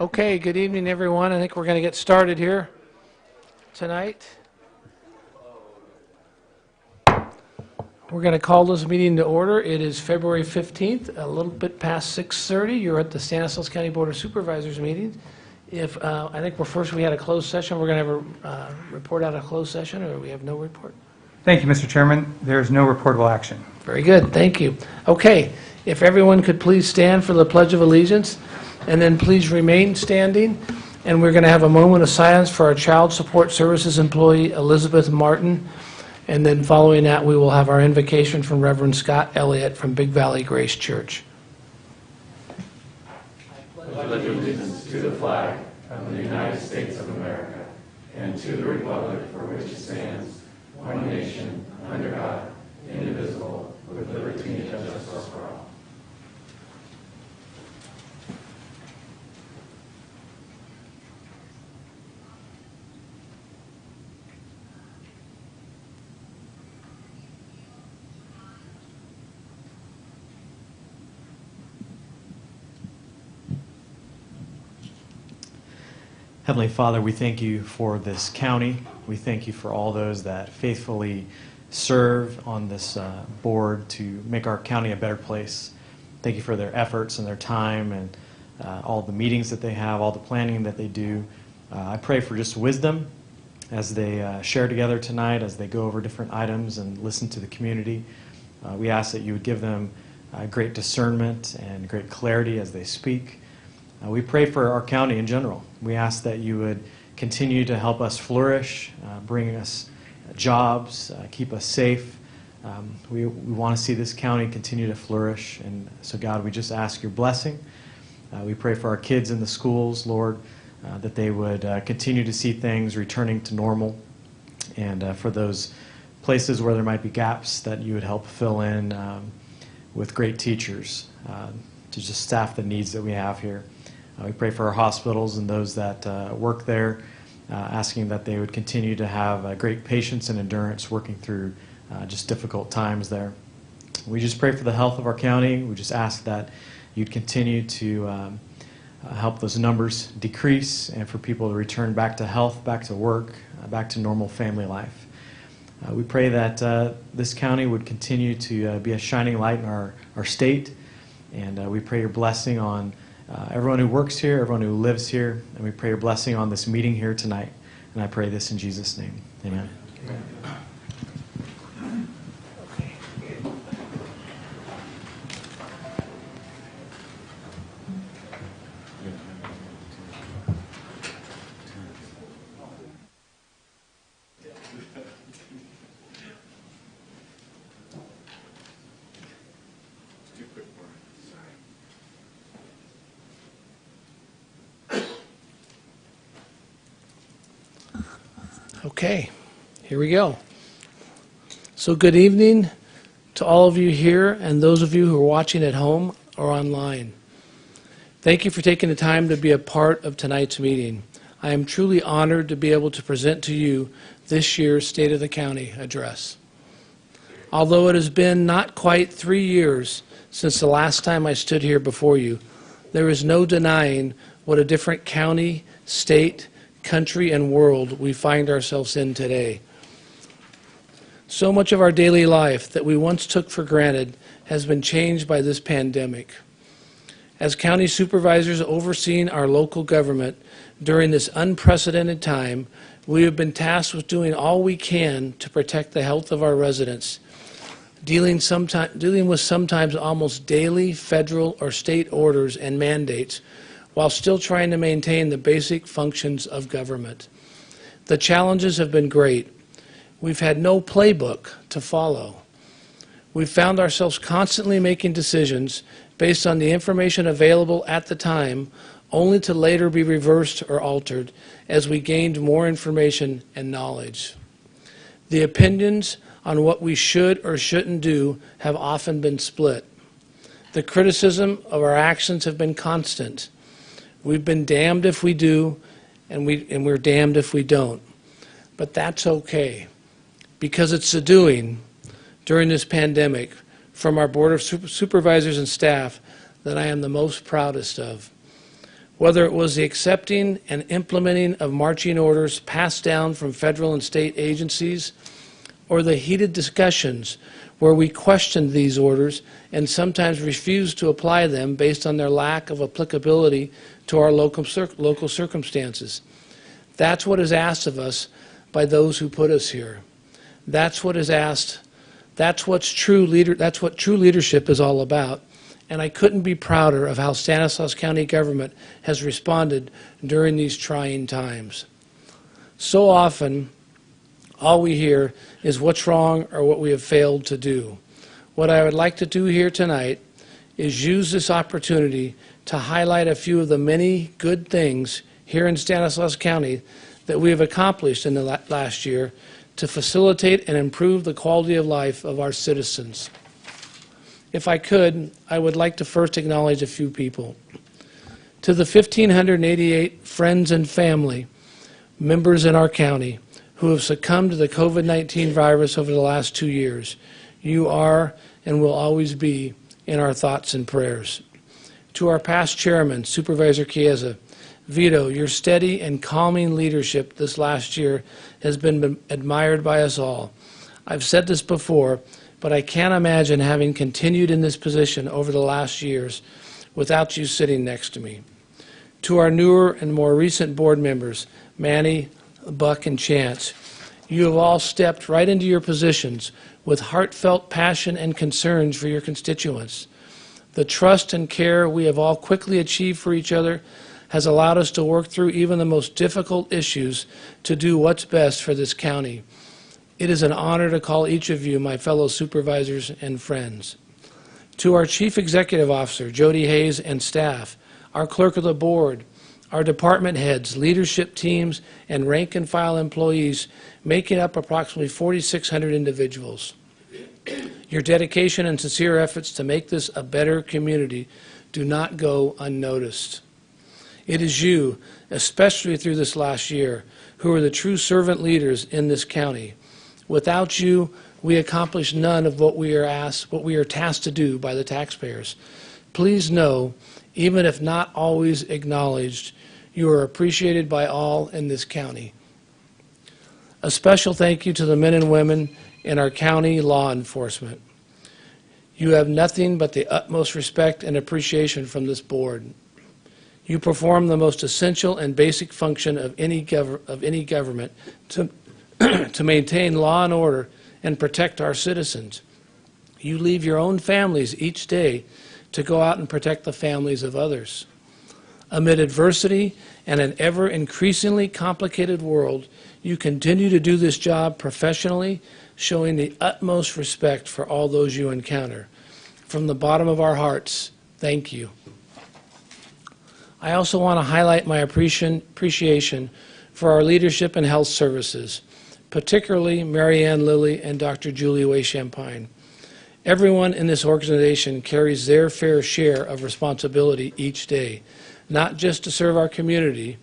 Okay, good evening, everyone. I think we're going to get started here tonight. We're going to call this meeting to order. It is February 15th, a little bit past 6:30. You're at the Stanislaus County Board of Supervisors meeting. I think we had a closed session. We're going to have a report out of closed session, or we have no report? Thank you, Mr. Chairman. There is no reportable action. Very good. Thank you. Okay, if everyone could please stand for the Pledge of Allegiance, and then please remain standing. And we're going to have a moment of silence for our Child Support Services employee, Elizabeth Martin. And then following that, we will have our invocation from Reverend Scott Elliott from Big Valley Grace Church. I pledge allegiance to the flag of the United States of America and to the republic for which it stands, one nation, under God, indivisible, with liberty and justice for all. Heavenly Father, we thank you for this county. We thank you for all those that faithfully serve on this board to make our county a better place. Thank you for their efforts and their time and all the meetings that they have, all the planning that they do. I pray for just wisdom as they share together tonight, as they go over different items and listen to the community. We ask that you would give them great discernment and great clarity as they speak. We pray for our county in general. We ask that you would continue to help us flourish, bring us jobs, keep us safe. We want to see this county continue to flourish. And so, God, we just ask your blessing. We pray for our kids in the schools, Lord, that they would continue to see things returning to normal. And for those places where there might be gaps, that you would help fill in with great teachers to just staff the needs that we have here. We pray for our hospitals and those that work there, asking that they would continue to have great patience and endurance working through just difficult times there. We just pray for the health of our county. We just ask that you'd continue to help those numbers decrease and for people to return back to health, back to work, back to normal family life. We pray that this county would continue to be a shining light in our state, and we pray your blessing on everyone who works here, everyone who lives here, and we pray your blessing on this meeting here tonight. And I pray this in Jesus' name. Amen. Amen. Okay, here we go. So good evening to all of you here and those of you who are watching at home or online. Thank you for taking the time to be a part of tonight's meeting. I am truly honored to be able to present to you this year's State of the County address. Although it has been not quite 3 years since the last time I stood here before you, there is no denying what a different county, state, country, and world we find ourselves in today. So much of our daily life that we once took for granted has been changed by this pandemic. As county supervisors overseeing our local government during this unprecedented time, we have been tasked with doing all we can to protect the health of our residents, dealing with sometimes almost daily federal or state orders and mandates, while still trying to maintain the basic functions of government. The challenges have been great. We've had no playbook to follow. We've found ourselves constantly making decisions based on the information available at the time, only to later be reversed or altered as we gained more information and knowledge. The opinions on what we should or shouldn't do have often been split. The criticism of our actions have been constant. We've been damned if we do, and we're damned if we don't. But that's okay, because it's the doing during this pandemic from our Board of Supervisors and staff that I am the most proudest of. Whether it was the accepting and implementing of marching orders passed down from federal and state agencies, or the heated discussions where we questioned these orders and sometimes refused to apply them based on their lack of applicability to our local circumstances. That's what is asked of us by those who put us here. That's what is asked. That's what true leadership is all about. And I couldn't be prouder of how Stanislaus County government has responded during these trying times. So often, all we hear is what's wrong or what we have failed to do. What I would like to do here tonight is use this opportunity to highlight a few of the many good things here in Stanislaus County that we have accomplished in the last year to facilitate and improve the quality of life of our citizens. If I could, I would like to first acknowledge a few people. To the 1,588 friends and family members in our county who have succumbed to the COVID-19 virus over the last 2 years, you are and will always be in our thoughts and prayers. To our past chairman, Supervisor Chiesa, Vito, your steady and calming leadership this last year has been admired by us all. I've said this before, but I can't imagine having continued in this position over the last years without you sitting next to me. To our newer and more recent board members, Manny, Buck, and Chance, you have all stepped right into your positions with heartfelt passion and concerns for your constituents. The trust and care we have all quickly achieved for each other has allowed us to work through even the most difficult issues to do what's best for this county. It is an honor to call each of you my fellow supervisors and friends. To our Chief Executive Officer, Jody Hayes, and staff, our Clerk of the Board, our department heads, leadership teams, and rank-and-file employees making up approximately 4,600 individuals. Your dedication and sincere efforts to make this a better community do not go unnoticed. It is you, especially through this last year, who are the true servant leaders in this county. Without you, we accomplish none of what we are tasked to do by the taxpayers. Please know, even if not always acknowledged, you are appreciated by all in this county. A special thank you to the men and women in our county law enforcement. You have nothing but the utmost respect and appreciation from this board. You perform the most essential and basic function of any government to maintain law and order and protect our citizens. You leave your own families each day to go out and protect the families of others. Amid adversity and an ever increasingly complicated world, you continue to do this job professionally, showing the utmost respect for all those you encounter. From the bottom of our hearts, thank you. I also want to highlight my appreciation for our leadership in health services, particularly Mary Ann Lilly and Dr. Julie Way Champagne. Everyone in this organization carries their fair share of responsibility each day, not just to serve our community,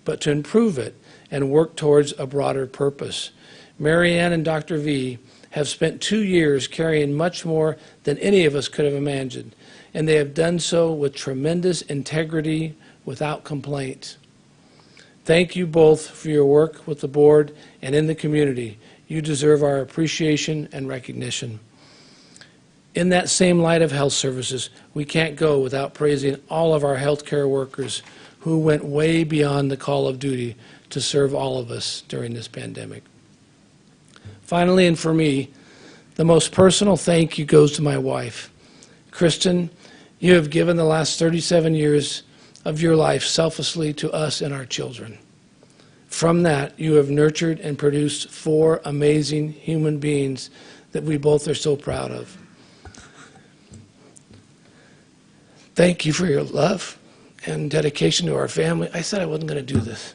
but to improve it and work towards a broader purpose. Mary Ann and Dr. V have spent 2 years carrying much more than any of us could have imagined, and they have done so with tremendous integrity, without complaint. Thank you both for your work with the board and in the community. You deserve our appreciation and recognition. In that same light of health services, we can't go without praising all of our healthcare workers who went way beyond the call of duty to serve all of us during this pandemic. Finally, and for me, the most personal thank you goes to my wife. Kristen, you have given the last 37 years of your life selflessly to us and our children. From that, you have nurtured and produced 4 amazing human beings that we both are so proud of. Thank you for your love and dedication to our family. I said I wasn't going to do this.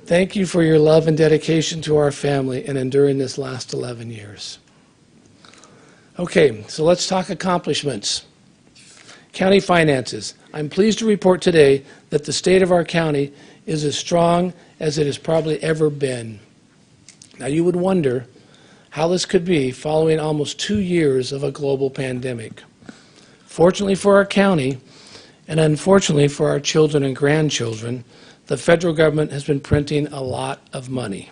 Thank you for your love and dedication to our family and enduring this last 11 years. Okay, so let's talk accomplishments. County finances. I'm pleased to report today that the state of our county is as strong as it has probably ever been. Now you would wonder how this could be following almost 2 years of a global pandemic. Fortunately for our county, And unfortunately for our children and grandchildren, the federal government has been printing a lot of money.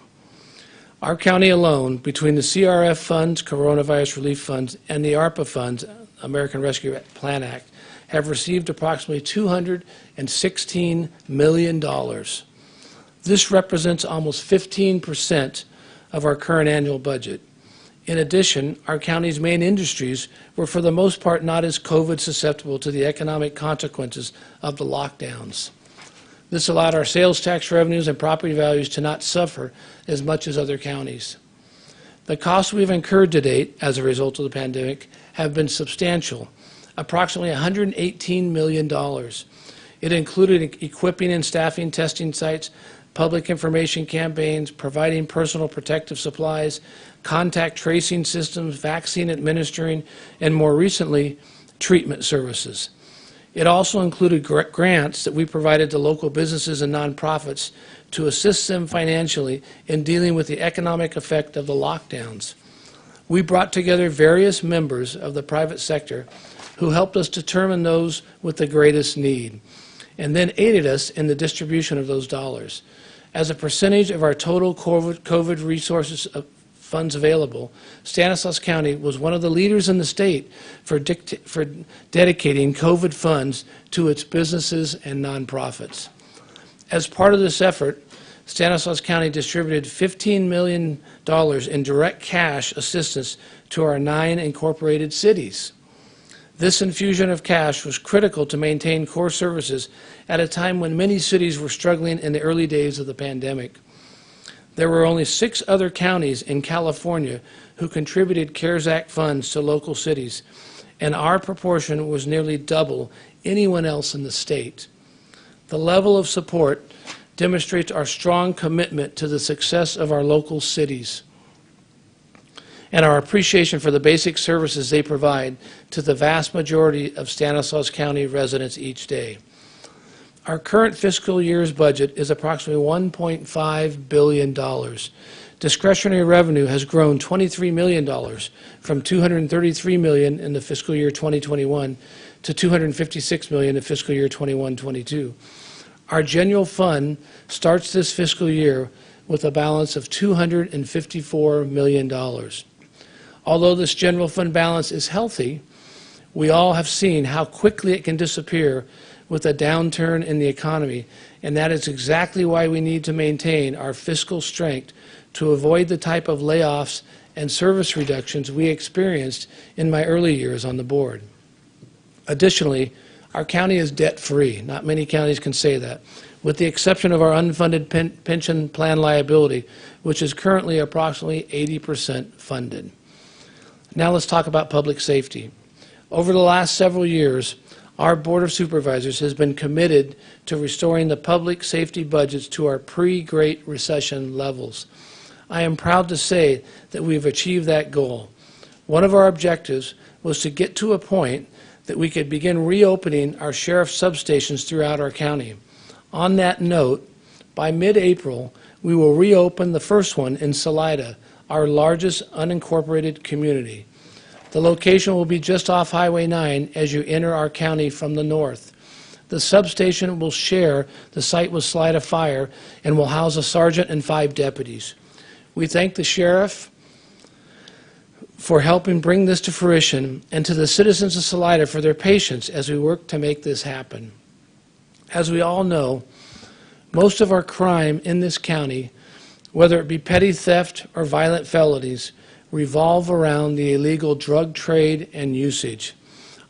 Our county alone, between the CRF funds, Coronavirus Relief Funds, and the Arpa funds, American Rescue Plan Act, have received approximately $216 million. This represents almost 15% of our current annual budget. In addition, our county's main industries were for the most part not as COVID susceptible to the economic consequences of the lockdowns. This allowed our sales tax revenues and property values to not suffer as much as other counties. The costs we've incurred to date as a result of the pandemic have been substantial, approximately $118 million. It included equipping and staffing testing sites, public information campaigns, providing personal protective supplies, contact tracing systems, vaccine administering, and more recently, treatment services. It also included grants that we provided to local businesses and nonprofits to assist them financially in dealing with the economic effect of the lockdowns. We brought together various members of the private sector who helped us determine those with the greatest need, and then aided us in the distribution of those dollars. As a percentage of our total COVID resources funds available, Stanislaus County was one of the leaders in the state for dedicating COVID funds to its businesses and nonprofits. As part of this effort, Stanislaus County distributed $15 million in direct cash assistance to our 9 incorporated cities. This infusion of cash was critical to maintain core services at a time when many cities were struggling in the early days of the pandemic. There were only 6 other counties in California who contributed CARES Act funds to local cities, and our proportion was nearly double anyone else in the state. The level of support demonstrates our strong commitment to the success of our local cities and our appreciation for the basic services they provide to the vast majority of Stanislaus County residents each day. Our current fiscal year's budget is approximately $1.5 billion. Discretionary revenue has grown $23 million from $233 million in the fiscal year 2021 to $256 million in fiscal year 21-22. Our general fund starts this fiscal year with a balance of $254 million. Although this general fund balance is healthy, we all have seen how quickly it can disappear with a downturn in the economy, and that is exactly why we need to maintain our fiscal strength to avoid the type of layoffs and service reductions we experienced in my early years on the board. Additionally, our county is debt-free. Not many counties can say that, with the exception of our unfunded pension plan liability, which is currently approximately 80% funded. Now let's talk about public safety. Over the last several years, our Board of Supervisors has been committed to restoring the public safety budgets to our pre-Great Recession levels. I am proud to say that we've achieved that goal. One of our objectives was to get to a point that we could begin reopening our sheriff's substations throughout our county. On that note, by mid-April, we will reopen the first one in Salida, our largest unincorporated community. The location will be just off Highway 9 as you enter our county from the north. The substation will share the site with Salida Fire and will house a sergeant and 5 deputies. We thank the sheriff for helping bring this to fruition, and to the citizens of Salida for their patience as we work to make this happen. As we all know, most of our crime in this county, whether it be petty theft or violent felonies, revolve around the illegal drug trade and usage.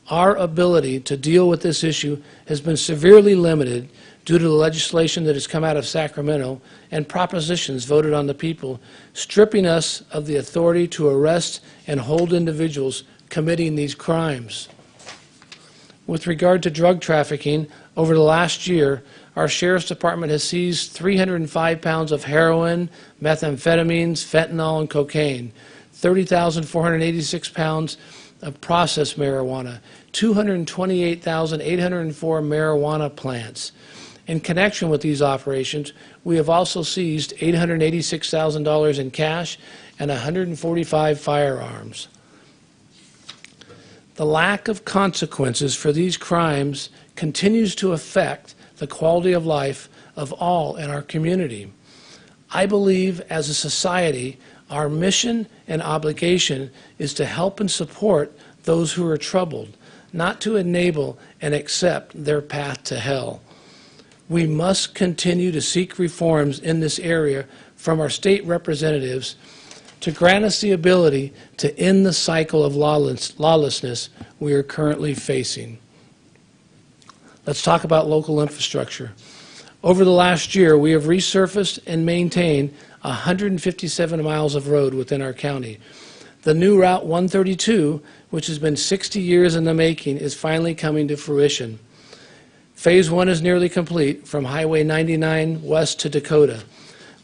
Our ability to deal with this issue has been severely limited due to the legislation that has come out of Sacramento and propositions voted on the people, stripping us of the authority to arrest and hold individuals committing these crimes. With regard to drug trafficking, over the last year, our Sheriff's Department has seized 305 pounds of heroin, methamphetamines, fentanyl, and cocaine, 30,486 pounds of processed marijuana, 228,804 marijuana plants. In connection with these operations, we have also seized $886,000 in cash and 145 firearms. The lack of consequences for these crimes continues to affect the quality of life of all in our community. I believe as a society, our mission and obligation is to help and support those who are troubled, not to enable and accept their path to hell. We must continue to seek reforms in this area from our state representatives to grant us the ability to end the cycle of lawlessness we are currently facing. Let's talk about local infrastructure. Over the last year, we have resurfaced and maintained 157 miles of road within our county. The new Route 132, which has been 60 years in the making, is finally coming to fruition. Phase 1 is nearly complete from Highway 99 west to Dakota.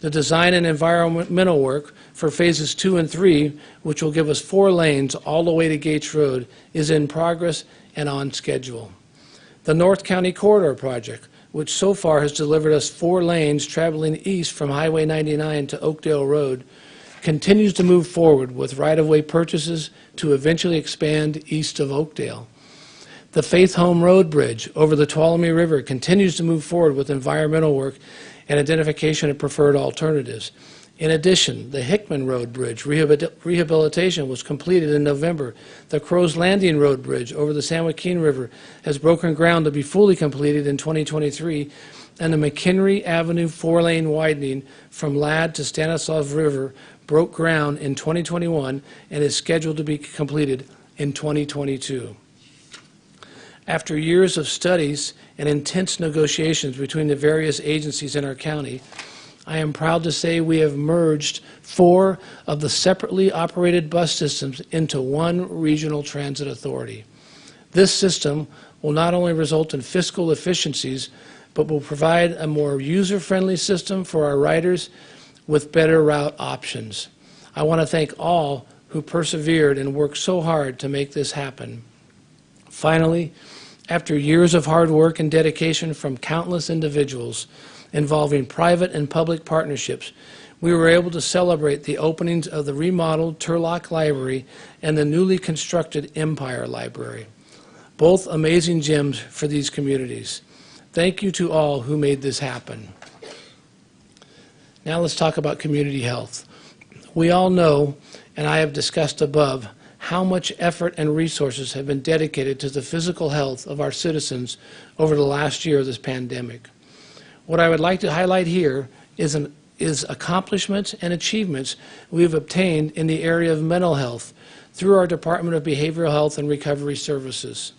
The design and environmental work for phases 2 and 3, which will give us 4 lanes all the way to Gates Road, is in progress and on schedule. The North County Corridor Project, which so far has delivered us 4 lanes traveling east from Highway 99 to Oakdale Road, continues to move forward with right-of-way purchases to eventually expand east of Oakdale. The Faith Home Road Bridge over the Tuolumne River continues to move forward with environmental work and identification of preferred alternatives. In addition, the Hickman Road Bridge rehabilitation was completed in November. The Crow's Landing Road Bridge over the San Joaquin River has broken ground to be fully completed in 2023, and the McHenry Avenue 4-lane widening from Ladd to Stanislaus River broke ground in 2021 and is scheduled to be completed in 2022. After years of studies and intense negotiations between the various agencies in our county, I am proud to say we have merged 4 of the separately operated bus systems into one regional transit authority. This system will not only result in fiscal efficiencies, but will provide a more user-friendly system for our riders with better route options. I want to thank all who persevered and worked so hard to make this happen. Finally, after years of hard work and dedication from countless individuals involving private and public partnerships, we were able to celebrate the openings of the remodeled Turlock Library and the newly constructed Empire Library, both amazing gems for these communities. Thank you to all who made this happen. Now let's talk about community health. We all know, and I have discussed above, how much effort and resources have been dedicated to the physical health of our citizens over the last year of this pandemic. What I would like to highlight here is accomplishments and achievements we have obtained in the area of mental health through our Department of Behavioral Health and Recovery Services.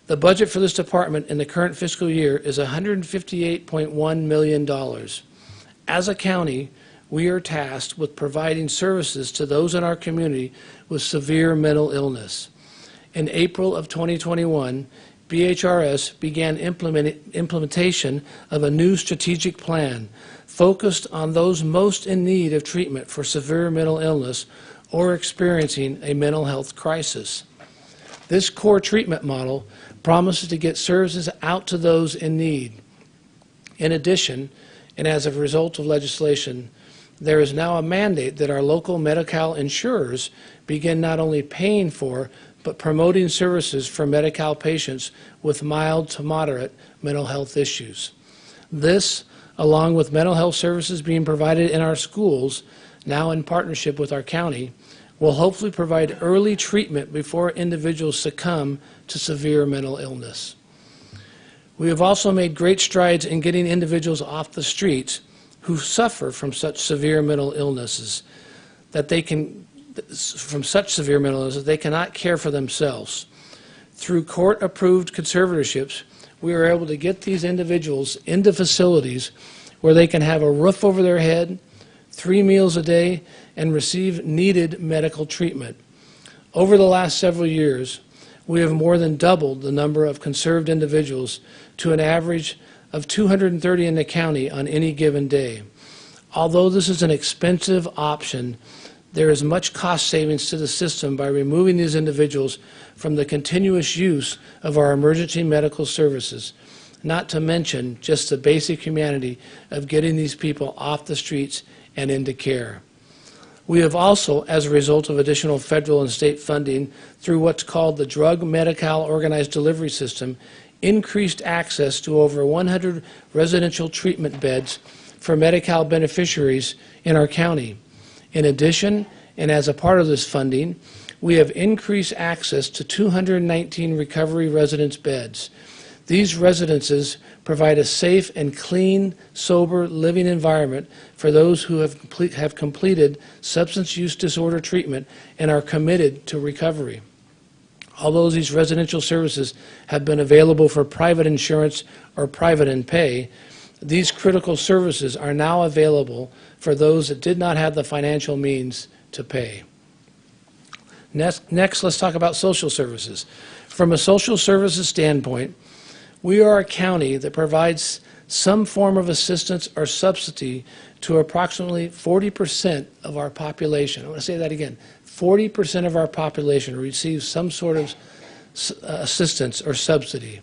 The budget for this department in the current fiscal year is $158.1 million. As a county, we are tasked with providing services to those in our community with severe mental illness. In April of 2021, BHRS began implementation of a new strategic plan focused on those most in need of treatment for severe mental illness or experiencing a mental health crisis. This core treatment model promises to get services out to those in need. In addition, and as a result of legislation, there is now a mandate that our local Medi-Cal insurers begin not only paying for, but promoting services for Medi-Cal patients with mild to moderate mental health issues. This, along with mental health services being provided in our schools, now in partnership with our county, will hopefully provide early treatment before individuals succumb to severe mental illness. We have also made great strides in getting individuals off the streets who suffer from such severe mental illnesses that they cannot care for themselves. Through court-approved conservatorships, we are able to get these individuals into facilities where they can have a roof over their head, 3 meals a day, and receive needed medical treatment. Over the last several years, we have more than doubled the number of conserved individuals to an average of 230 in the county on any given day. Although this is an expensive option, there is much cost savings to the system by removing these individuals from the continuous use of our emergency medical services, not to mention just the basic humanity of getting these people off the streets and into care. We have also, as a result of additional federal and state funding through what's called the Drug Medi-Cal Organized Delivery System, increased access to over 100 residential treatment beds for Medi-Cal beneficiaries in our county. In addition, and as a part of this funding, we have increased access to 219 recovery residence beds. These residences provide a safe and clean, sober living environment for those who have completed substance use disorder treatment and are committed to recovery. Although these residential services have been available for private insurance or private and pay, these critical services are now available for those that did not have the financial means to pay. Next, let's talk about social services. From a social services standpoint, we are a county that provides some form of assistance or subsidy to approximately 40% of our population. I want to say that again. 40% of our population receives some sort of assistance or subsidy.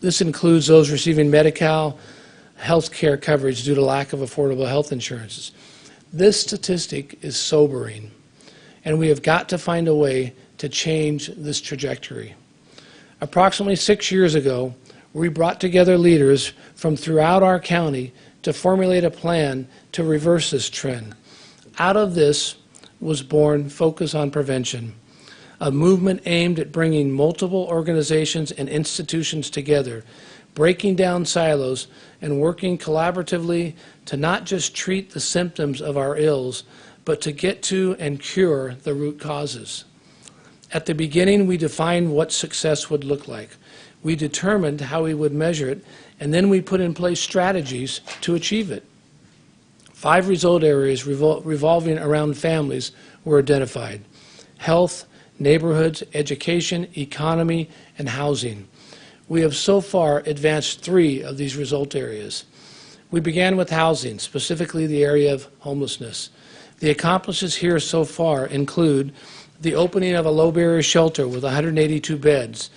This includes those receiving Medi-Cal health care coverage due to lack of affordable health insurances. This statistic is sobering, and we have got to find a way to change this trajectory. Approximately 6 years ago, we brought together leaders from throughout our county to formulate a plan to reverse this trend. Out of this was born Focus on Prevention, a movement aimed at bringing multiple organizations and institutions together, breaking down silos and working collaboratively to not just treat the symptoms of our ills, but to get to and cure the root causes. At the beginning, we defined what success would look like. We determined how we would measure it, and then we put in place strategies to achieve it. 5 result areas revolving around families were identified: health, neighborhoods, education, economy, and housing. We have so far advanced 3 of these result areas. We began with housing, specifically the area of homelessness. The accomplishments here so far include the opening of a low-barrier shelter with 182 beds,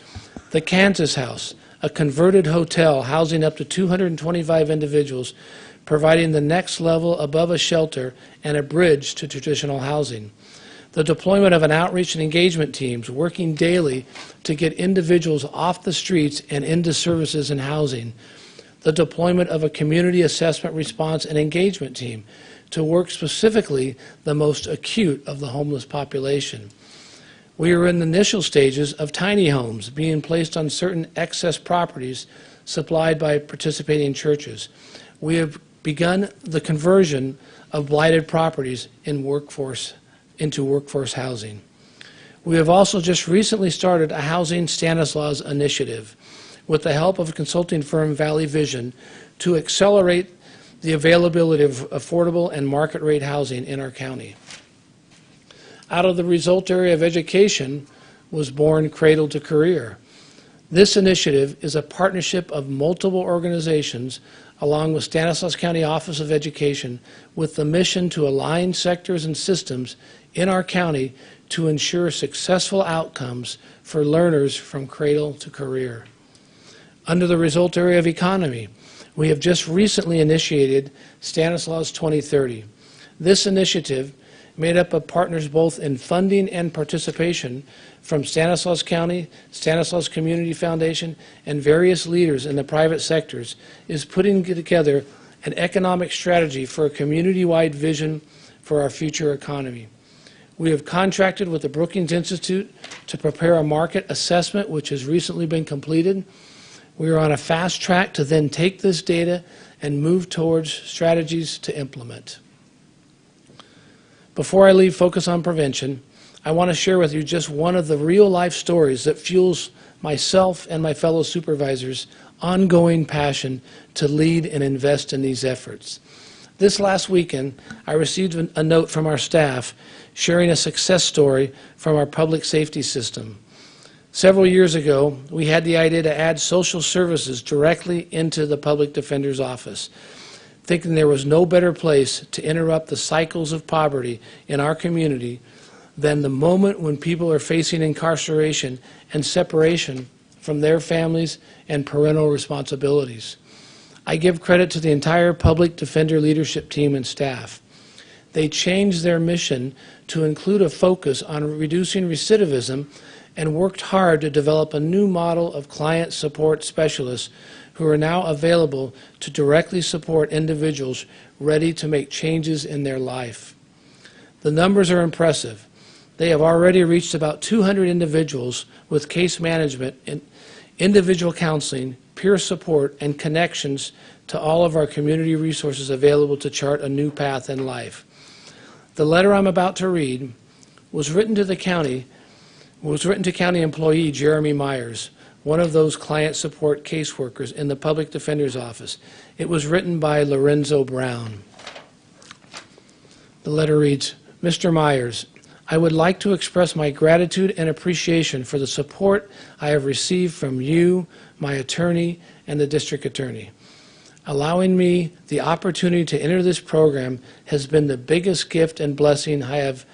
the Kansas House, a converted hotel housing up to 225 individuals, providing the next level above a shelter and a bridge to traditional housing. The deployment of an outreach and engagement teams working daily to get individuals off the streets and into services and housing. The deployment of a community assessment response and engagement team to work specifically the most acute of the homeless population. We are in the initial stages of tiny homes being placed on certain excess properties supplied by participating churches. We have begun the conversion of blighted properties into workforce housing. We have also just recently started a Housing Stanislaus initiative with the help of consulting firm Valley Vision to accelerate the availability of affordable and market rate housing in our county. Out of the result area of education was born Cradle to Career. This initiative is a partnership of multiple organizations along with Stanislaus County Office of Education with the mission to align sectors and systems in our county to ensure successful outcomes for learners from cradle to career. Under the result area of economy, we have just recently initiated Stanislaus 2030. This initiative, made up of partners both in funding and participation from Stanislaus County, Stanislaus Community Foundation, and various leaders in the private sectors, is putting together an economic strategy for a community-wide vision for our future economy. We have contracted with the Brookings Institute to prepare a market assessment, which has recently been completed. We are on a fast track to then take this data and move towards strategies to implement. Before I leave Focus on Prevention, I want to share with you just one of the real-life stories that fuels myself and my fellow supervisors' ongoing passion to lead and invest in these efforts. This last weekend, I received a note from our staff sharing a success story from our public safety system. Several years ago, we had the idea to add social services directly into the public defender's office, thinking there was no better place to interrupt the cycles of poverty in our community than the moment when people are facing incarceration and separation from their families and parental responsibilities. I give credit to the entire public defender leadership team and staff. They changed their mission to include a focus on reducing recidivism and worked hard to develop a new model of client support specialists who are now available to directly support individuals ready to make changes in their life. The numbers are impressive. They have already reached about 200 individuals with case management, individual counseling, peer support, and connections to all of our community resources available to chart a new path in life. The letter I'm about to read was written to county employee Jeremy Myers, one of those client support caseworkers in the public defender's office. It was written by Lorenzo Brown. The letter reads, Mr. Myers, I would like to express my gratitude and appreciation for the support I have received from you, my attorney, and the district attorney. Allowing me the opportunity to enter this program has been the biggest gift and blessing I have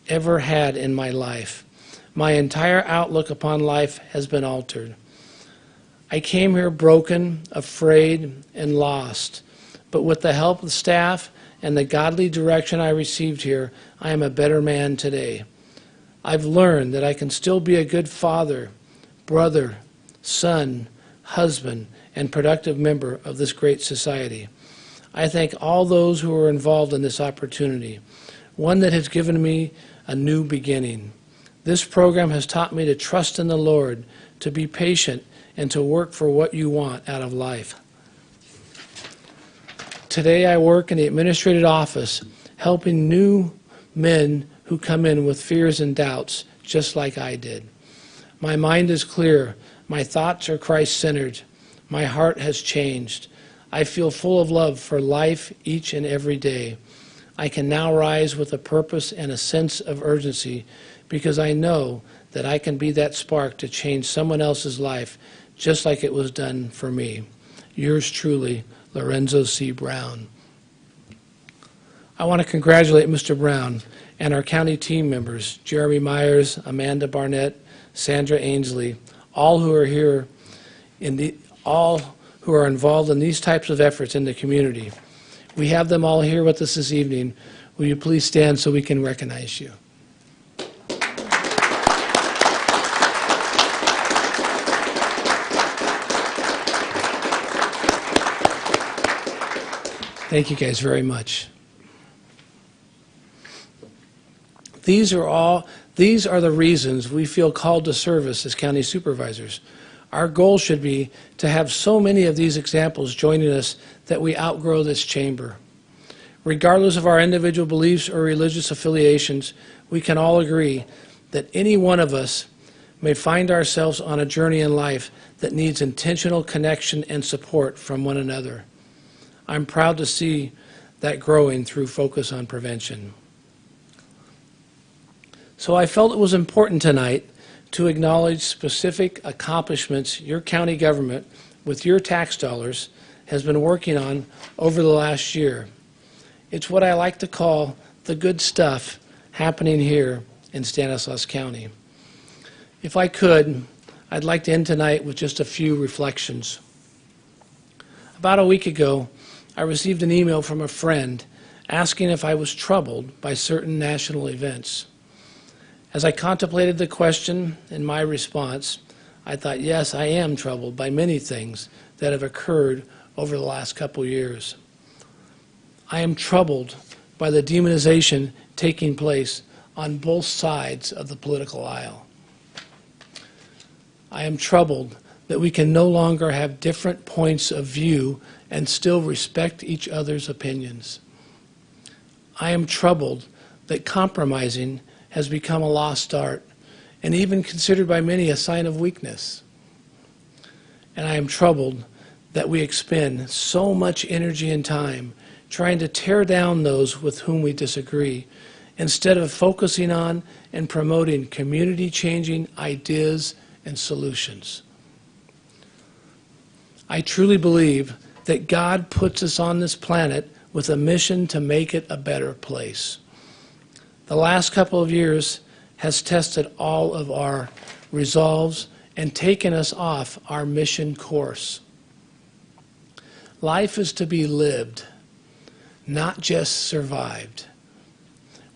ever had in my life. My entire outlook upon life has been altered. I came here broken, afraid, and lost, but with the help of the staff and the godly direction I received here, I am a better man today. I've learned that I can still be a good father, brother, son, husband, and productive member of this great society. I thank all those who are involved in this opportunity, one that has given me a new beginning. This program has taught me to trust in the Lord, to be patient, and to work for what you want out of life. Today I work in the administrative office, helping new men who come in with fears and doubts, just like I did. My mind is clear. My thoughts are Christ-centered. My heart has changed. I feel full of love for life each and every day. I can now rise with a purpose and a sense of urgency because I know that I can be that spark to change someone else's life just like it was done for me. Yours truly, Lorenzo C. Brown. I want to congratulate Mr. Brown and our county team members, Jeremy Myers, Amanda Barnett, Sandra Ainsley, all who are here, all who are involved in these types of efforts in the community. We have them all here with us this evening. Will you please stand so we can recognize you? Thank you guys very much. These are the reasons we feel called to service as county supervisors. Our goal should be to have so many of these examples joining us that we outgrow this chamber. Regardless of our individual beliefs or religious affiliations, we can all agree that any one of us may find ourselves on a journey in life that needs intentional connection and support from one another. I'm proud to see that growing through focus on prevention. So I felt it was important tonight to acknowledge specific accomplishments your county government, with your tax dollars, has been working on over the last year. It's what I like to call the good stuff happening here in Stanislaus County. If I could, I'd like to end tonight with just a few reflections. About a week ago, I received an email from a friend asking if I was troubled by certain national events. As I contemplated the question and my response, I thought, yes, I am troubled by many things that have occurred over the last couple years. I am troubled by the demonization taking place on both sides of the political aisle. I am troubled that we can no longer have different points of view and still respect each other's opinions. I am troubled that compromising has become a lost art and even considered by many a sign of weakness. And I am troubled that we expend so much energy and time trying to tear down those with whom we disagree instead of focusing on and promoting community-changing ideas and solutions. I truly believe that God puts us on this planet with a mission to make it a better place. The last couple of years has tested all of our resolves and taken us off our mission course. Life is to be lived, not just survived.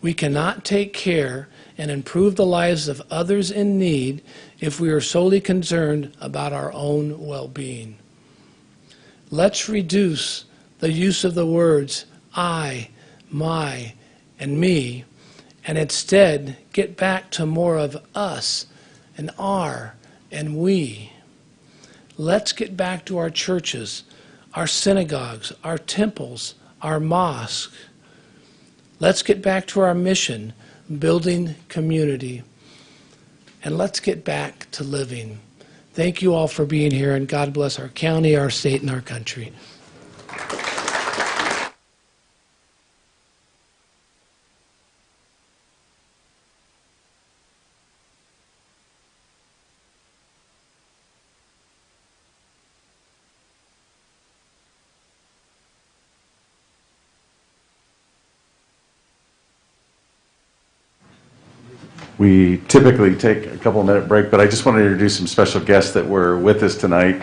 We cannot take care and improve the lives of others in need if we are solely concerned about our own well-being. Let's reduce the use of the words I, my, and me, and instead get back to more of us and our and we. Let's get back to our churches, our synagogues, our temples, our mosques. Let's get back to our mission, building community. And let's get back to living. Thank you all for being here, and God bless our county, our state, and our country. We typically take a couple-minute break, but I just want to introduce some special guests that were with us tonight.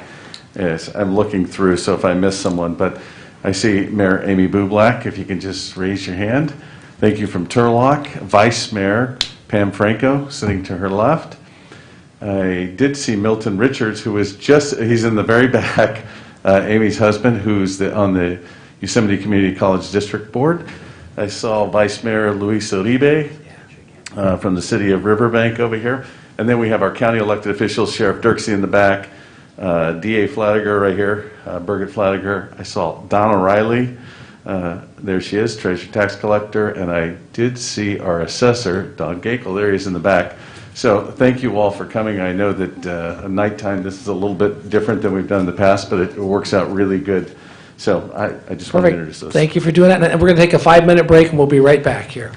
Yes, I'm looking through, so if I miss someone, but I see Mayor Amy Bublak, if you can just raise your hand. Thank you from Turlock. Vice Mayor Pam Franco, sitting to her left. I did see Milton Richards, who was he's in the very back, Amy's husband, who's on the Yosemite Community College District Board. I saw Vice Mayor Luis Uribe, from the city of Riverbank over here. And then we have our county elected officials, Sheriff Dirksey in the back, DA Flatiger right here, Birgit Flatiger. I saw Donna Riley, there she is, treasurer tax collector, and I did see our assessor, Don Gakel, there he is in the back. So thank you all for coming. I know that at nighttime this is a little bit different than we've done in the past, but it works out really good. So I just wanted to introduce those. Thank you for doing that, and we're going to take a 5-minute break, and we'll be right back here.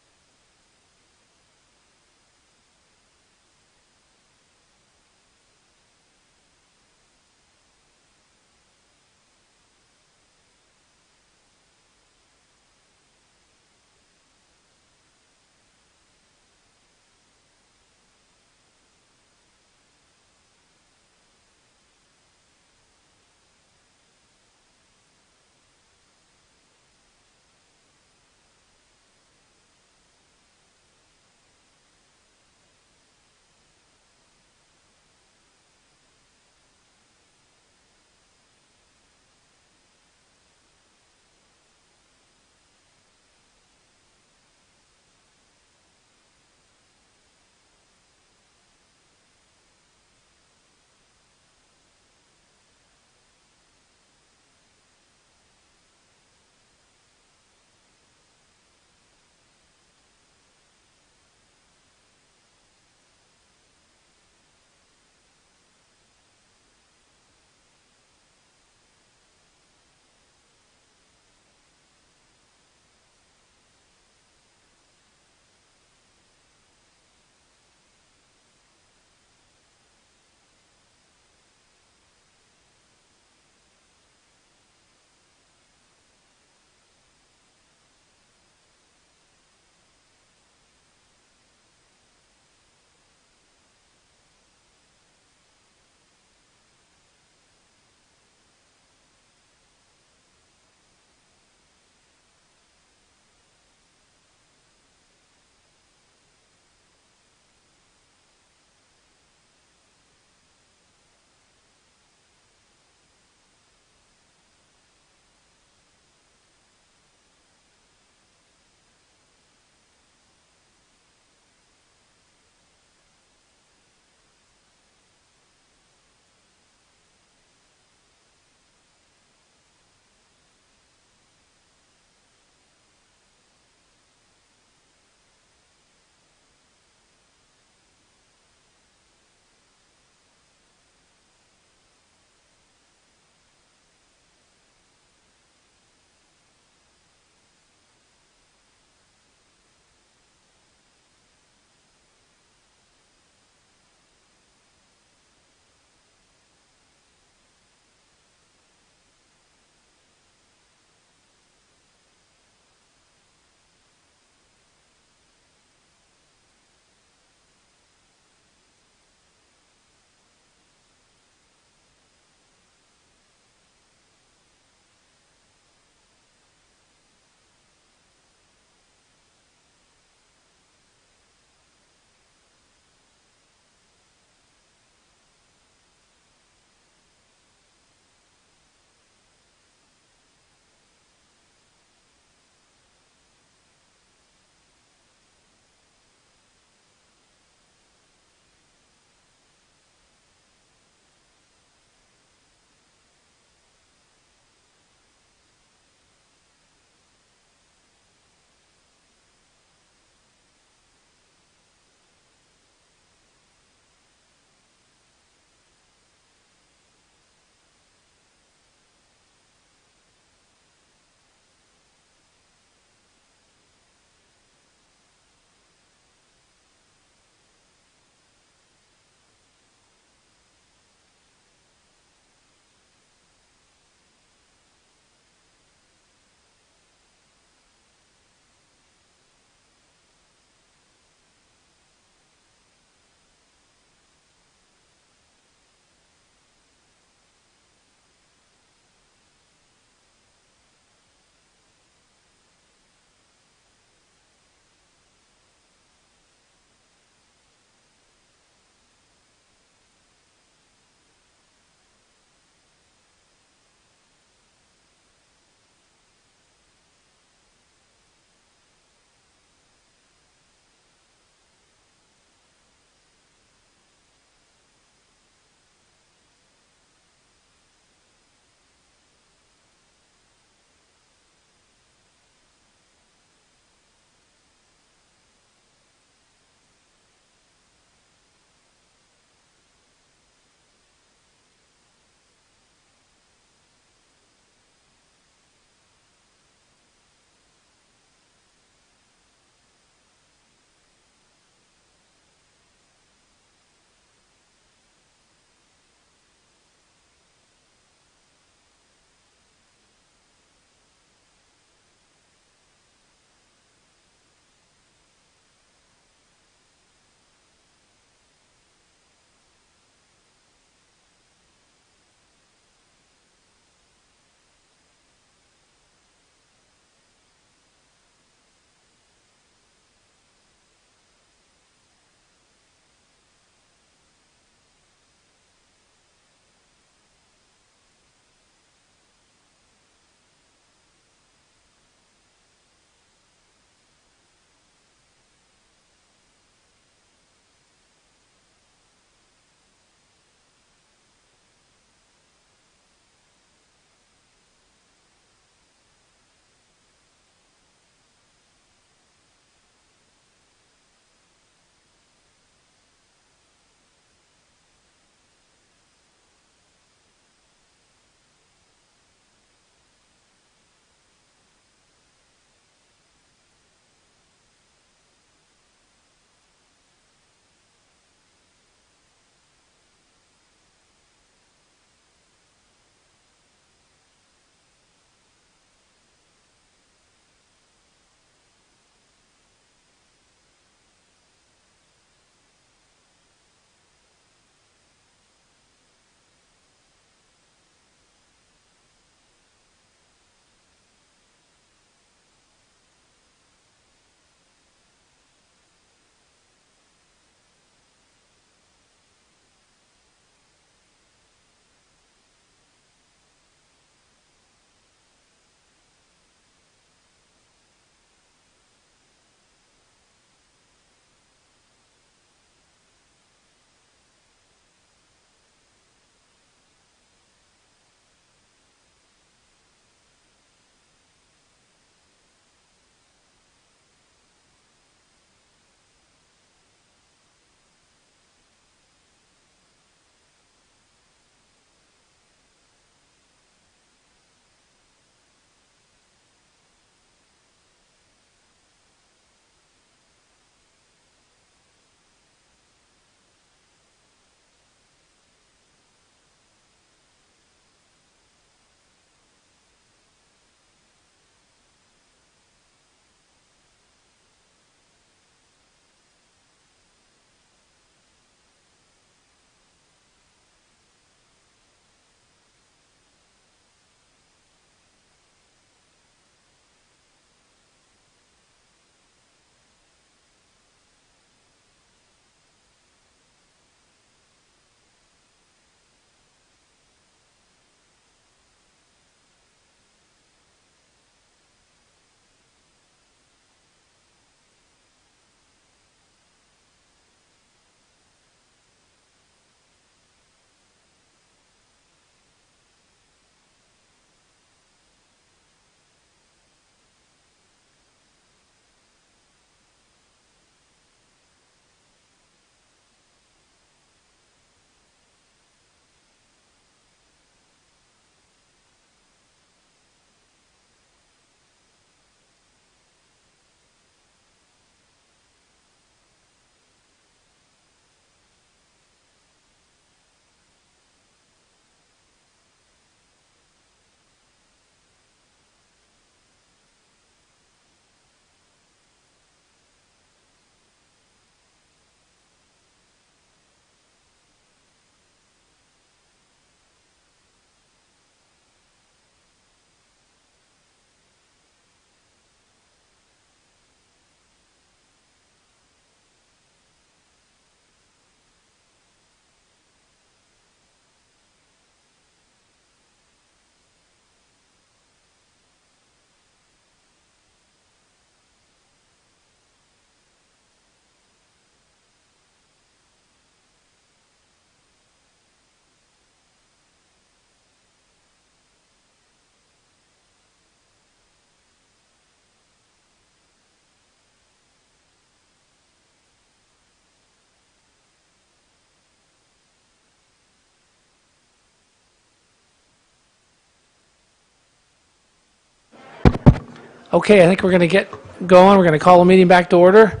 Okay, I think we're going to get going. We're going to call the meeting back to order.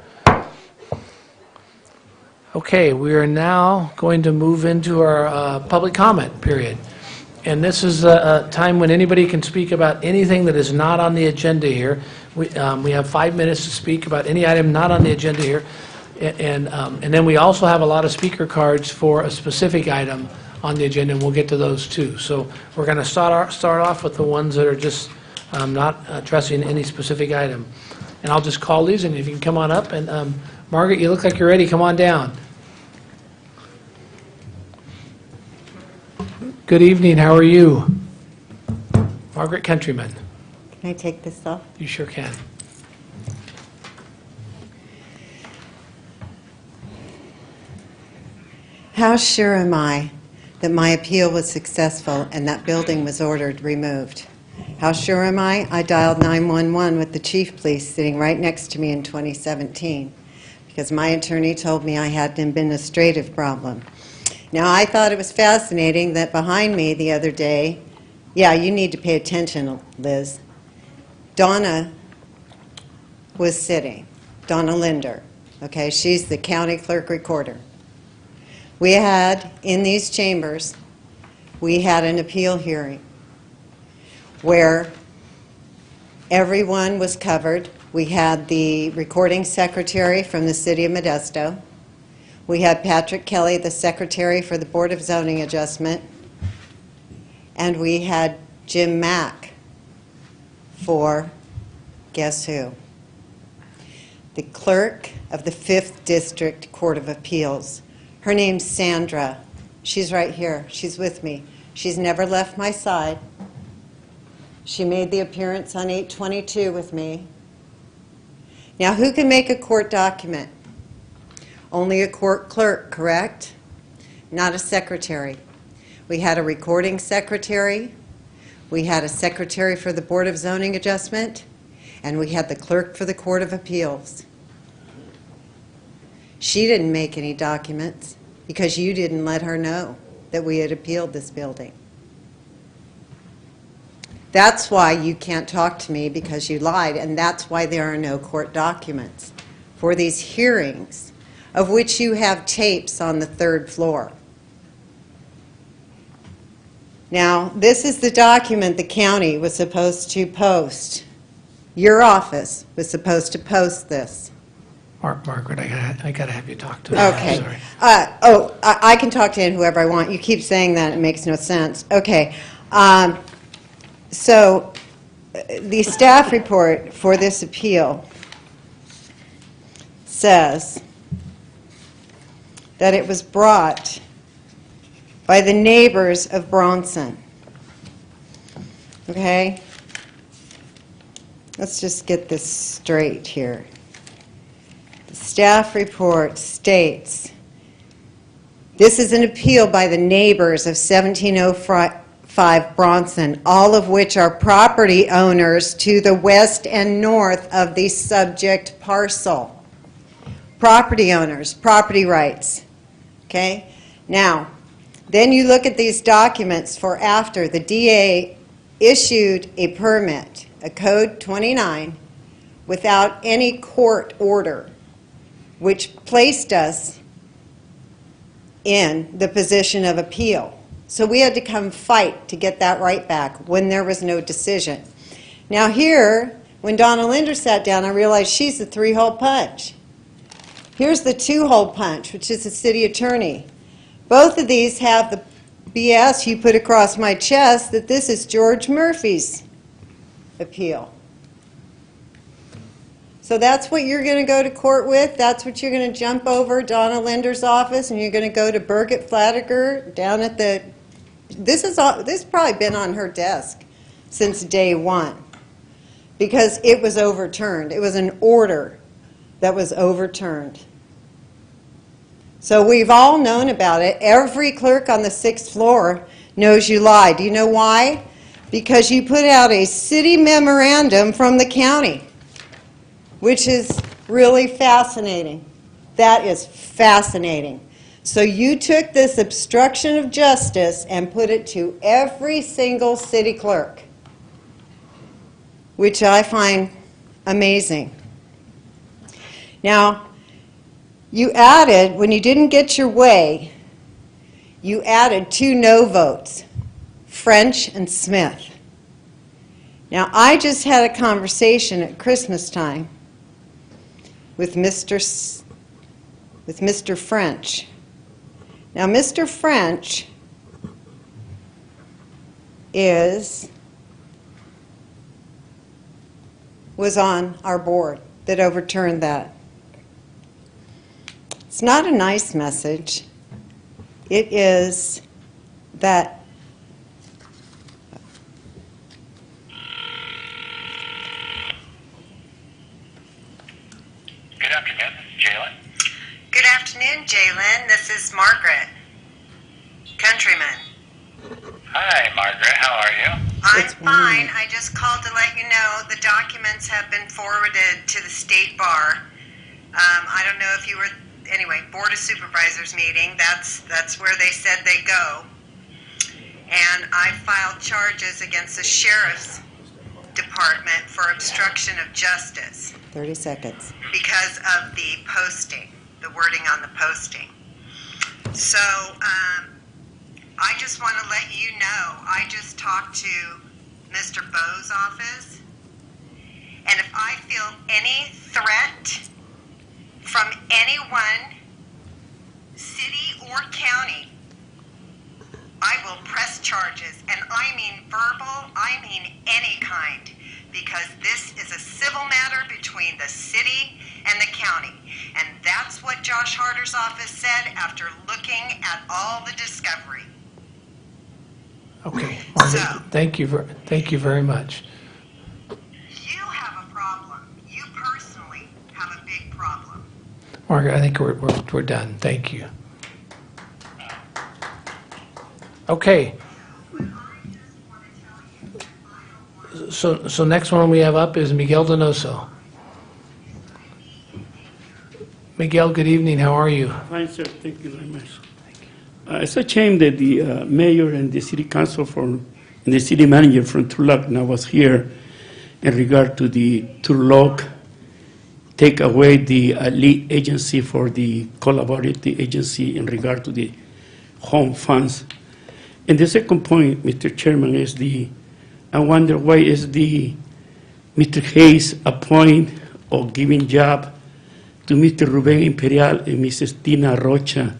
Okay, we are now going to move into our public comment period. And this is a time when anybody can speak about anything that is not on the agenda here. We have 5 minutes to speak about any item not on the agenda here. And then we also have a lot of speaker cards for a specific item on the agenda, and we'll get to those too. So we're going to start off with the ones that are just not addressing any specific item. And I'll just call these, and if you can come on up. And Margaret, you look like you're ready. Come on down. Good evening. How are you? Margaret Countryman. Can I take this off? You sure can. How sure am I that my appeal was successful and that building was ordered removed? How sure am I? I dialed 911 with the chief of police sitting right next to me in 2017 because my attorney told me I had an administrative problem. Now, I thought it was fascinating that behind me the other day, yeah, you need to pay attention, Liz, Donna was sitting, Donna Linder, okay? She's the county clerk recorder. We had, in these chambers, we had an appeal hearing where everyone was covered. We had the recording secretary from the city of Modesto. We had Patrick Kelly, the secretary for the Board of Zoning Adjustment. And we had Jim Mack for, guess who? The clerk of the 5th District Court of Appeals. Her name's Sandra. She's right here. She's with me. She's never left my side. She made the appearance on 8/22 with me. Now, who can make a court document? Only a court clerk, correct? Not a secretary. We had a recording secretary. We had a secretary for the Board of Zoning Adjustment. And we had the clerk for the Court of Appeals. She didn't make any documents because you didn't let her know that we had appealed this building. That's why you can't talk to me, because you lied, and that's why there are no court documents for these hearings, of which you have tapes on the 3rd floor. Now, this is the document the county was supposed to post. Your office was supposed to post this. Margaret, I gotta have you talk to her. Okay. Sorry. I can talk to whoever I want. You keep saying that. It makes no sense. Okay. So the staff report for this appeal says that it was brought by the neighbors of Bronson. Okay? Let's just get this straight here. The staff report states, this is an appeal by the neighbors of 1705 Bronson, all of which are property owners to the west and north of the subject parcel. Property owners, property rights. Okay? Now, then you look at these documents for after the DA issued a permit, a Code 29, without any court order, which placed us in the position of appeal. So we had to come fight to get that right back when there was no decision. Now here, when Donna Linder sat down, I realized she's the 3-hole punch. Here's the 2-hole punch, which is the city attorney. Both of these have the BS you put across my chest that this is George Murphy's appeal. So that's what you're going to go to court with. That's what you're going to jump over Donna Linder's office, and you're going to go to Birgit Flatiger down at the. This has probably been on her desk since day one, because it was overturned. It was an order that was overturned. So we've all known about it. Every clerk on the 6th floor knows you lied. Do you know why? Because you put out a city memorandum from the county, which is really fascinating. That is fascinating. So you took this obstruction of justice and put it to every single city clerk, which I find amazing. Now, you added, when you didn't get your way, you added 2 no votes, French and Smith. Now, I just had a conversation at Christmas time with Mr. French. Now, Mr. French was on our board that overturned that. It's not a nice message. It is that Good afternoon, this is Jalen. Good afternoon, Jalen. This is Margaret, Countryman. Hi, Margaret. How are you? I'm fine. I just called to let you know the documents have been forwarded to the State Bar. I don't know if you were, anyway, Board of Supervisors meeting. That's where they said they go. And I filed charges against the Sheriff's Department for obstruction of justice. 30 seconds. Because of the posting, the wording on the posting. So, I just want to let you know, I just talked to Mr. Bowe's office, and if I feel any threat from anyone, city or county, I will press charges, and I mean verbal, I mean any kind, because this is a civil matter between the city and the county, and that's what Josh Harder's office said after looking at all the discovery. Okay, Margaret, thank you very much. You have a problem. You personally have a big problem. Margaret, I think we're done. Thank you. Okay. So next one we have up is Miguel De Noso. Miguel, good evening. How are you? Fine, sir. Thank you very much. It's a shame that the mayor and the city council and the city manager from Turlock now was here in regard to the Turlock take away the lead agency for the collaborative agency in regard to the home funds. And the second point, Mr. Chairman, is I wonder why is Mr. Hayes appoint or giving job to Mr. Ruben Imperial and Mrs. Tina Rocha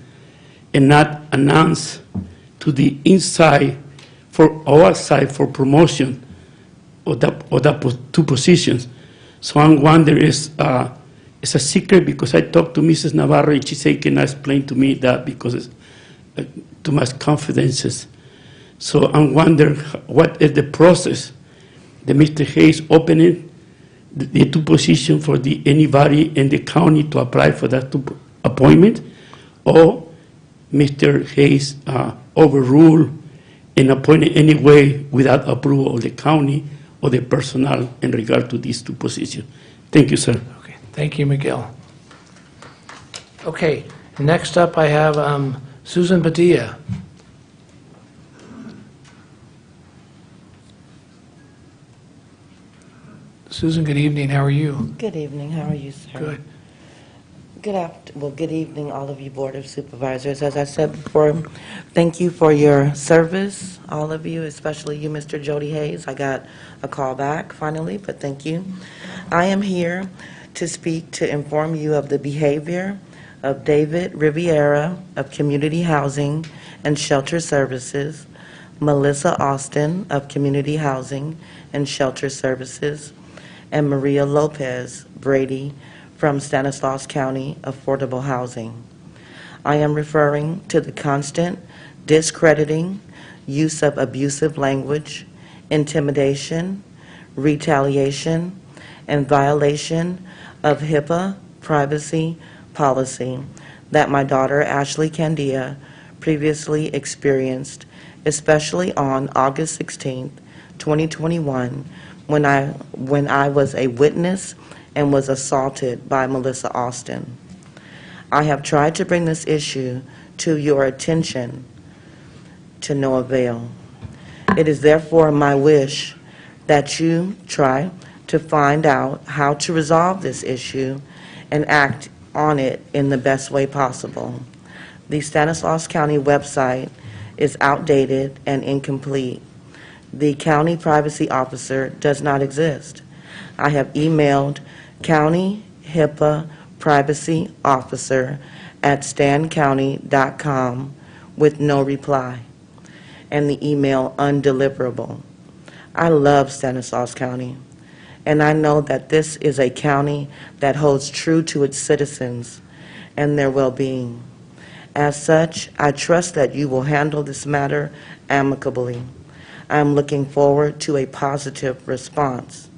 and not announce to the inside for outside for promotion of that 2 positions. So I wonder it's a secret because I talked to Mrs. Navarro and she said cannot explain to me that because it's too much confidences. So I wonder what is the process that Mr. Hayes opening the 2 positions for anybody in the county to apply for that 2 appointment, or Mr. Hayes overruled and appointed anyway without approval of the county or the personnel in regard to these 2 positions. Thank you, sir. Okay, thank you, Miguel. Okay, next up I have Susan Padilla. Susan, good evening. How are you? Good evening. How are you, sir? Good. Good evening, all of you Board of Supervisors. As I said before, thank you for your service, all of you, especially you, Mr. Jody Hayes. I got a call back finally, but thank you. I am here to speak to inform you of the behavior of David Riviera of Community Housing and Shelter Services, Melissa Austin of Community Housing and Shelter Services, and Maria Lopez Brady from Stanislaus County Affordable Housing. I am referring to the constant discrediting, use of abusive language, intimidation, retaliation, and violation of HIPAA privacy policy that my daughter Ashley Candia previously experienced, especially on August 16, 2021, when I was a witness and was assaulted by Melissa Austin. I have tried to bring this issue to your attention to no avail. It is therefore my wish that you try to find out how to resolve this issue and act on it in the best way possible. The Stanislaus County website is outdated and incomplete. The county privacy officer does not exist. I have emailed County HIPAA Privacy Officer at stancounty.com with no reply, and the email undeliverable. I love Stanislaus County, and I know that this is a county that holds true to its citizens and their well-being. As such, I trust that you will handle this matter amicably. I am looking forward to a positive response.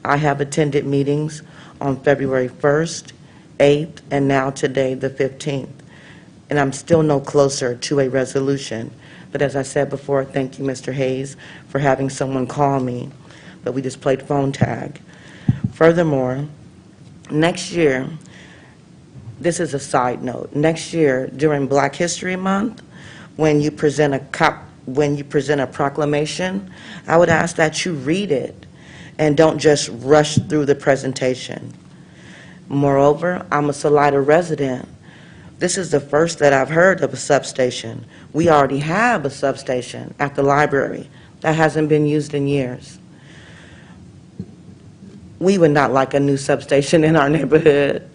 I have attended meetings on February 1st, 8th, and now today, the 15th, and I'm still no closer to a resolution. But as I said before, thank you, Mr. Hayes, for having someone call me, but we just played phone tag. Furthermore, next year, this is a side note, next year during Black History Month, when you present a proclamation, I would ask that you read it and don't just rush through the presentation. Moreover, I'm a Salida resident. This is the first that I've heard of a substation. We already have a substation at the library that hasn't been used in years. We would not like a new substation in our neighborhood.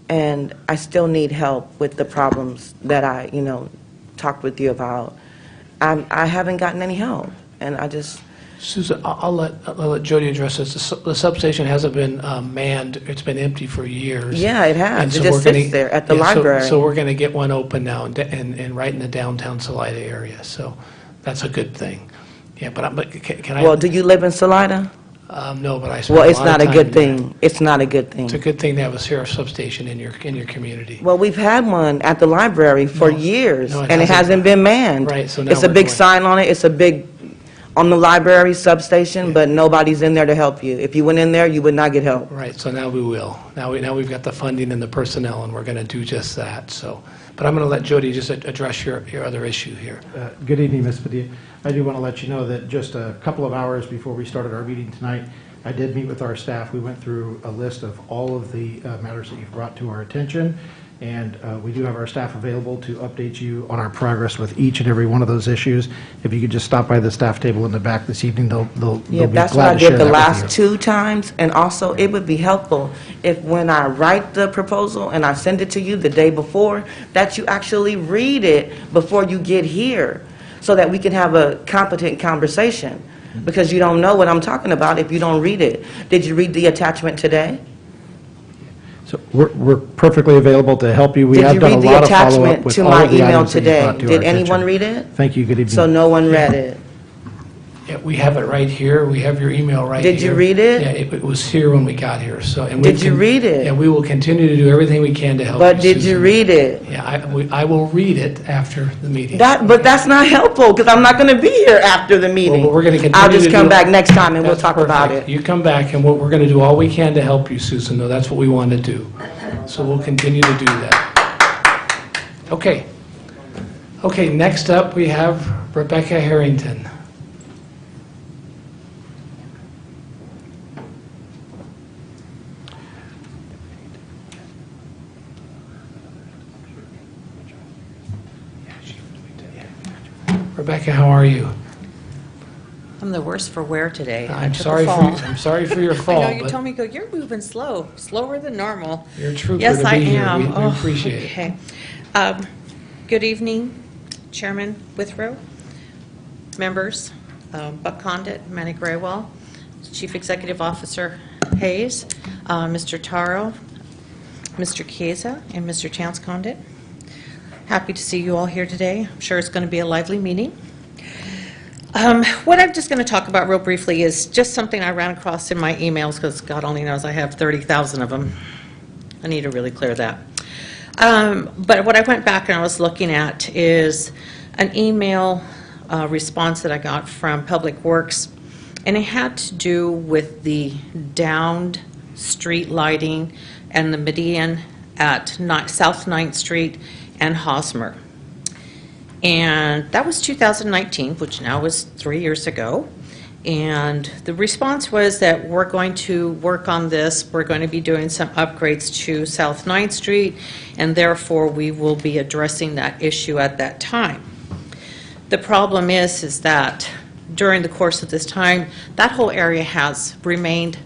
And I still need help with the problems that I, talked with you about. I haven't gotten any help, and I just... Susan, I'll let Jody address this. The substation hasn't been manned. It's been empty for years. Yeah, it has. And It so just we're gonna- sits there at the yeah, library. So we're going to get one open now and right in the downtown Salida area. So that's a good thing. Yeah, but can I? Well, do you live in Salida? No, but I spend Well, a it's lot of not a time good there. thing. It's not a good thing. It's a good thing to have a sheriff substation in your community. Well, we've had one at the library for No, years, no, it and it hasn't. hasn't been manned. Right, so now It's a we're big going- sign on it, it's a big, on the library substation, but nobody's in there to help you. If you went in there, you would not get help. Right, so now we will. Now we've got the funding and the personnel, and we're going to do just that. So, but I'm going to let Jody just address your other issue here. Good evening, Ms. Padilla. I do want to let you know that just a couple of hours before we started our meeting tonight, I did meet with our staff. We went through a list of all of the matters that you've brought to our attention, and we do have our staff available to update you on our progress with each and every one of those issues. If you could just stop by the staff table in the back this evening, they'll Yeah, be that's what glad I to share did the that last with you. 2 times, and also it would be helpful if when I write the proposal and I send it to you the day before, that you actually read it before you get here, so that we can have a competent conversation, because you don't know what I'm talking about if you don't read it. Did you read the attachment today? So we're perfectly available to help you. We Did have you done a read the lot of follow-up attachment with to all my of the email items that you today? brought to our Did anyone attention. read it? Thank you. Good evening. So no one read it. Yeah, we have it right here. We have your email right here. Did you read it? Yeah, it was here when we got here. So, and Did you read it? Yeah, we will continue to do everything we can to help you, But did you Susan. read it? Yeah, I will read it after the meeting. But that's not helpful, because I'm not going to be here after the meeting. Well, we're going to continue I'll just to come do- back next time and we'll That's talk about perfect. it. You come back, and we're going to do all we can to help you, Susan, though. That's what we want to do. So we'll continue to do that. Okay. Okay, next up, we have Rebecca Harrington. Rebecca, how are you? I'm the worst for wear today. I I'm took a sorry fall. I'm sorry for your I fall, know, you but told me, you're moving slow, slower than normal. you're a trooper Yes, to I be here. am. We Oh, appreciate it. okay. Good evening, Chairman Withrow, members, Buck Condit, Manny Graywell, Chief Executive Officer Hayes, Mr. Taro, Mr. Chiesa, and Mr. Chance Condit. Happy to see you all here today. I'm sure it's going to be a lively meeting. What I'm just going to talk about real briefly is just something I ran across in my emails, because God only knows I have 30,000 of them. I need to really clear that. But what I went back and I was looking at is an email response that I got from Public Works, and it had to do with the downed street lighting and the median at South 9th Street and Hosmer. And that was 2019, which now was 3 years ago. And the response was that we're going to work on this. We're going to be doing some upgrades to South 9th Street, and therefore we will be addressing that issue at that time. The problem is that during the course of this time, that whole area has remained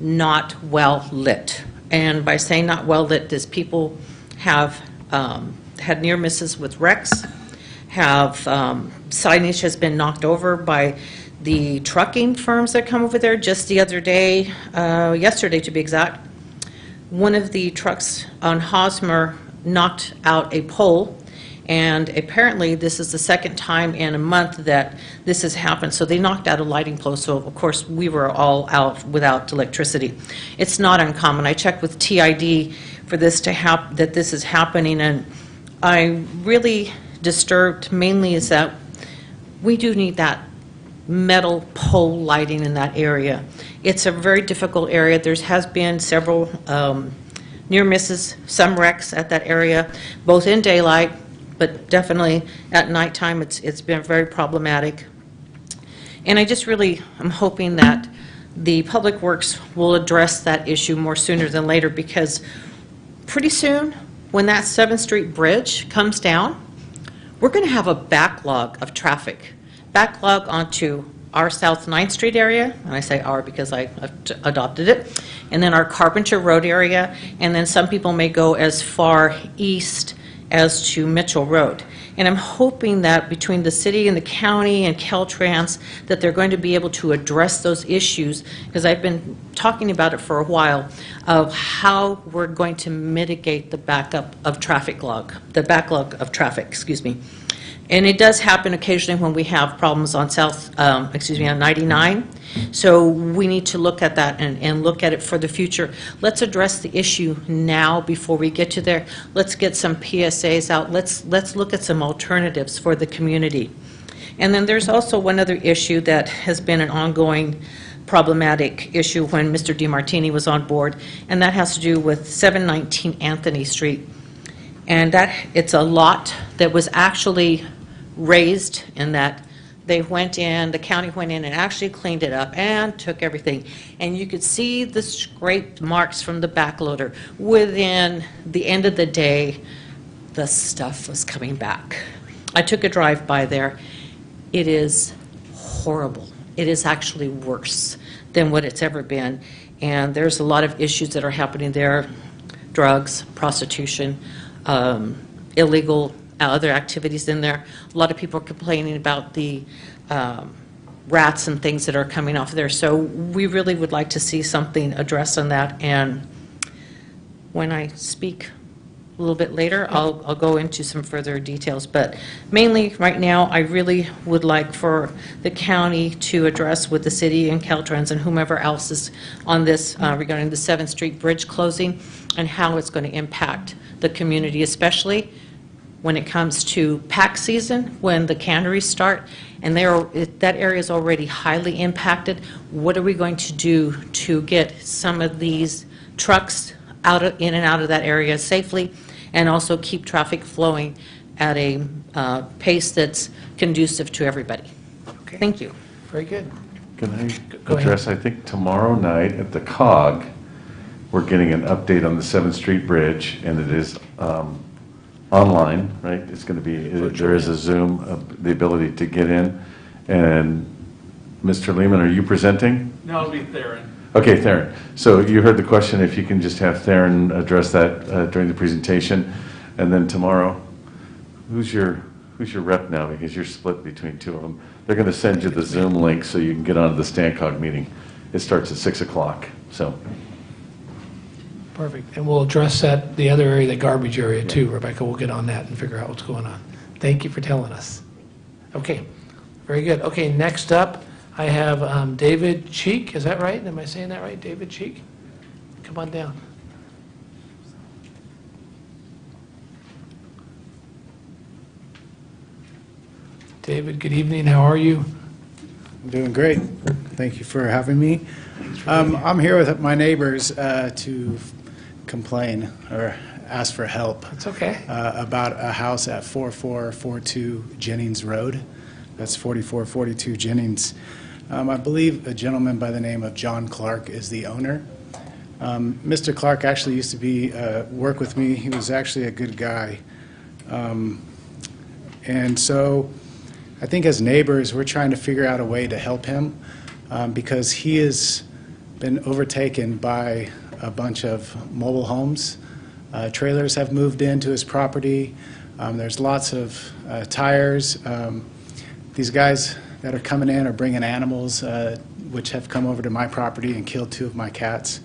not well lit. And by saying not well lit, is people have had near misses with wrecks, have signage has been knocked over by the trucking firms that come over there. Just the other day, yesterday to be exact, one of the trucks on Hosmer knocked out a pole, and apparently this is the second time in a month that this has happened. So they knocked out a lighting pole, so of course we were all out without electricity. It's not uncommon. I checked with TID for this to happen, that this is happening, and I'm really disturbed mainly is that we do need that metal pole lighting in that area. It's a very difficult area. There has been several near misses, some wrecks at that area, both in daylight, but definitely at nighttime it's been very problematic. And I just really am hoping that the Public Works will address that issue more sooner than later, because pretty soon when that 7th Street bridge comes down, we're going to have a backlog of traffic. Backlog onto our South 9th Street area, and I say our because I adopted it, and then our Carpenter Road area, and then some people may go as far east as to Mitchell Road. And I'm hoping that between the city and the county and Caltrans that they're going to be able to address those issues, because I've been talking about it for a while, of how we're going to mitigate the backup of the backlog of traffic, excuse me. And it does happen occasionally when we have problems on on 99. So we need to look at that and look at it for the future. Let's address the issue now before we get to there. Let's get some PSAs out. Let's look at some alternatives for the community. And then there's also one other issue that has been an ongoing problematic issue when Mr. DeMartini was on board, and that has to do with 719 Anthony Street. And that it's a lot that was actually raised in that they went in, the county went in and actually cleaned it up and took everything. And you could see the scraped marks from the backloader. Within the end of the day, the stuff was coming back. I took a drive by there. It is horrible. It is actually worse than what it's ever been. And there's a lot of issues that are happening there. Drugs, prostitution, illegal other activities in there. A lot of people are complaining about the rats and things that are coming off there. So we really would like to see something addressed on that. And when I speak a little bit later, I'll go into some further details. But mainly right now, I really would like for the county to address with the city and Caltrans and whomever else is on this regarding the 7th Street Bridge closing and how it's going to impact the community, especially when it comes to pack season, when the canneries start, and that area is already highly impacted. What are we going to do to get some of these trucks in and out of that area safely, and also keep traffic flowing at a pace that's conducive to everybody? Okay. Thank you. Very good. Can I Go address, ahead. I think tomorrow night at the COG, we're getting an update on the 7th Street Bridge, and it is online, right? It's going to be, there is a Zoom, the ability to get in. And Mr. Lehmann, are you presenting? No, it'll be Theron. Okay, Theron. So you heard the question, if you can just have Theron address that during the presentation. And then tomorrow, who's your rep now? Because you're split between two of them. They're going to send you the Zoom link so you can get onto the StanCog meeting. It starts at 6 o'clock, so. Perfect. And we'll address the other area, the garbage area too, Rebecca. We'll get on that and figure out what's going on. Thank you for telling us. Okay, very good. Okay, next up, I have David Cheek. Is that right? Am I saying that right? David Cheek? Come on down. David, good evening. How are you? I'm doing great. Thank you for having me. I'm here with my neighbors to complain or ask for help. It's okay. About a house at 4442 Jennings Road. That's 4442 Jennings. I believe a gentleman by the name of John Clark is the owner. Mr. Clark actually used to be work with me. He was actually a good guy. And so I think as neighbors, we're trying to figure out a way to help him because he has been overtaken by a bunch of mobile homes. Trailers have moved into his property. There's lots of tires. These guys that are coming in are bringing animals, which have come over to my property and killed 2 of my cats.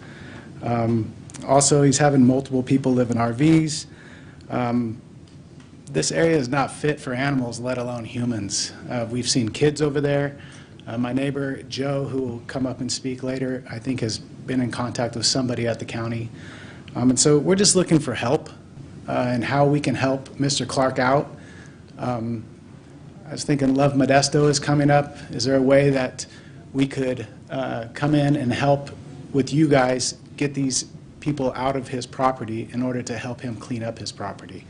Also, he's having multiple people live in RVs. This area is not fit for animals, let alone humans. We've seen kids over there. My neighbor, Joe, who will come up and speak later, I think has been in contact with somebody at the county. And so we're just looking for help and how we can help Mr. Clark out. I was thinking Love Modesto is coming up. Is there a way that we could come in and help with you guys get these people out of his property in order to help him clean up his property?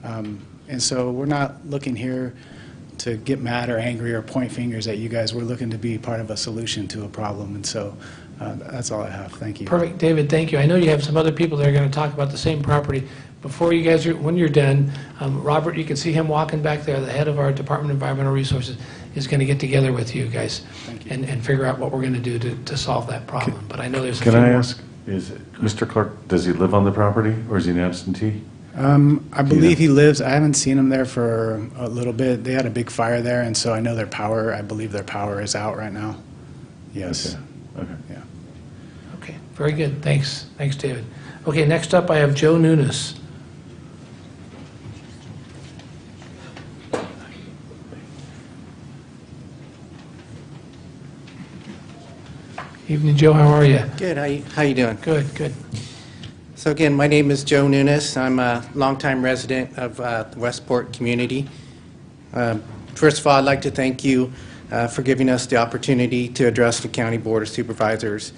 And so we're not looking here to get mad or angry or point fingers at you guys. We're looking to be part of a solution to a problem. And so that's all I have. Thank you. Perfect, David, thank you. I know you have some other people that are going to talk about the same property. Before you guys, when you're done, Robert, you can see him walking back there, the head of our Department of Environmental Resources, is going to get together with you guys and figure out what we're going to do to solve that problem. But I know there's a few Can I more. ask, is Mr. Clark, does he live on the property, or is he an absentee? I believe he lives, I haven't seen him there for a little bit. They had a big fire there, and so I know I believe their power is out right now. Yes. Okay. Yeah. Okay, very good, thanks. Thanks, David. Okay, next up I have Joe Nunes. Evening, Joe, how are you? Good. How you doing? Good, good. So again, my name is Joe Nunes. I'm a longtime resident of the Westport community. First of all, I'd like to thank you for giving us the opportunity to address the County Board of Supervisors.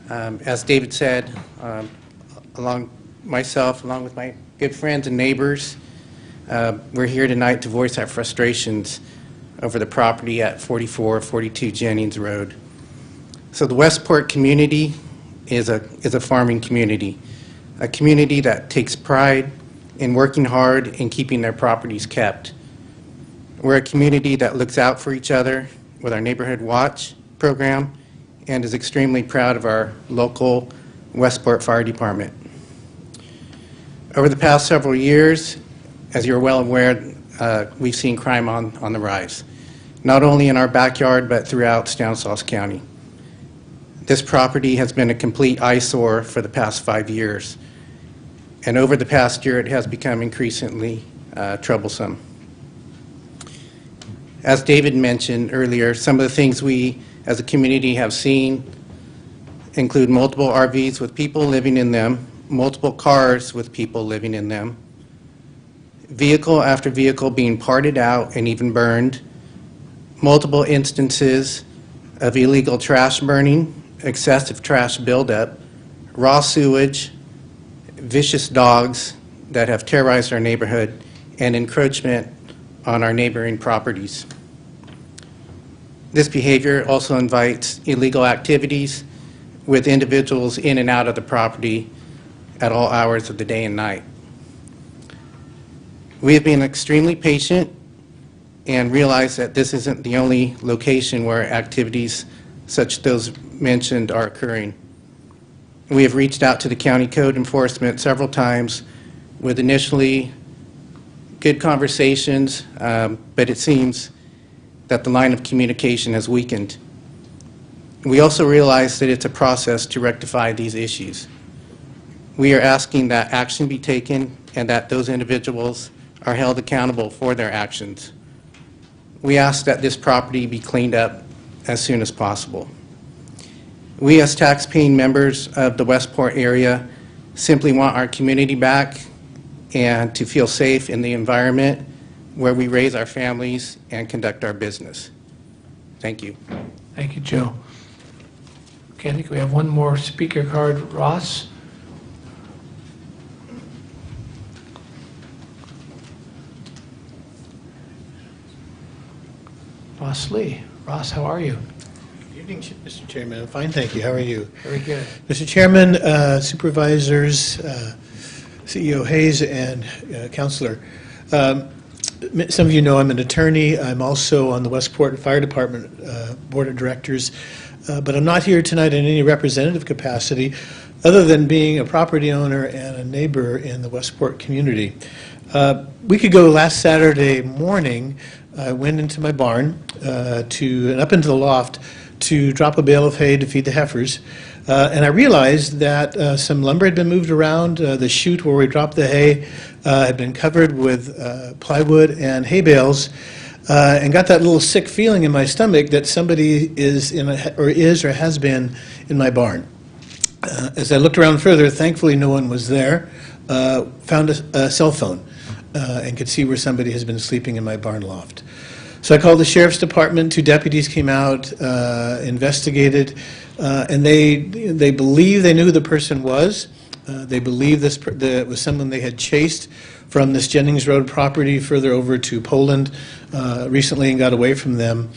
As David said, along with my good friends and neighbors, we're here tonight to voice our frustrations over the property at 4442 Jennings Road. So the Westport community is a farming community, a community that takes pride in working hard and keeping their properties kept. We're a community that looks out for each other with our Neighborhood Watch program and is extremely proud of our local Westport Fire Department. Over the past several years, as you're well aware, we've seen crime on the rise, not only in our backyard but throughout Stanislaus County. This property has been a complete eyesore for the past 5 years, and over the past year it has become increasingly troublesome. As David mentioned earlier, some of the things we as a community have seen include multiple RVs with people living in them, multiple cars with people living in them, vehicle after vehicle being parted out and even burned, multiple instances of illegal trash burning, excessive trash buildup, raw sewage, vicious dogs that have terrorized our neighborhood, and encroachment on our neighboring properties. This behavior also invites illegal activities with individuals in and out of the property at all hours of the day and night. We have been extremely patient and realize that this isn't the only location where activities such as those mentioned are occurring. We have reached out to the county code enforcement several times with initially good conversations, but it seems that the line of communication has weakened. We also realize that it's a process to rectify these issues. We are asking that action be taken and that those individuals are held accountable for their actions. We ask that this property be cleaned up as soon as possible. We as tax-paying members of the Westport area simply want our community back and to feel safe in the environment where we raise our families and conduct our business. Thank you. Thank you, Joe. Okay, I think we have one more speaker card. Ross? Ross Lee. Ross, how are you? Evening, Mr. Chairman. I'm fine, thank you. How are you? Very good. Mr. Chairman, Supervisors, CEO Hayes, and Councilor, some of you know I'm an attorney. I'm also on the Westport Fire Department Board of Directors, but I'm not here tonight in any representative capacity other than being a property owner and a neighbor in the Westport community. A week ago, last Saturday morning, I went into my barn and up into the loft to drop a bale of hay to feed the heifers. And I realized that some lumber had been moved around. The chute where we dropped the hay had been covered with plywood and hay bales, and got that little sick feeling in my stomach that somebody is or has been in my barn. As I looked around further, thankfully no one was there. Found a cell phone and could see where somebody has been sleeping in my barn loft. So I called the Sheriff's Department. 2 deputies came out, investigated, and they believe they knew who the person was. They believe it was someone they had chased from this Jennings Road property further over to Poland recently and got away from them.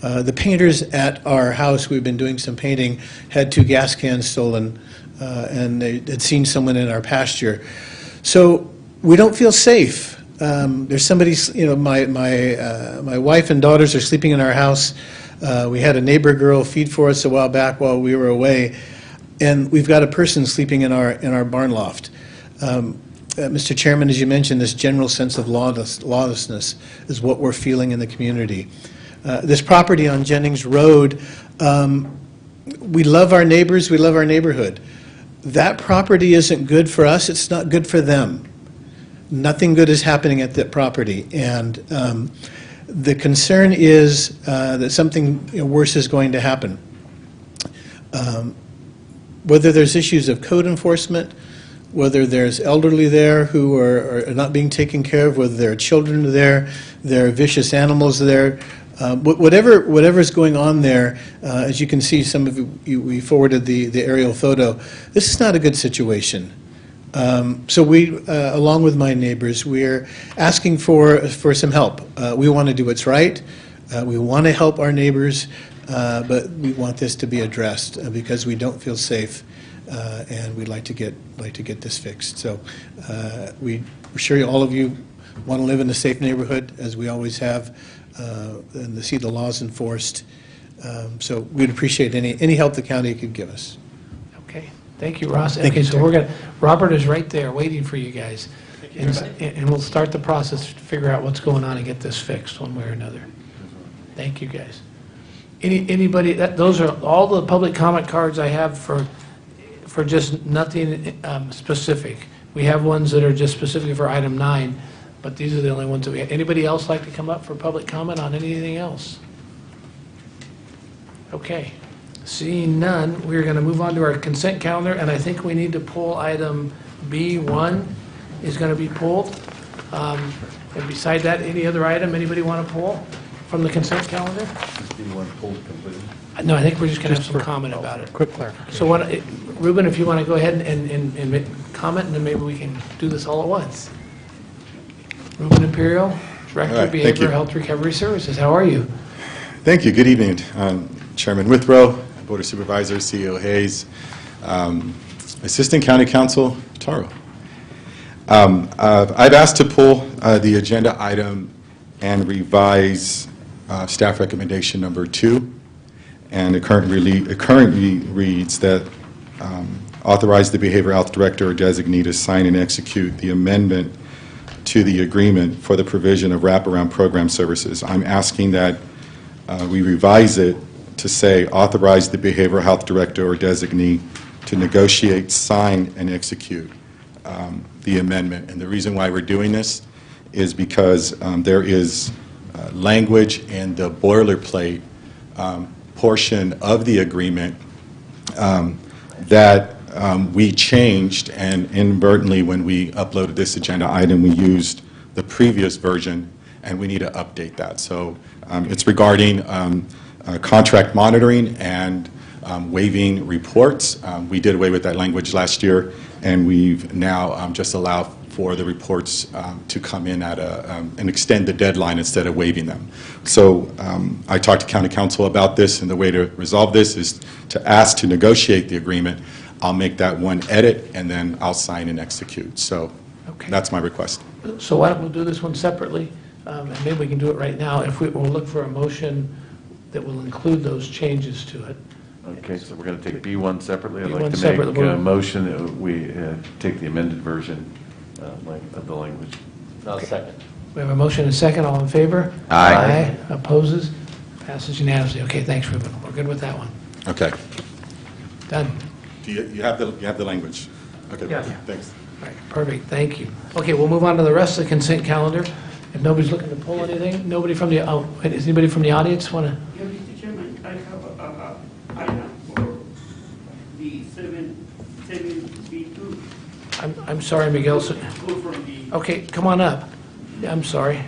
The painters at our house, we've been doing some painting, had 2 gas cans stolen, and they had seen someone in our pasture. So we don't feel safe. There's somebody, my wife and daughters are sleeping in our house. We had a neighbor girl feed for us a while back while we were away, and we've got a person sleeping in our barn loft. Mr. Chairman, as you mentioned, this general sense of lawlessness is what we're feeling in the community. This property on Jennings Road, we love our neighbors, we love our neighborhood. That property isn't good for us, it's not good for them. Nothing good is happening at that property, and the concern is that something worse is going to happen. Whether there's issues of code enforcement, whether there's elderly there who are not being taken care of, whether there are children there are vicious animals there, whatever's going on there, as you can see, some of you, we forwarded the aerial photo. This is not a good situation. So we, along with my neighbors, we're asking for some help. We want to do what's right. We want to help our neighbors, but we want this to be addressed because we don't feel safe, and we'd like to get this fixed. So we're sure all of you want to live in a safe neighborhood, as we always have, and to see the laws enforced. So we'd appreciate any help the county could give us. Okay. Thank you, Ross. Thank Okay, you, so sir. Robert is right there waiting for you guys. And we'll start the process to figure out what's going on and get this fixed one way or another. Thank you, guys. Anybody, those are all the public comment cards I have for just nothing specific. We have ones that are just specifically for item 9, but these are the only ones that we have. Anybody else like to come up for public comment on anything else? Okay. Seeing none, we're going to move on to our consent calendar, and I think we need to pull item B1 is going to be pulled. And beside that, any other item anybody want to pull from the consent calendar? B1 pulled completely. No, I think we're just going to have some comment about it. Quick clarification. So, Ruben, if you want to go ahead and make comment, and then maybe we can do this all at once. Ruben Imperial, Director of Behavioral Health Recovery Services. How are you? Thank you. Good evening, Chairman Withrow, Board of Supervisors, CEO Hayes, Assistant County Counsel Taro. I've asked to pull the agenda item and revise staff recommendation number 2, and it currently reads that authorize the Behavioral Health Director or designee to sign and execute the amendment to the agreement for the provision of wraparound program services. I'm asking that we revise it to say authorize the Behavioral Health Director or designee to negotiate, sign, and execute the amendment. And the reason why we're doing this is because there is language in the boilerplate portion of the agreement that we changed, and inadvertently when we uploaded this agenda item, we used the previous version, and we need to update that. So it's regarding contract monitoring and waiving reports. We did away with that language last year, and we've now just allowed for the reports to come in at and extend the deadline instead of waiving them. So I talked to County Council about this, and the way to resolve this is to ask to negotiate the agreement. I'll make that one edit, and then I'll sign and execute. So that's my request. So why don't we do this one separately, and maybe we can do it right now. If we'll look for a motion that will include those changes to it. Okay, so we're going to take B1 separately. I'd B1 like to separately. make a motion that we take the amended version of the language. No, second. We have a motion and a second. All in favor? Aye. Opposes? Passes unanimously. Okay, thanks, Ruben. We're good with that one. Okay. Done. Do you have the language? Okay. Yeah. Thanks. All right, perfect. Thank you. Okay, we'll move on to the rest of the consent calendar. If nobody's looking to pull anything, nobody from the, is anybody from the audience want to? Yeah, Mr. Chairman, I have a item for the 7B2. I'm sorry, Miguel. Go from the Okay, come on up. Yeah, I'm sorry.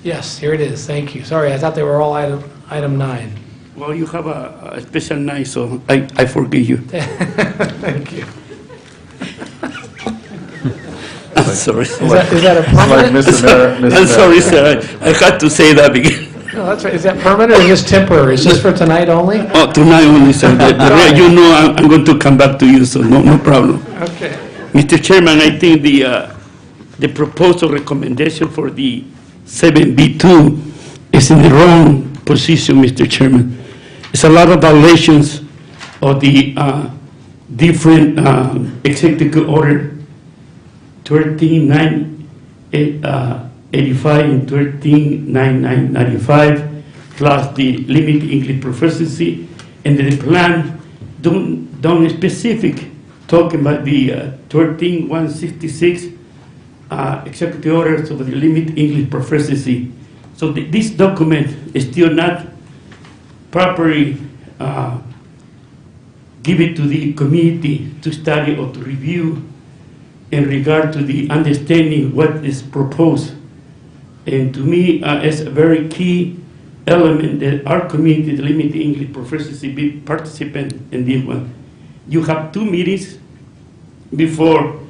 Yes, here it is. Thank you. Sorry, I thought they were all item 9. Well, you have a special night, so I forgive you. Thank you. I'm sorry. Is that a permanent? I'm sorry, sir. I had to say that again. No, that's right. Is that permanent or is this temporary? Is this for tonight only? Oh, tonight only, sir. You know I'm going to come back to you, so no problem. Okay. Mr. Chairman, I think the proposal recommendation for the 7B2 is in the wrong position, Mr. Chairman. It's a lot of violations of the different executive order 13985 and 13995, plus the limited English proficiency, and the plan don't specific talking about the 13166 executive orders of the limited English proficiency. So this document is still not properly given to the community to study or to review in regard to the understanding what is proposed. And to me, it's a very key element that our community, the limited English proficiency, be participant in this one. You have 2 meetings before.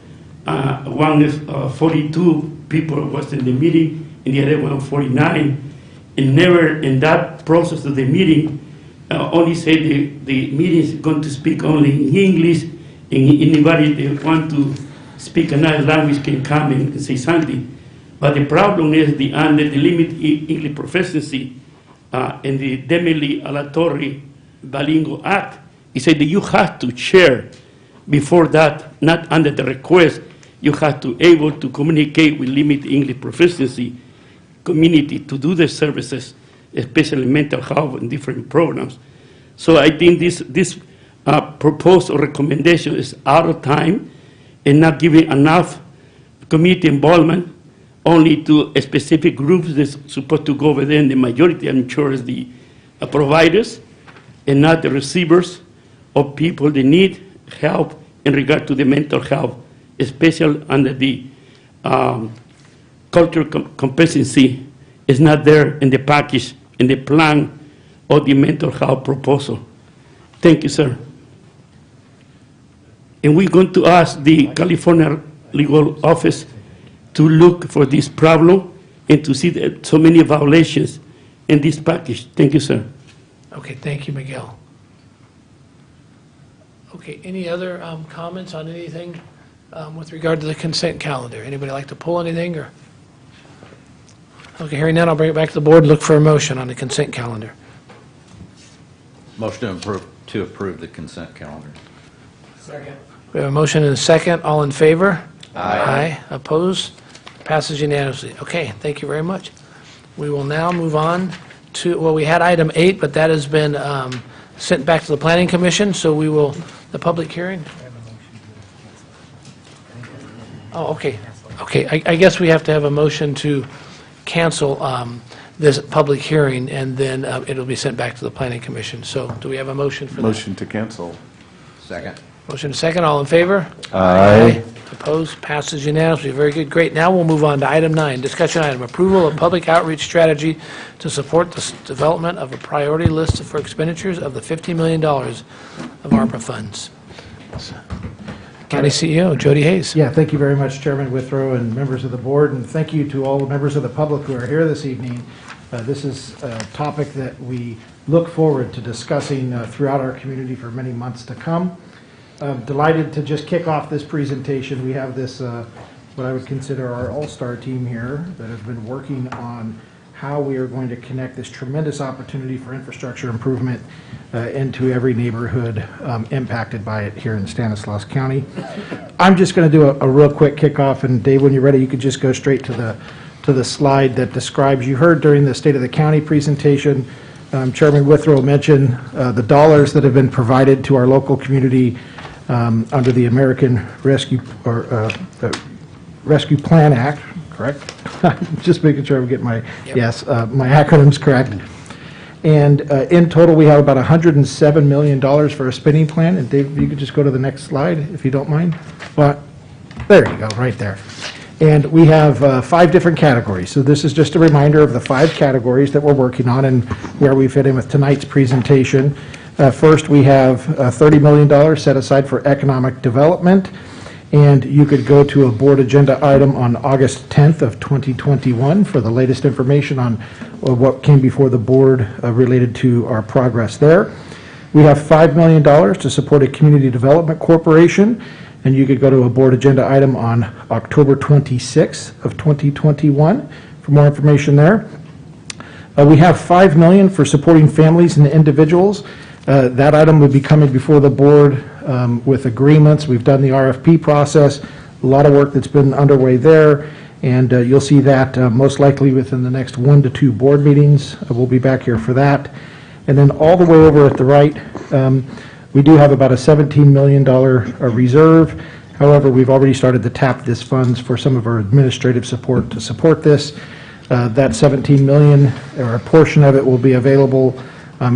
One is 42 people was in the meeting, and the other one 49. And never in that process of the meeting, only say the meeting is going to speak only in English, and anybody that want to speak another language can come and say something. But the problem is under the limited English proficiency and the Demily Aleatory Bilingual Act, it said that you have to share before that, not under the request, you have to able to communicate with limited English proficiency community to do the services, especially mental health and different programs. So I think this proposed recommendation is out of time and not giving enough community involvement only to a specific groups that's supposed to go over there, and the majority, I'm sure, is the providers and not the receivers of people that need help in regard to the mental health, especially under the cultural competency is not there in the package, in the plan of the mental health proposal. Thank you, sir. And we're going to ask the California Legal Office to look for this problem and to see that so many violations in this package. Thank you, sir. Okay, thank you, Miguel. Okay, any other comments on anything with regard to the consent calendar? Anybody like to pull anything? Or okay, hearing none, I'll bring it back to the board and look for a motion on the consent calendar. Motion to approve the consent calendar. Second. We have a motion and a second. All in favor? Aye. Opposed? Passes unanimously. Okay, thank you very much. We will now move on to, well, we had item 8, but that has been sent back to the Planning Commission, so we will, the public hearing? Oh, okay. Okay, I guess we have to have a motion to cancel this public hearing, and then it'll be sent back to the Planning Commission. So do we have a motion for that? Motion to cancel. Second. Motion and second, all in favor? Aye. Opposed? Passes unanimously. Very good. Great. Now we'll move on to item 9, discussion item, approval of public outreach strategy to support the development of a priority list for expenditures of the $50 million of ARPA funds. County CEO, Jody Hayes. Yeah, thank you very much, Chairman Withrow and members of the board, and thank you to all the members of the public who are here this evening. This is a topic that we look forward to discussing throughout our community for many months to come. I'm delighted to just kick off this presentation. We have this, what I would consider our all-star team here that has been working on how we are going to connect this tremendous opportunity for infrastructure improvement into every neighborhood impacted by it here in Stanislaus County. I'm just going to do a real quick kickoff, and Dave, when you're ready, you could just go straight to the slide that describes, you heard during the State of the County presentation, Chairman Withrow mentioned the dollars that have been provided to our local community under the American Rescue Plan Act, correct? Just making sure I'm getting my, yes, my acronyms correct. And in total, we have about $107 million for a spending plan. And Dave, you could just go to the next slide, if you don't mind. But there you go, right there. And we have 5 different categories. So this is just a reminder of the 5 categories that we're working on and where we fit in with tonight's presentation. First, we have $30 million set aside for economic development. And you could go to a board agenda item on August 10th of 2021 for the latest information on what came before the board related to our progress there. We have $5 million to support a community development corporation, and you could go to a board agenda item on October 26th of 2021 for more information there. We have $5 million for supporting families and individuals. That item would be coming before the board with agreements. We've done the RFP process, a lot of work that's been underway there, and you'll see that most likely within the next 1 to 2 board meetings. We'll be back here for that. And then all the way over at the right, we do have about a $17 million reserve. However, we've already started to tap this funds for some of our administrative support to support this. That $17 million, or a portion of it, will be available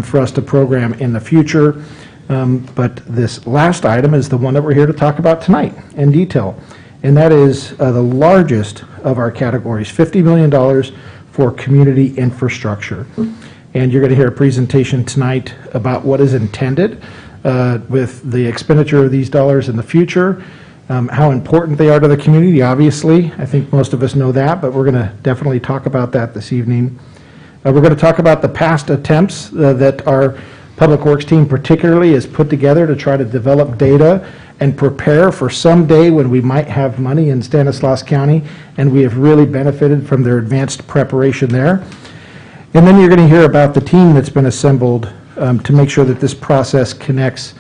for us to program in the future. But this last item is the one that we're here to talk about tonight in detail, and that is the largest of our categories, $50 million for community infrastructure. And you're going to hear a presentation tonight about what is intended with the expenditure of these dollars in the future, how important they are to the community, obviously. I think most of us know that, but we're going to definitely talk about that this evening. We're going to talk about the past attempts that our Public Works team particularly has put together to try to develop data and prepare for some day when we might have money in Stanislaus County, and we have really benefited from their advanced preparation there. And then you're going to hear about the team that's been assembled to make sure that this process connects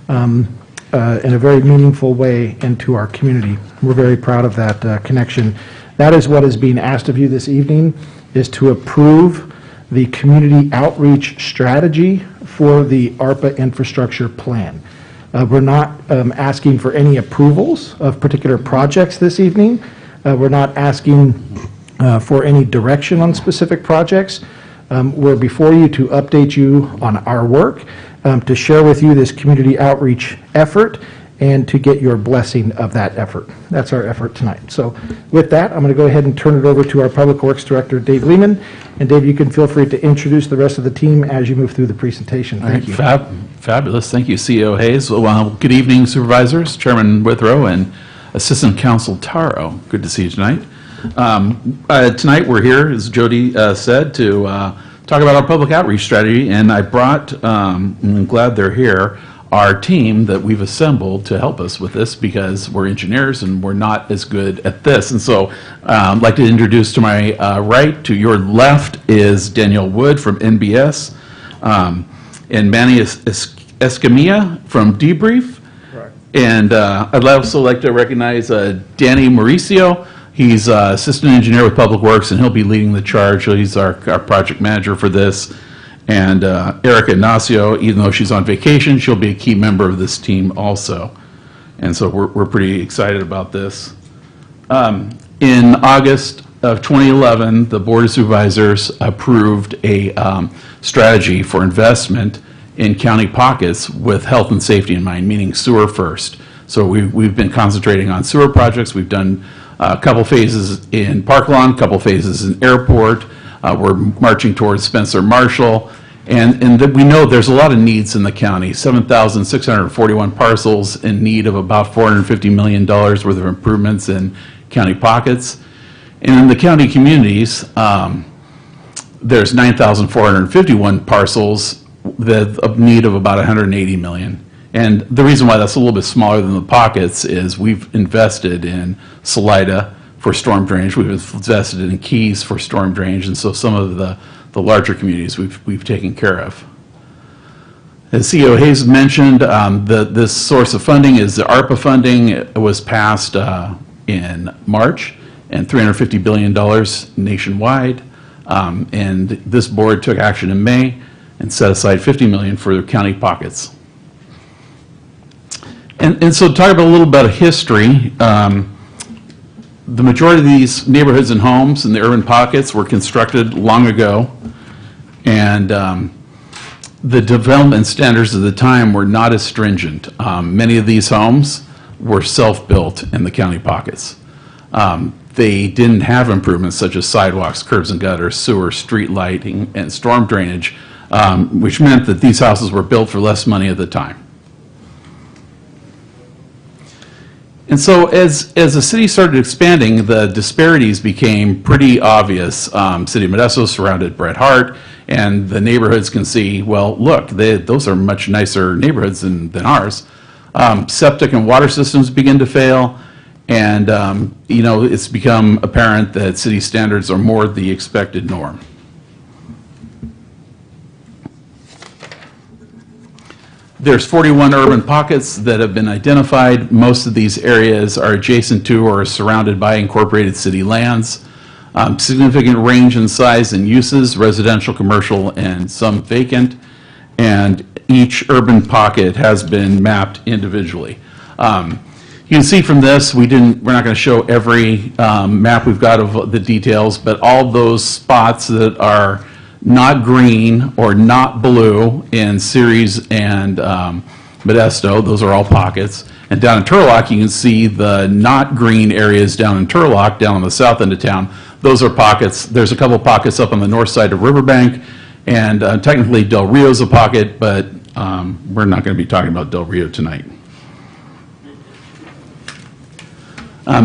in a very meaningful way into our community. We're very proud of that connection. That is what is being asked of you this evening, is to approve the community outreach strategy for the ARPA infrastructure plan. We're not asking for any approvals of particular projects this evening. We're not asking for any direction on specific projects. We're before you to update you on our work, to share with you this community outreach effort, and to get your blessing of that effort. That's our effort tonight. So with that, I'm going to go ahead and turn it over to our Public Works Director, Dave Lehmann. And Dave, you can feel free to introduce the rest of the team as you move through the presentation. Thank you. Fabulous. Thank you, CEO Hayes. Well, good evening, Supervisors, Chairman Withrow, and Assistant Counsel Taro. Good to see you tonight. Tonight we're here, as Jody said, to talk about our public outreach strategy, and I brought, and I'm glad they're here, our team that we've assembled to help us with this, because we're engineers and we're not as good at this. And so I'd like to introduce to my right, to your left, is Danielle Wood from NBS, and Manny Escamilla from Debrief. Right. And I'd also like to recognize Danny Mauricio. He's Assistant Engineer with Public Works, and he'll be leading the charge. So he's our project manager for this. And Erica Ignacio, even though she's on vacation, she'll be a key member of this team also. And so we're pretty excited about this. In August of 2011, the Board of Supervisors approved a strategy for investment in county pockets with health and safety in mind, meaning sewer first. So we've been concentrating on sewer projects. We've done a couple phases in Park Lawn, a couple phases in Airport. We're marching towards Spencer Marshall. And that we know there's a lot of needs in the county, 7,641 parcels in need of about $450 million worth of improvements in county pockets. And in the county communities, there's 9,451 parcels that of need of about 180 million. And the reason why that's a little bit smaller than the pockets is we've invested in Salida for storm drainage, we've invested in Keys for storm drainage, and so some of the larger communities we've taken care of. As CEO Hayes mentioned, this source of funding is the Arpa funding. It was passed in March, and $350 billion nationwide. And this board took action in May and set aside $50 million for their county pockets. And so to talk about a little bit of history, the majority of these neighborhoods and homes in the urban pockets were constructed long ago, and the development standards of the time were not as stringent. Many of these homes were self-built in the county pockets. They didn't have improvements such as sidewalks, curbs and gutters, sewer, street lighting, and storm drainage, which meant that these houses were built for less money at the time. And so as the city started expanding, the disparities became pretty obvious. City of Modesto surrounded Bret Hart, and the neighborhoods can see, well, look, those are much nicer neighborhoods than ours. Septic and water systems begin to fail, and it's become apparent that city standards are more the expected norm. There's 41 urban pockets that have been identified. Most of these areas are adjacent to or surrounded by incorporated city lands. Significant range in size and uses, residential, commercial, and some vacant. And each urban pocket has been mapped individually. You can see from this, we're not going to show every map we've got of the details, but all those spots that are not green or not blue in Ceres and Modesto, those are all pockets. And down in Turlock, you can see the not green areas down in Turlock, down on the south end of town. Those are pockets. There's a couple pockets up on the north side of Riverbank, and technically Del Rio's a pocket, but we're not going to be talking about Del Rio tonight.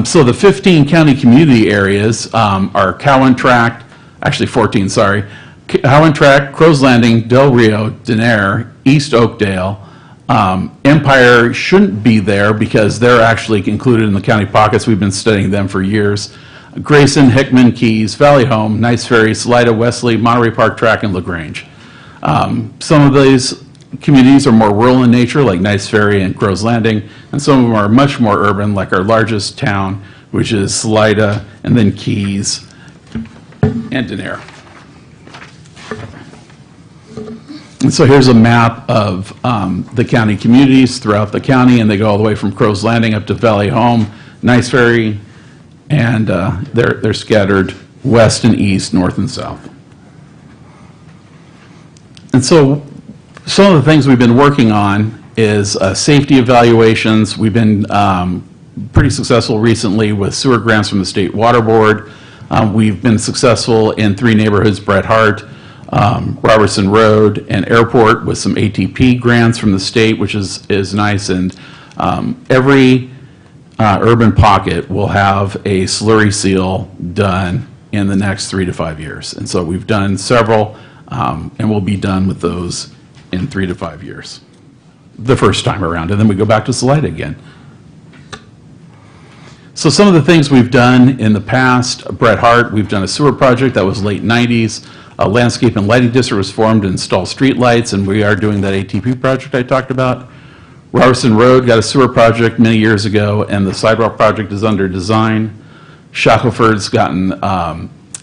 So the 15 county community areas are Cowan Tract, actually 14, sorry. Cowan Tract, Crow's Landing, Del Rio, Denair, East Oakdale. Empire shouldn't be there because they're actually included in the county pockets. We've been studying them for years. Grayson, Hickman, Keys, Valley Home, Nice Ferry, Salida, Wesley, Monterey Park Tract, and LaGrange. Some of these communities are more rural in nature, like Nice Ferry and Crow's Landing, and some of them are much more urban, like our largest town, which is Salida, and then Keys and Denair. And so here's a map of the county communities throughout the county, and they go all the way from Crow's Landing up to Valley Home, Nice Ferry, and they're scattered west and east, north and south. And so some of the things we've been working on is safety evaluations. We've been pretty successful recently with sewer grants from the State Water Board. We've been successful in 3 neighborhoods, Bret Hart, Robertson Road, and Airport, with some ATP grants from the state, which is nice. And every urban pocket will have a slurry seal done in the next 3 to 5 years. And so we've done several, and we'll be done with those in 3 to 5 years, the first time around. And then we go back to Salida again. So some of the things we've done in the past, Bret Hart, we've done a sewer project that was late 90s. A landscape and lighting district was formed to install street lights, and we are doing that ATP project I talked about. Robertson Road got a sewer project many years ago, and the sidewalk project is under design. Shackelford's gotten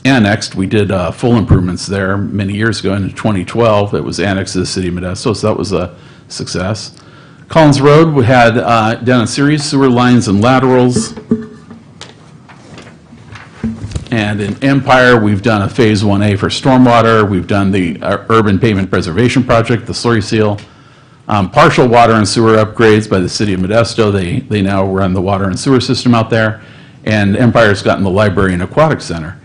annexed. We did full improvements there many years ago. In 2012, it was annexed to the city of Modesto, so that was a success. Collins Road, we had down a series sewer lines and laterals. And in Empire, we've done a Phase 1A for stormwater. We've done the Urban Pavement Preservation Project, the slurry seal. Partial water and sewer upgrades by the city of Modesto. They now run the water and sewer system out there. And Empire's gotten the library and aquatic center.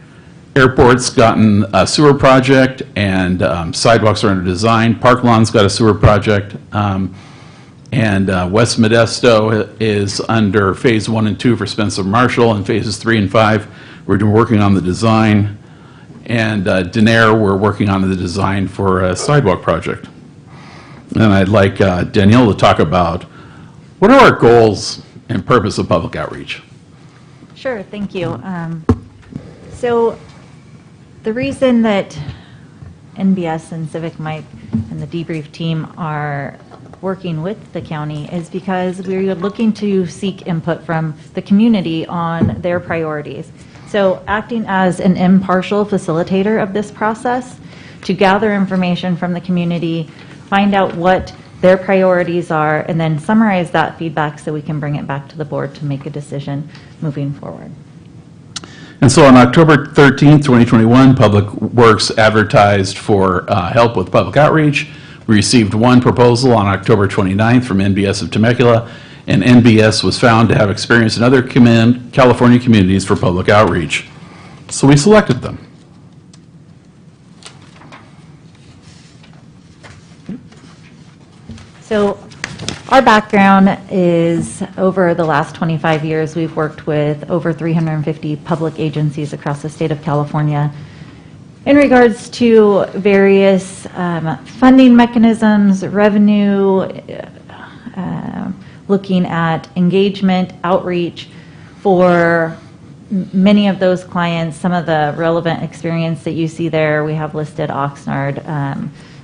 Airport's gotten a sewer project, and sidewalks are under design. Park Lawn's got a sewer project. And West Modesto is under Phase 1 and 2 for Spencer Marshall, and Phases 3 and 5, we're working on the design. And Denair, we're working on the design for a sidewalk project. And I'd like Danielle to talk about what are our goals and purpose of public outreach? Sure, thank you. So the reason that NBS and Civic Mike and the debrief team are working with the county is because we're looking to seek input from the community on their priorities. So acting as an impartial facilitator of this process to gather information from the community, find out what their priorities are, and then summarize that feedback so we can bring it back to the board to make a decision moving forward. And so on October 13th, 2021, Public Works advertised for help with public outreach. We received one proposal on October 29th from NBS of Temecula, and NBS was found to have experience in other California communities for public outreach. So we selected them. So our background is over the last 25 years, we've worked with over 350 public agencies across the state of California in regards to various funding mechanisms, revenue, looking at engagement, outreach for many of those clients. Some of the relevant experience that you see there, we have listed Oxnard,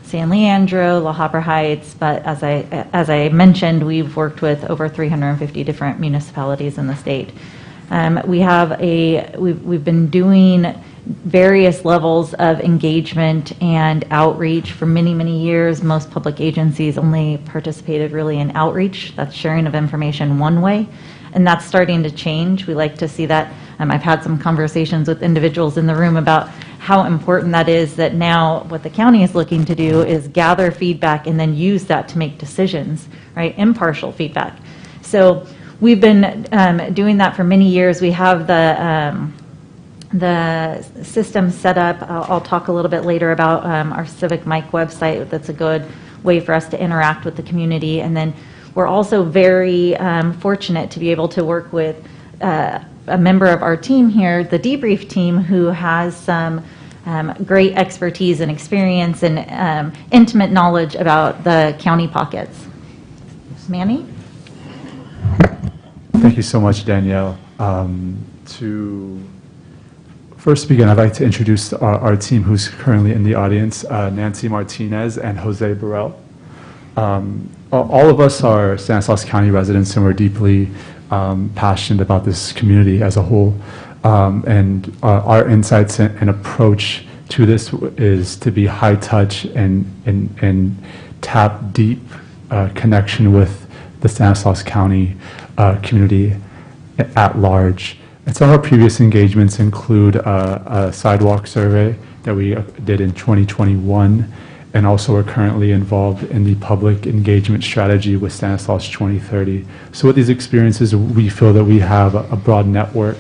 San Leandro, La Habra Heights, but as I mentioned, we've worked with over 350 different municipalities in the state. We've been doing various levels of engagement and outreach for many, many years. Most public agencies only participated really in outreach. That's sharing of information one way, and that's starting to change. We like to see that. I've had some conversations with individuals in the room about how important that is, that now what the county is looking to do is gather feedback and then use that to make decisions, right? Impartial feedback. So we've been doing that for many years. We have the system set up. I'll talk a little bit later about our Civic Mike website. That's a good way for us to interact with the community. And then we're also very fortunate to be able to work with a member of our team here, the debrief team, who has some great expertise and experience and intimate knowledge about the county pockets. Manny? Thank you so much, Danielle. To first begin, I'd like to introduce our team who's currently in the audience, Nancy Martinez and Jose Burrell. All of us are Stanislaus County residents, and we're deeply passionate about this community as a whole. And our insights and approach to this is to be high touch and tap deep connection with the Stanislaus County community at large. And some of our previous engagements include a sidewalk survey that we did in 2021, and also we're currently involved in the public engagement strategy with Stanislaus 2030. So with these experiences, we feel that we have a broad network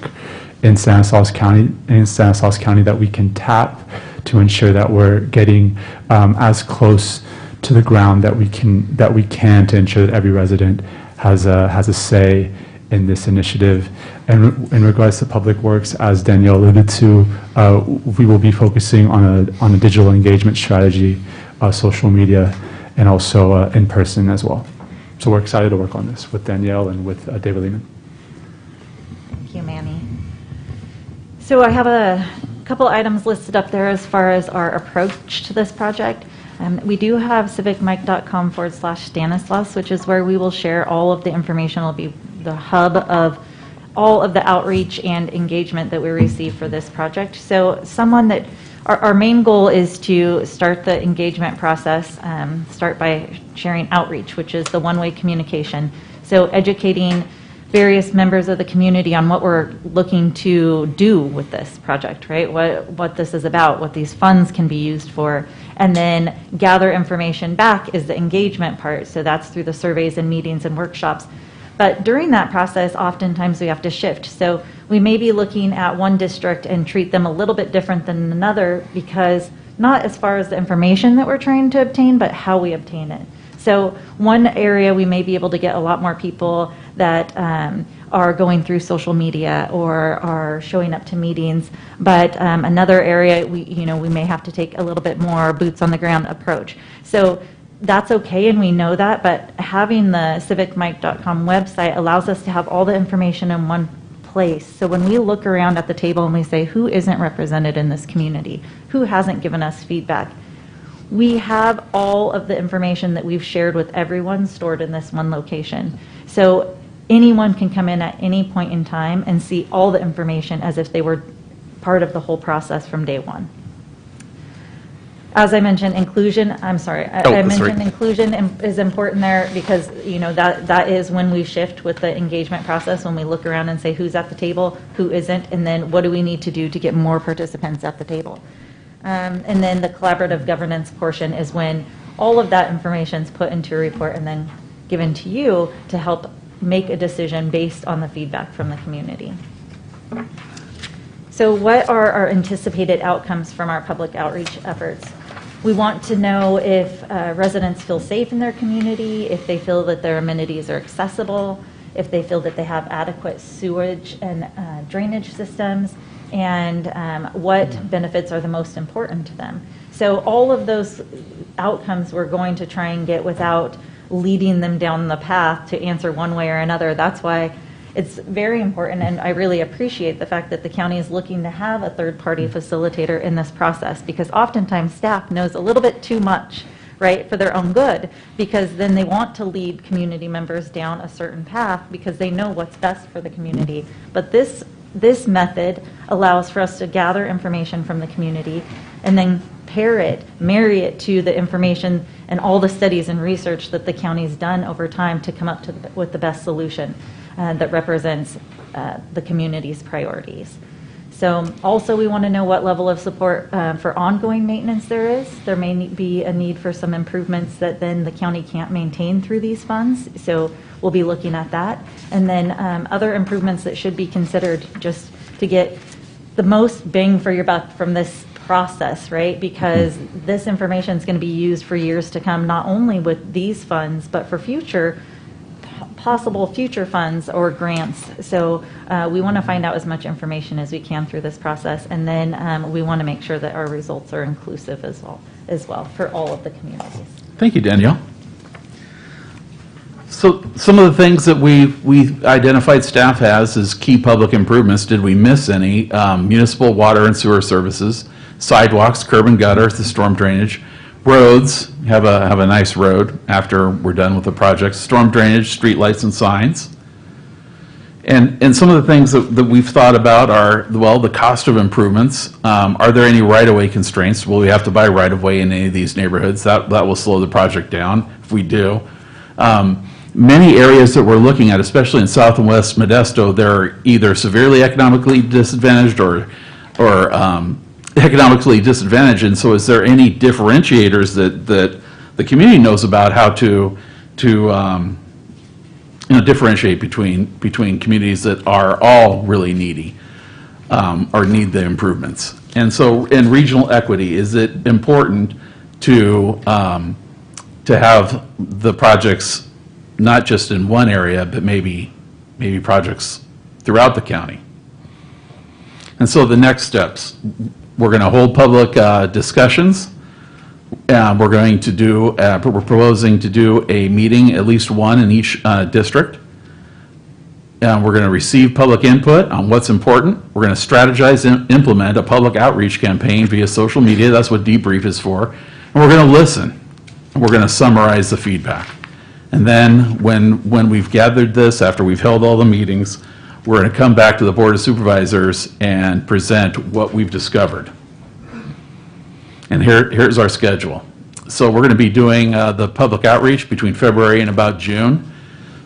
in Stanislaus County that we can tap to ensure that we're getting as close to the ground that we can to ensure that every resident has a say in this initiative. And in regards to public works, as Danielle alluded to, we will be focusing on a digital engagement strategy, social media, and also in person as well. So we're excited to work on this with Danielle and with David Lehmann. Thank you, Manny. So I have a couple items listed up there as far as our approach to this project. We do have civicmike.com/Stanislaus, which is where we will share all of the information. It'll be the hub of all of the outreach and engagement that we receive for this project. So our main goal is to start the engagement process, start by sharing outreach, which is the one-way communication. So educating various members of the community on what we're looking to do with this project, right? What this is about, what these funds can be used for, and then gather information back is the engagement part. So that's through the surveys and meetings and workshops. But during that process, oftentimes we have to shift. So we may be looking at one district and treat them a little bit different than another, because not as far as the information that we're trying to obtain, but how we obtain it. So one area we may be able to get a lot more people that are going through social media or are showing up to meetings, but another area we may have to take a little bit more boots on the ground approach. So that's okay, and we know that, but having the civicmike.com website allows us to have all the information in one place. So when we look around at the table and we say, who isn't represented in this community? Who hasn't given us feedback? We have all of the information that we've shared with everyone stored in this one location. So anyone can come in at any point in time and see all the information as if they were part of the whole process from day one. As I mentioned, inclusion, I'm sorry, I mentioned inclusion is important there, because that is when we shift with the engagement process, when we look around and say who's at the table, who isn't, and then what do we need to do to get more participants at the table. And then the collaborative governance portion is when all of that information is put into a report and then given to you to help make a decision based on the feedback from the community. So what are our anticipated outcomes from our public outreach efforts? We want to know if residents feel safe in their community, if they feel that their amenities are accessible, if they feel that they have adequate sewage and drainage systems, and what benefits are the most important to them. So all of those outcomes we're going to try and get without leading them down the path to answer one way or another. That's why it's very important, and I really appreciate the fact that the county is looking to have a third-party facilitator in this process, because oftentimes staff knows a little bit too much, right, for their own good, because then they want to lead community members down a certain path because they know what's best for the community. But this method allows for us to gather information from the community and then pair it, marry it to the information and all the studies and research that the county's done over time to come up with the best solution that represents the community's priorities. So also we want to know what level of support for ongoing maintenance there is. There may be a need for some improvements that then the county can't maintain through these funds. So we'll be looking at that. And then other improvements that should be considered just to get the most bang for your buck from this process, right? Because this information is going to be used for years to come, not only with these funds, but for possible future funds or grants. So we want to find out as much information as we can through this process, and then we want to make sure that our results are inclusive as well for all of the communities. Thank you, Danielle. So some of the things that we identified staff has as key public improvements. Did we miss any? Municipal water and sewer services, sidewalks, curb and gutter, the storm drainage, roads. Have a nice road after we're done with the project. Storm drainage, street lights and signs. And some of the things that we've thought about are, well, the cost of improvements. Are there any right-of-way constraints? Will we have to buy right-of-way in any of these neighborhoods? That will slow the project down if we do. Many areas that we're looking at, especially in South and West Modesto, they're either severely economically disadvantaged or economically disadvantaged. And so is there any differentiators that the community knows about how to differentiate between communities that are all really needy or need the improvements? And so in regional equity, is it important to have the projects not just in one area, but maybe projects throughout the county? And so the next steps, we're going to hold public discussions. We're going to do, we're proposing to do a meeting, at least one in each district. We're going to receive public input on what's important. We're going to strategize and implement a public outreach campaign via social media. That's what debrief is for. And we're going to listen. And we're going to summarize the feedback. And then when we've gathered this, after we've held all the meetings, we're going to come back to the Board of Supervisors and present what we've discovered. And here's our schedule. So we're going to be doing the public outreach between February and about June.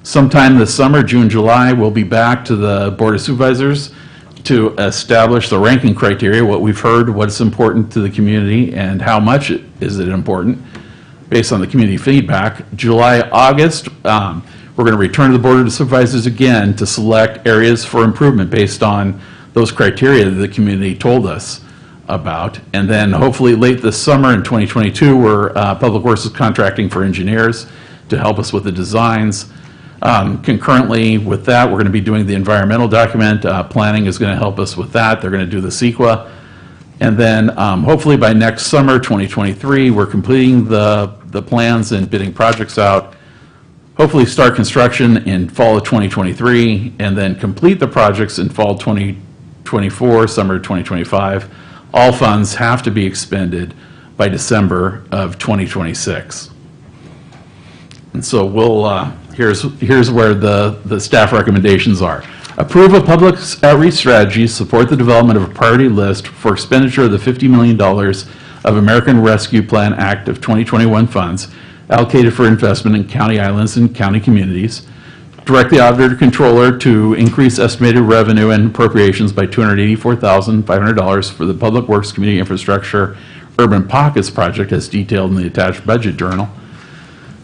Sometime this summer, June, July, we'll be back to the Board of Supervisors to establish the ranking criteria, what we've heard, what's important to the community, and how much is it important based on the community feedback. July, August, We're going to return to the Board of Supervisors again to select areas for improvement based on those criteria that the community told us about. And then hopefully late this summer in 2022, Public Works is contracting for engineers to help us with the designs. Concurrently with that, we're going to be doing the environmental document. Planning is going to help us with that. They're going to do the CEQA. And then hopefully by next summer, 2023, we're completing the plans and bidding projects out. Hopefully start construction in fall of 2023, and then complete the projects in fall 2024, summer 2025. All funds have to be expended by December of 2026. And so here's where the staff recommendations are. Approve a public outreach strategy, support the development of a priority list for expenditure of the $50 million of American Rescue Plan Act of 2021 funds allocated for investment in county islands and county communities. Direct the auditor controller to increase estimated revenue and appropriations by $284,500 for the Public Works Community Infrastructure Urban Pockets project as detailed in the attached budget journal.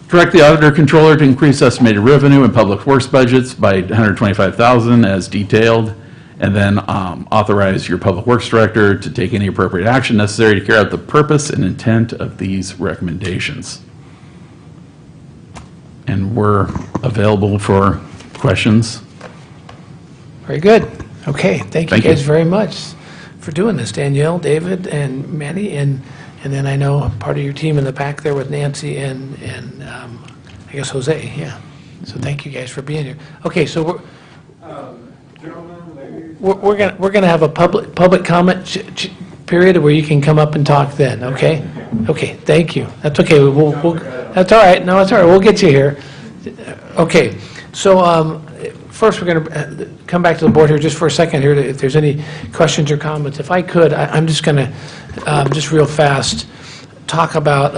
Direct the auditor controller to increase estimated revenue and public works budgets by $125,000 as detailed, and then authorize your public works director to take any appropriate action necessary to carry out the purpose and intent of these recommendations. And we're available for questions. Very good. Okay, thank you guys very much for doing this, Danielle, David, and Manny, and then I know part of your team in the back there with Nancy and I guess Jose, yeah. So thank you guys for being here. Okay, so we're gonna have a public comment period where you can come up and talk then, okay? Okay, thank you. That's okay. That's all right. No, it's all right. We'll get you here. Okay, so first we're going to come back to the board here just for a second here. If there's any questions or comments, if I could, I'm just going to just real fast talk about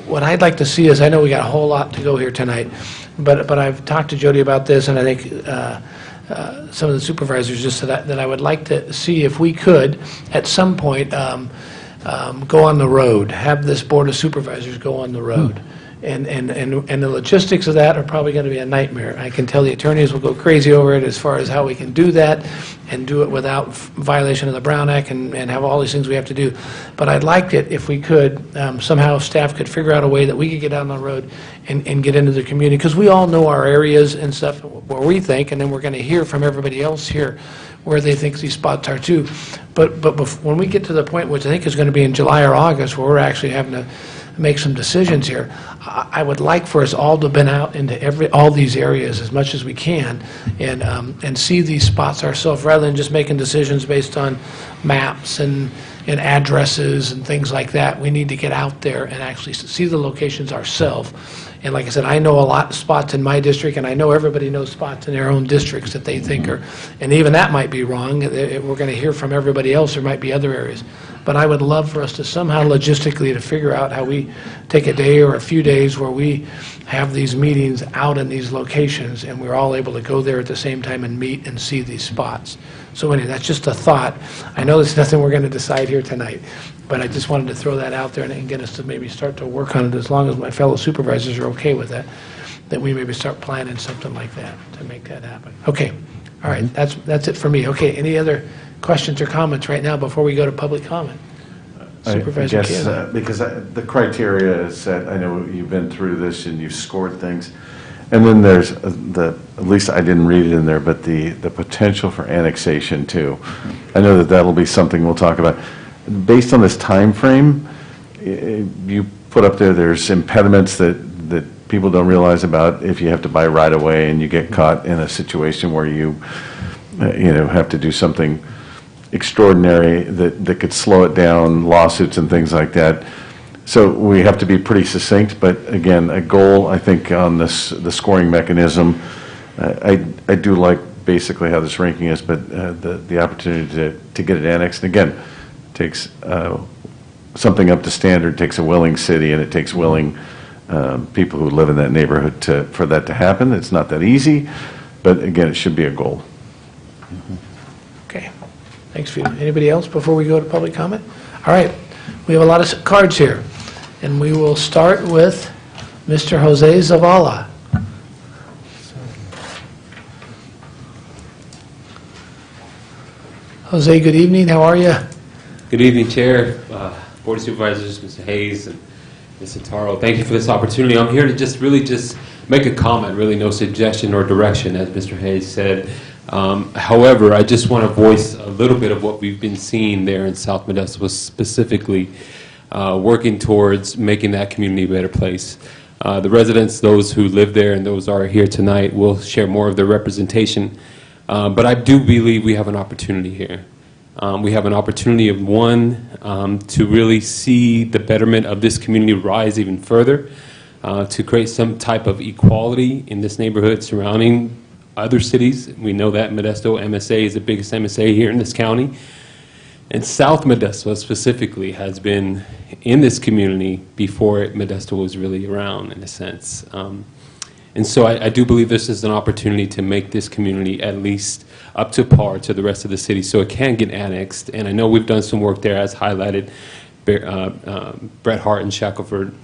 what I'd like to see is, I know we got a whole lot to go here tonight, but I've talked to Jody about this, and I think some of the supervisors just said that I would like to see if we could at some point go on the road, have this Board of Supervisors go on the road. And the logistics of that are probably going to be a nightmare. I can tell the attorneys will go crazy over it as far as how we can do that and do it without violation of the Brown Act and have all these things we have to do. But I'd like it if we could, somehow staff could figure out a way that we could get out on the road and get into the community, because we all know our areas and stuff where we think, and then we're going to hear from everybody else here where they think these spots are too. But when we get to the point, which I think is going to be in July or August, where we're actually having to make some decisions here, I would like for us all to have been out into all these areas as much as we can and see these spots ourselves, rather than just making decisions based on maps and addresses and things like that. We need to get out there and actually see the locations ourselves. And like I said, I know a lot of spots in my district, and I know everybody knows spots in their own districts that they think are, and even that might be wrong. We're going to hear from everybody else. There might be other areas. But I would love for us to somehow logistically to figure out how we take a day or a few days where we have these meetings out in these locations, and we're all able to go there at the same time and meet and see these spots. So anyway, that's just a thought. I know there's nothing we're going to decide here tonight, but I just wanted to throw that out there and get us to maybe start to work on it, as long as my fellow supervisors are okay with that we maybe start planning something like that to make that happen. Okay, all right, that's it for me. Okay, any other questions or comments right now before we go to public comment? Supervisor I guess, Chiesa. because the criteria is set, I know you've been through this and you've scored things, and then there's at least I didn't read it in there, but the potential for annexation too. I know that'll be something we'll talk about. Based on this time frame, you put up there's impediments that people don't realize about if you have to buy right away and you get caught in a situation where you have to do something extraordinary that could slow it down, lawsuits and things like that. So we have to be pretty succinct, but again, a goal, I think, on the scoring mechanism, I do like basically how this ranking is, but the opportunity to get it annexed, and again, takes something up to standard, takes a willing city, and it takes willing people who live in that neighborhood for that to happen. It's not that easy, but again, it should be a goal. Okay, thanks for you. Anybody else before we go to public comment? All right, we have a lot of cards here, and we will start with Mr. Jose Zavala. Jose, good evening. How are you? Good evening, Chair, Board of Supervisors, Mr. Hayes, and Mr. Taro. Thank you for this opportunity. I'm here to just make a comment, really no suggestion or direction, as Mr. Hayes said. However, I just want to voice a little bit of what we've been seeing there in South Modesto, specifically working towards making that community a better place. The residents, those who live there and those who are here tonight, will share more of their representation. But I do believe we have an opportunity here. We have an opportunity of, one, to really see the betterment of this community rise even further, to create some type of equality in this neighborhood surrounding other cities. We know that Modesto MSA is the biggest MSA here in this county. And South Modesto specifically has been in this community before Modesto was really around, in a sense. And so I do believe this is an opportunity to make this community at least up to par to the rest of the city so it can get annexed. And I know we've done some work there, as highlighted, Bret Hart and Shackelford.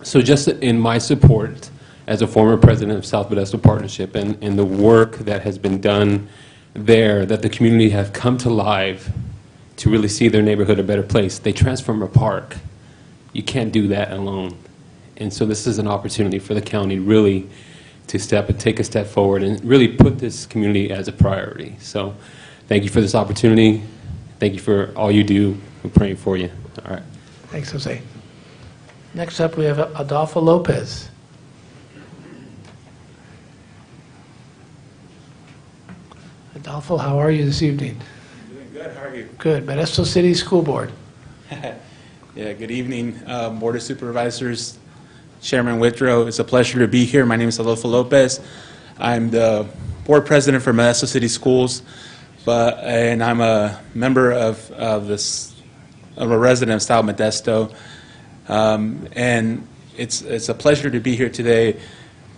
So just in my support as a former president of South Modesto Partnership and the work that has been done there, that the community have come to life to really see their neighborhood a better place. They transform a park. You can't do that alone. And so this is an opportunity for the county really to take a step forward and really put this community as a priority. So thank you for this opportunity. Thank you for all you do. We're praying for you. All right. Thanks, Jose. Next up, we have Adolfo Lopez. Adolfo, how are you this evening? Doing good. How are you? Good. Modesto City School Board. Yeah, good evening, Board of Supervisors, Chairman Whitrow. It's a pleasure to be here. My name is Adolfo Lopez. I'm the board president for Modesto City Schools, and I'm a member of a resident of South Modesto. And it's a pleasure to be here today.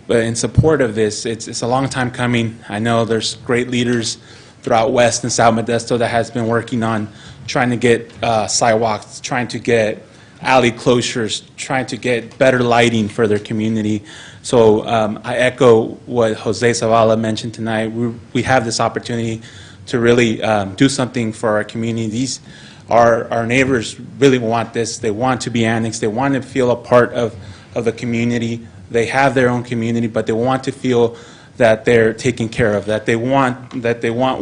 But in support of this, it's a long time coming. I know there's great leaders throughout West and South Modesto that has been working on trying to get sidewalks, trying to get alley closures, trying to get better lighting for their community. So I echo what Jose Zavala mentioned tonight. We have this opportunity to really do something for our community. Our neighbors really want this. They want to be annexed. They want to feel a part of the community. They have their own community, but they want to feel that they're taken care of, that they want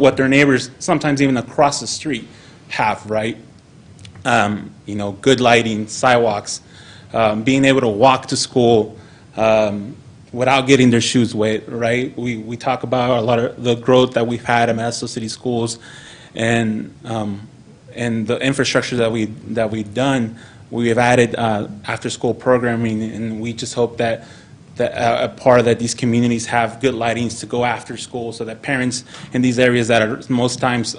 what their neighbors, sometimes even across the street, have, right? You know, good lighting, sidewalks, being able to walk to school without getting their shoes wet, right? We talk about a lot of the growth that we've had at Modesto City Schools, and the infrastructure that we've done. We have added after-school programming, and we just hope that a part of that these communities have good lightings to go after school, so that parents in these areas that are most times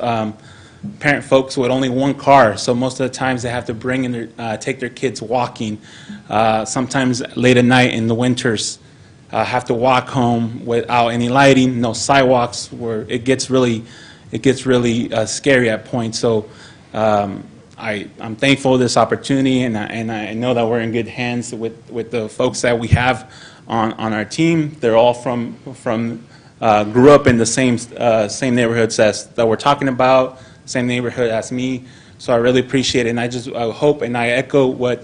parent folks with only one car, so most of the times they have to bring in take their kids walking. Sometimes late at night in the winters, have to walk home without any lighting, no sidewalks, where it gets really scary at points. So I'm thankful for this opportunity, and I know that we're in good hands with the folks that we have on our team. They're all grew up in the same neighborhoods that we're talking about, same neighborhood as me. So I really appreciate it, and I hope and I echo what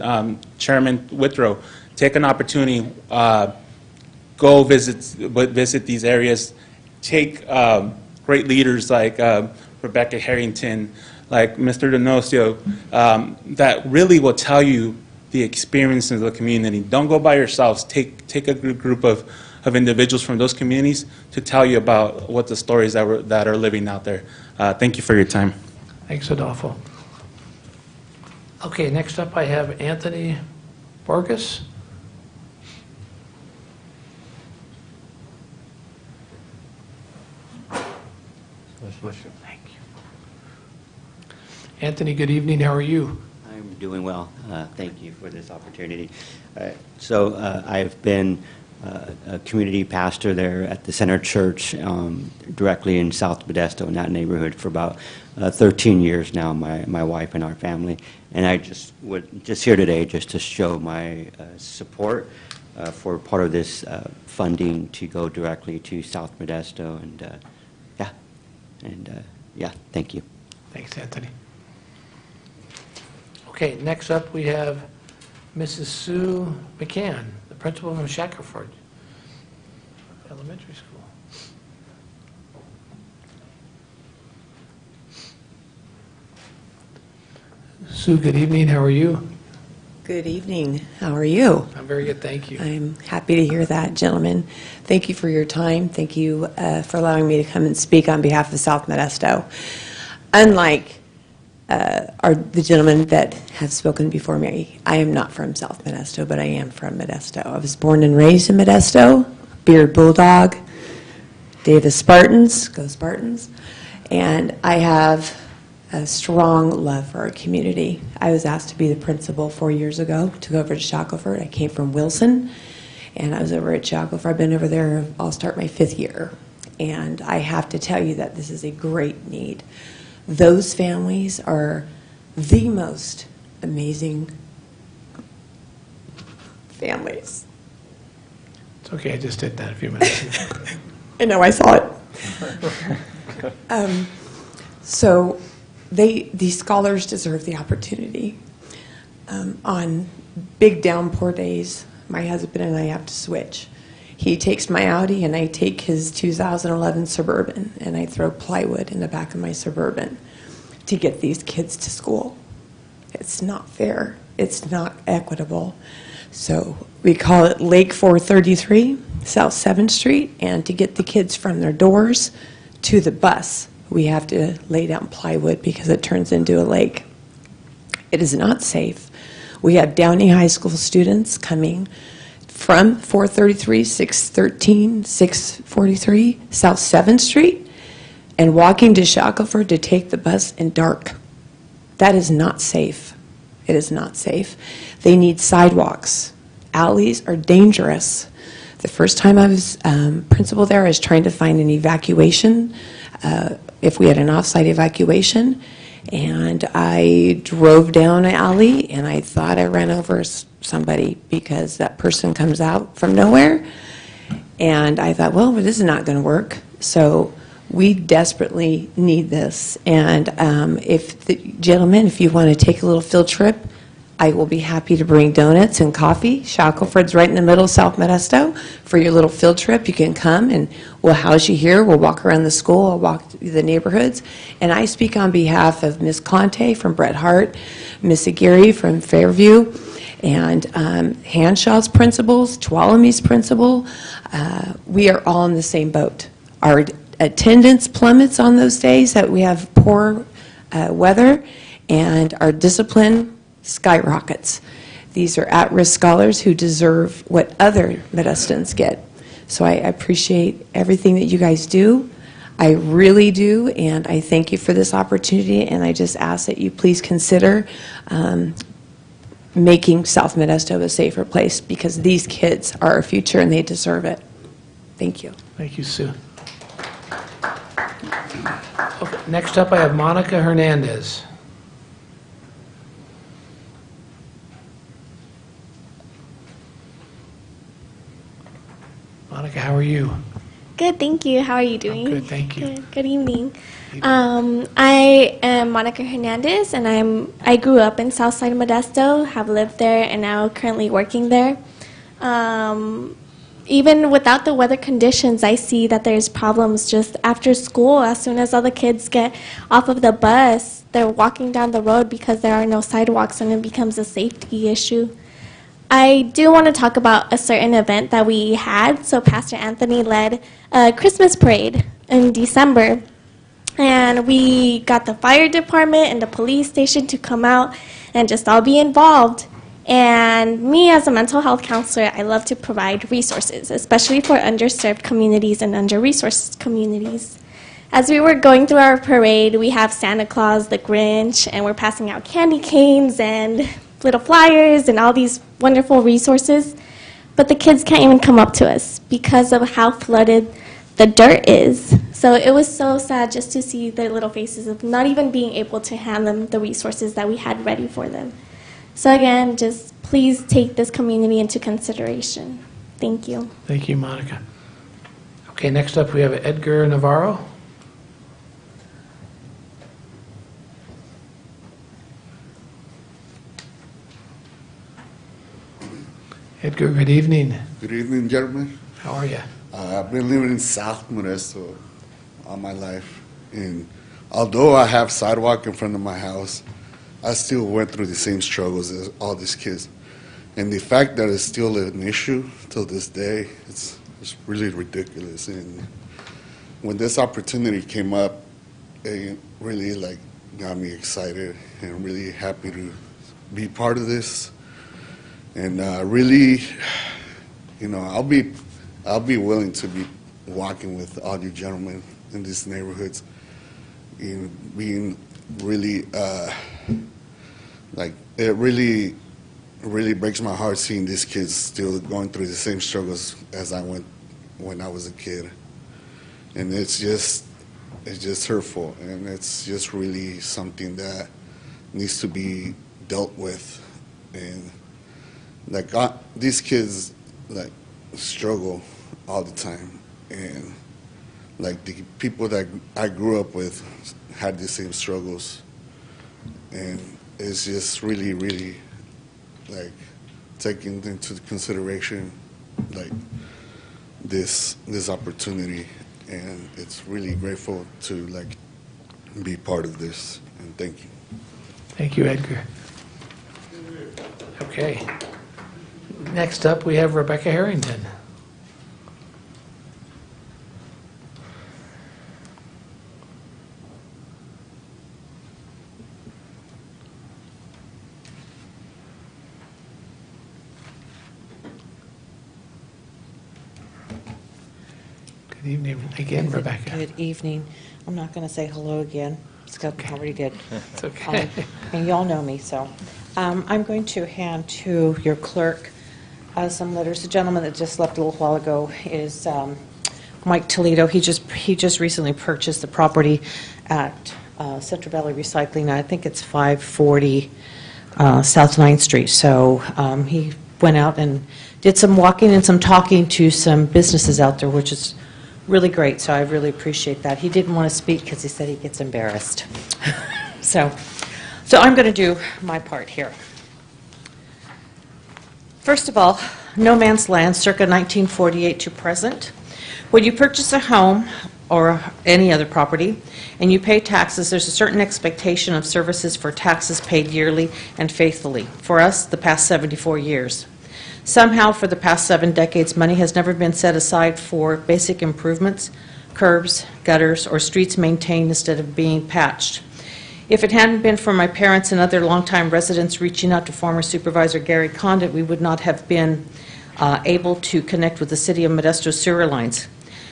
Chairman Whitrow, take an opportunity, go visit these areas, take great leaders like Rebecca Harrington, like Mr. De Noso, that really will tell you the experience of the community. Don't go by yourselves. Take a group of individuals from those communities to tell you about what the stories that are living out there. Thank you for your time. Thanks, Adolfo. Okay, next up I have Anthony Borges. Thank you. Anthony, good evening. How are you? I'm doing well. Thank you for this opportunity. So I've been a community pastor there at the Center Church, directly in South Modesto, in that neighborhood, for about 13 years now, my wife and our family. And I just here today just to show my support for part of this funding to go directly to South Modesto. And yeah, thank you. Thanks, Anthony. Okay, next up we have Mrs. Sue McCann, the principal from Shackelford Elementary School. Sue, good evening. How are you? Good evening. How are you? I'm very good, thank you. I'm happy to hear that, gentlemen. Thank you for your time. Thank you for allowing me to come and speak on behalf of South Modesto. Unlike the gentlemen that have spoken before me, I am not from South Modesto, but I am from Modesto. I was born and raised in Modesto, Beard Bulldog, Davis Spartans, go Spartans, and I have a strong love for our community. I was asked to be the principal 4 years ago to go over to Shackelford. I came from Wilson, and I was over at Shackelford. I've been over there, I'll start my 5th year, and I have to tell you that this is a great need. Those families are the most amazing families. It's okay, I just did that a few minutes ago. I know, I saw it. So these scholars deserve the opportunity. On big downpour days, my husband and I have to switch. He takes my Audi and I take his 2011 Suburban, and I throw plywood in the back of my Suburban to get these kids to school. It's not fair. It's not equitable. So we call it Lake 433, South 7th Street, and to get the kids from their doors to the bus, we have to lay down plywood because it turns into a lake. It is not safe. We have Downey High School students coming from 433, 613, 643, South 7th Street, and walking to Shackelford to take the bus in dark. That is not safe. It is not safe. They need sidewalks. Alleys are dangerous. The first time I was principal there, I was trying to find an evacuation, if we had an off-site evacuation, and I drove down an alley, and I thought I ran over somebody because that person comes out from nowhere, and I thought, well, this is not going to work. So we desperately need this, and gentlemen, if you want to take a little field trip, I will be happy to bring donuts and coffee. Shackelford's right in the middle of South Modesto. For your little field trip, you can come and we'll house you here. We'll walk around the school. I'll walk through the neighborhoods. And I speak on behalf of Ms. Conte from Bret Harte, Ms. Aguirre from Fairview, and Hanshaw's principals, Tuolumne's principal. We are all in the same boat. Our attendance plummets on those days that we have poor weather, and our discipline skyrockets. These are at-risk scholars who deserve what other Modestans get. So I appreciate everything that you guys do. I really do, and I thank you for this opportunity, and I just ask that you please consider making South Modesto a safer place, because these kids are our future and they deserve it. Thank you. Thank you, Sue. Okay, next up I have Monica Hernandez. Monica, how are you? Good, thank you. How are you doing? I'm good, thank you. Good evening. I am Monica Hernandez, and I grew up in Southside Modesto, have lived there, and now currently working there. Even without the weather conditions, I see that there's problems just after school. As soon as all the kids get off of the bus, they're walking down the road because there are no sidewalks, and it becomes a safety issue. I do want to talk about a certain event that we had. So Pastor Anthony led a Christmas parade in December, and we got the fire department and the police station to come out and just all be involved. And me, as a mental health counselor, I love to provide resources, especially for underserved communities and under-resourced communities. As we were going through our parade, we have Santa Claus, the Grinch, and we're passing out candy canes and little flyers and all these wonderful resources, but the kids can't even come up to us because of how flooded the dirt is. So it was so sad just to see their little faces of not even being able to hand them the resources that we had ready for them. So again, just please take this community into consideration. Thank you. Thank you, Monica. Okay, next up we have Edgar Navarro. Edgar, good evening. Good evening, gentlemen. How are you? I've been living in South Modesto all my life, and although I have sidewalk in front of my house, I still went through the same struggles as all these kids. And the fact that it's still an issue till this day, it's really ridiculous. And when this opportunity came up, it really got me excited and really happy to be part of this. And really, I'll be willing to be walking with all you gentlemen in these neighborhoods, and being really it really breaks my heart seeing these kids still going through the same struggles as I went when I was a kid. And it's just hurtful, and it's just really something that needs to be dealt with. And these kids struggle all the time, and the people that I grew up with had the same struggles, and it's just really taking into consideration this opportunity, and it's really grateful to be part of this, and thank you. Thank you, Edgar. Okay. Next up, we have Rebecca Harrington. Good evening again, Rebecca. Good evening. I'm not going to say hello again. Scott already did. It's okay. And y'all know me, so. I'm going to hand to your clerk some letters. The gentleman that just left a little while ago is Mike Toledo. He just recently purchased the property at Central Valley Recycling. I think it's 540 South 9th Street. So he went out and did some walking and some talking to some businesses out there, which is really great. So I really appreciate that. He didn't want to speak because he said he gets embarrassed. So I'm going to do my part here. First of all, no man's land, circa 1948 to present. When you purchase a home or any other property and you pay taxes, there's a certain expectation of services for taxes paid yearly and faithfully. For us, the past 74 years. Somehow, for the past 7 decades, money has never been set aside for basic improvements, curbs, gutters, or streets maintained instead of being patched. If it hadn't been for my parents and other longtime residents reaching out to former Supervisor Gary Condit, we would not have been able to connect with the City of Modesto sewer lines.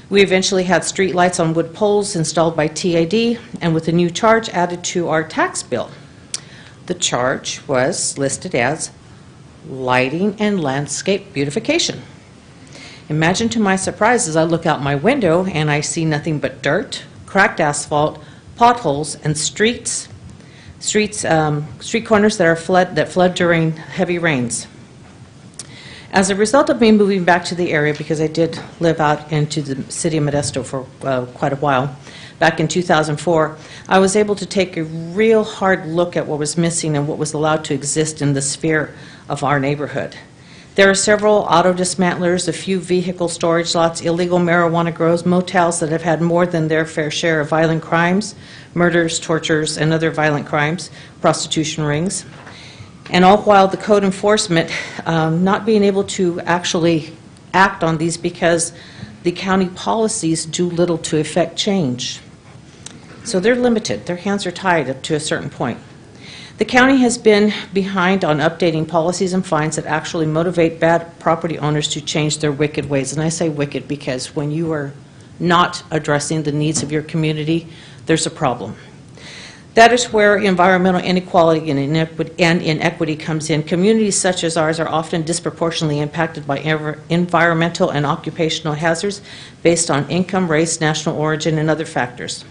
We eventually had street lights on wood poles installed by TAD, and with a new charge added to our tax bill. The charge was listed as lighting and landscape beautification. Imagine to my surprise as I look out my window and I see nothing but dirt, cracked asphalt, potholes, and street corners that flood during heavy rains. As a result of me moving back to the area, because I did live out into the city of Modesto for quite a while, back in 2004, I was able to take a real hard look at what was missing and what was allowed to exist in the sphere of our neighborhood. There are several auto dismantlers, a few vehicle storage lots, illegal marijuana grows, motels that have had more than their fair share of violent crimes, murders, tortures, and other violent crimes, prostitution rings. And all while the code enforcement not being able to actually act on these because the county policies do little to effect change. So they're limited. Their hands are tied up to a certain point. The county has been behind on updating policies and fines that actually motivate bad property owners to change their wicked ways. And I say wicked because when you are not addressing the needs of your community, there's a problem. That is where environmental inequality and inequity comes in. Communities such as ours are often disproportionately impacted by environmental and occupational hazards based on income, race, national origin, and other factors.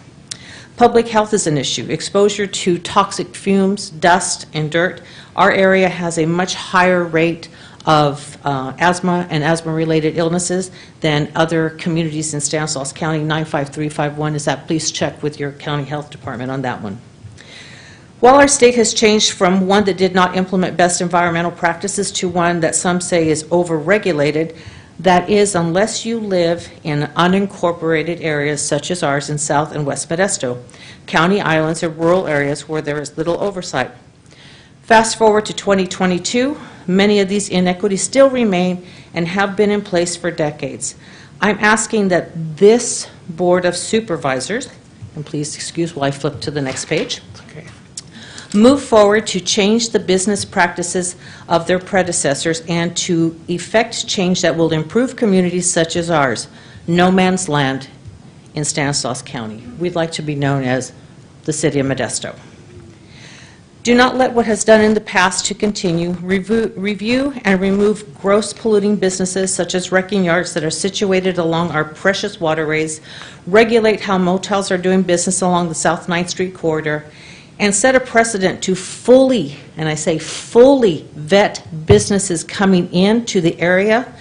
Public health is an issue. Exposure to toxic fumes, dust, and dirt. Our area has a much higher rate of asthma and asthma-related illnesses than other communities in Stanislaus County. 95351 is that. Please check with your county health department on that one. While our state has changed from one that did not implement best environmental practices to one that some say is over-regulated, that is, unless you live in unincorporated areas such as ours in South and West Modesto, county islands or rural areas where there is little oversight. Fast forward to 2022, many of these inequities still remain and have been in place for decades. I'm asking that this Board of Supervisors, and please excuse while I flip to the next page, move forward to change the business practices of their predecessors and to effect change that will improve communities such as ours, no man's land in Stanislaus County. We'd like to be known as the City of Modesto. Do not let what has done in the past to continue. Review and remove gross polluting businesses such as wrecking yards that are situated along our precious waterways. Regulate how motels are doing business along the South 9th Street corridor. And set a precedent to fully, and I say fully, vet businesses coming into the area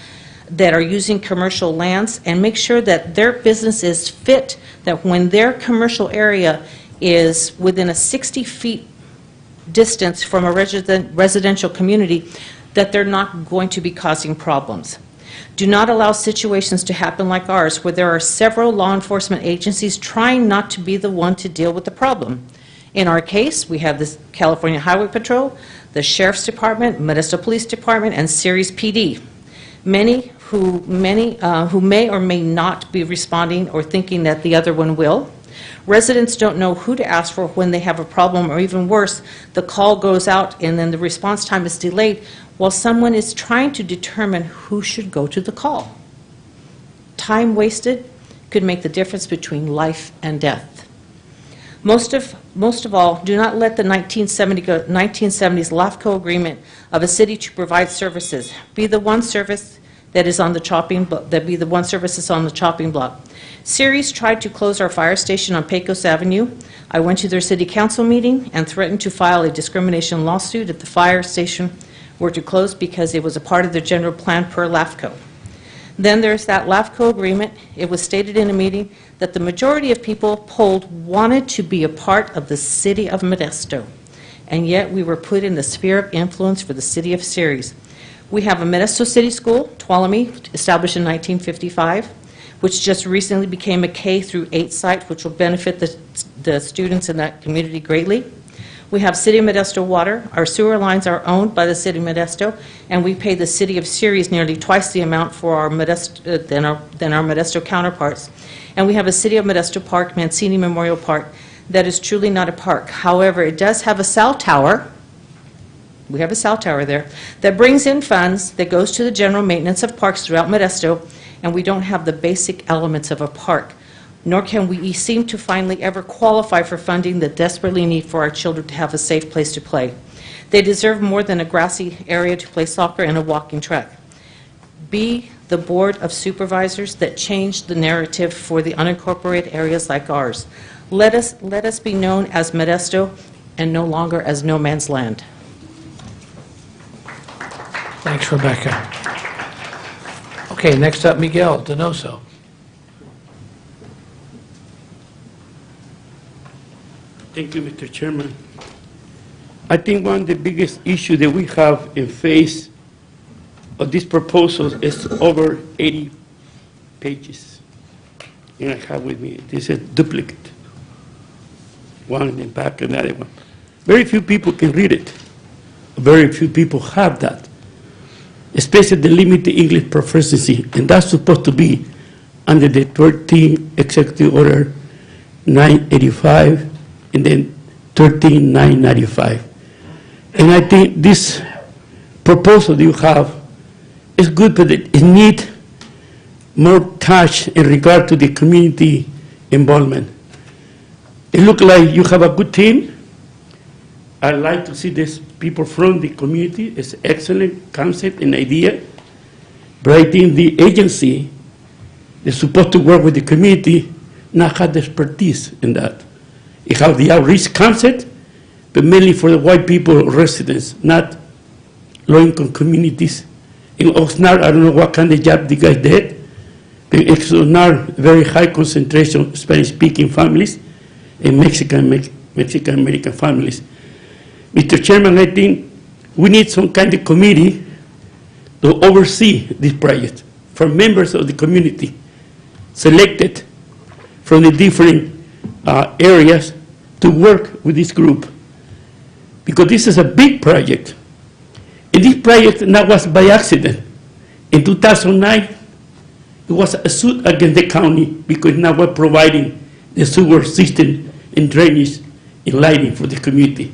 that are using commercial lands and make sure that their business is fit, that when their commercial area is within a 60 feet distance from a residential community, that they're not going to be causing problems. Do not allow situations to happen like ours where there are several law enforcement agencies trying not to be the one to deal with the problem. In our case, we have the California Highway Patrol, the Sheriff's Department, Modesto Police Department, and Ceres PD. Many who may or may not be responding or thinking that the other one will. Residents don't know who to ask for when they have a problem, or even worse, the call goes out and then the response time is delayed while someone is trying to determine who should go to the call. Time wasted could make the difference between life and death. Most of all, do not let the 1970s Lafco Agreement of a city to provide services be the one service that is on the chopping block. Ceres tried to close our fire station on Pecos Avenue. I went to their city council meeting and threatened to file a discrimination lawsuit if the fire station were to close because it was a part of their general plan per Lafco. Then there's that Lafco Agreement. It was stated in a meeting that the majority of people polled wanted to be a part of the City of Modesto, and yet we were put in the sphere of influence for the City of Ceres. We have a Modesto City School, Tuolumne, established in 1955, which just recently became a K-8 site, which will benefit the students in that community greatly. We have City of Modesto water. Our sewer lines are owned by the City of Modesto, and we pay the City of Ceres nearly twice the amount for our Modesto, than our Modesto counterparts. And we have a City of Modesto Park, Mancini Memorial Park, that is truly not a park. However, it does have a cell tower. We have a cell tower there that brings in funds that goes to the general maintenance of parks throughout Modesto, and we don't have the basic elements of a park, nor can we seem to finally ever qualify for funding that desperately need for our children to have a safe place to play. They deserve more than a grassy area to play soccer and a walking track. Be the Board of Supervisors that change the narrative for the unincorporated areas like ours. Let us be known as Modesto and no longer as no man's land. Thanks, Rebecca. Okay, next up, Miguel De Noso. Thank you, Mr. Chairman. I think one of the biggest issues that we have in face of this proposal is over 80 pages. And I have with me, this is a duplicate. One in the back, another one. Very few people can read it. Very few people have that, especially the limited English proficiency. And that's supposed to be under the 13 Executive Order 985 and then 13995. And I think this proposal that you have is good, but it needs more touch in regard to the community involvement. It looks like you have a good team. I'd like to see these people from the community. It's an excellent concept and idea. But I think the agency is supposed to work with the community, not have the expertise in that. It has the outreach concept, but mainly for the white people residents, not low-income communities. In Oxnard, I don't know what kind of job the guys did, but in Oxnard, very high concentration of Spanish-speaking families and Mexican-American families. Mr. Chairman, I think we need some kind of committee to oversee this project from members of the community selected from the different areas to work with this group. Because this is a big project. And this project now was by accident. In 2009, it was a suit against the county because now we're providing the sewer system and drainage and lighting for the community.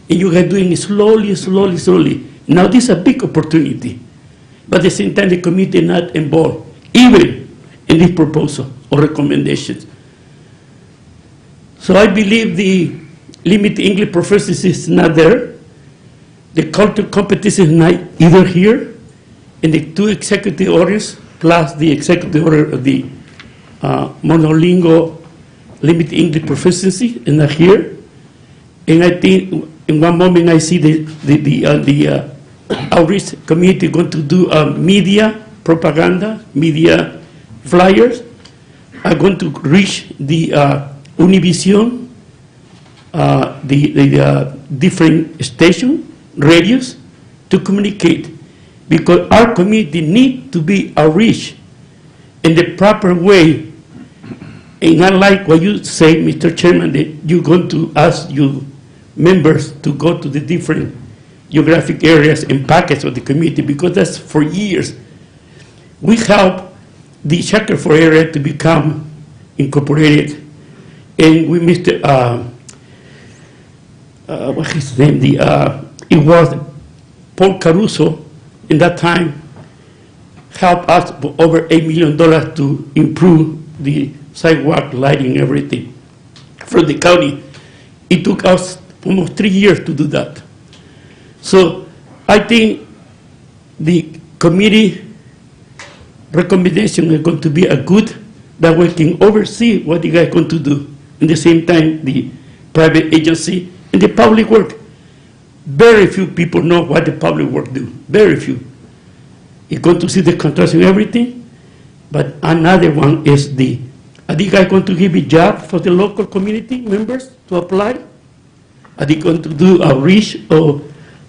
And you are doing it slowly, slowly, slowly. Now this is a big opportunity. But at the same time, the committee is not involved, even in this proposal or recommendations. So I believe the limited English proficiency is not there. The culture competition is not either here, and the two executive orders, plus the executive order of the monolingual limited English proficiency is not here. And I think in one moment I see the outreach committee going to do media propaganda, media flyers, are going to reach the Univision, the different station, radios, to communicate. Because our community need to be outreached in the proper way. And unlike what you say, Mr. Chairman, that you're going to ask your members to go to the different geographic areas and pockets of the community, because that's for years. We help the Shackelford area to become incorporated, and we Mr. What's his name? It was Paul Caruso in that time helped us for over $8 million to improve the sidewalk lighting, everything for the county. It took us almost 3 years to do that. So I think the committee recommendation is going to be a good, that we can oversee what you guys are going to do. At the same time, the private agency and the public work. Very few people know what the public work do. Very few. You're going to see the construction and everything, but another one is are you guys going to give a job for the local community members to apply? Are they going to do outreach or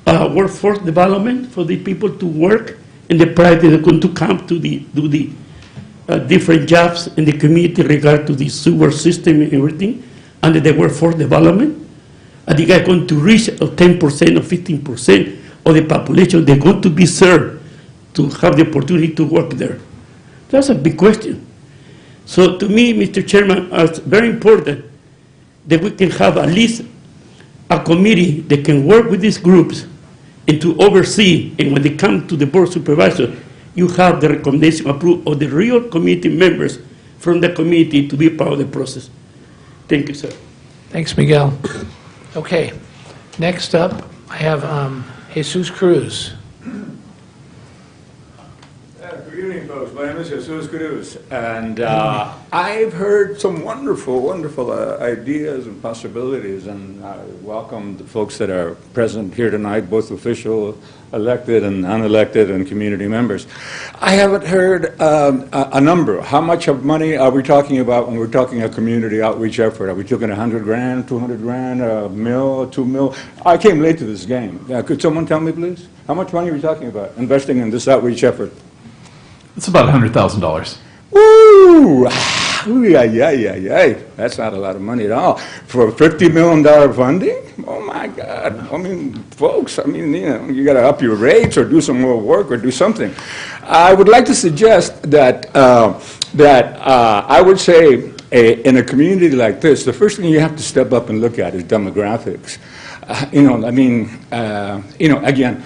workforce development for the people to work in the private? They're going to come to do the different jobs in the community regard to the sewer system and everything under the workforce development? Are you guys going to reach 10% or 15% of the population they're going to be served to have the opportunity to work there? That's a big question. So to me, Mr. Chairman, it's very important that we can have at least a committee that can work with these groups and to oversee, and when they come to the Board of Supervisors, you have the recommendation approved of the real committee members from the community to be part of the process. Thank you, sir. Thanks, Miguel. Okay, next up, I have Jesus Cruz. Good evening, folks. My name is Jesus Cruz, and I've heard some wonderful, wonderful ideas and possibilities, and I welcome the folks that are present here tonight, both official, elected and unelected, and community members. I haven't heard a number. How much of money are we talking about when we're talking a community outreach effort? Are we talking 100 grand, 200 grand, a mil, 2 mil? I came late to this game. Could someone tell me, please? How much money are we talking about investing in this outreach effort? It's about $100,000. Woo! Yeah. That's not a lot of money at all. For $50 million funding? Oh, my God. I mean, folks, you got to up your rates or do some more work or do something. I would like to suggest that, I would say in a community like this, the first thing you have to step up and look at is demographics. Again,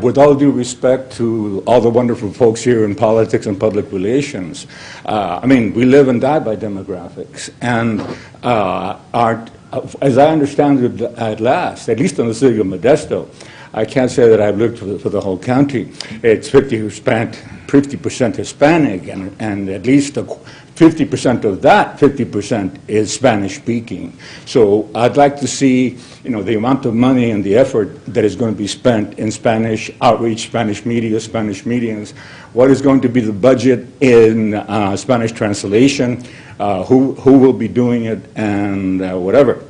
with all due respect to all the wonderful folks here in politics and public relations, we live and die by demographics. And as I understand it at last, at least in the city of Modesto, I can't say that I've looked for the whole county. It's 50% Hispanic, and at least 50% of that 50% is Spanish speaking. So I'd like to see, the amount of money and the effort that is going to be spent in Spanish outreach, Spanish media, Spanish mediums. What is going to be the budget in Spanish translation? Who will be doing it, and whatever.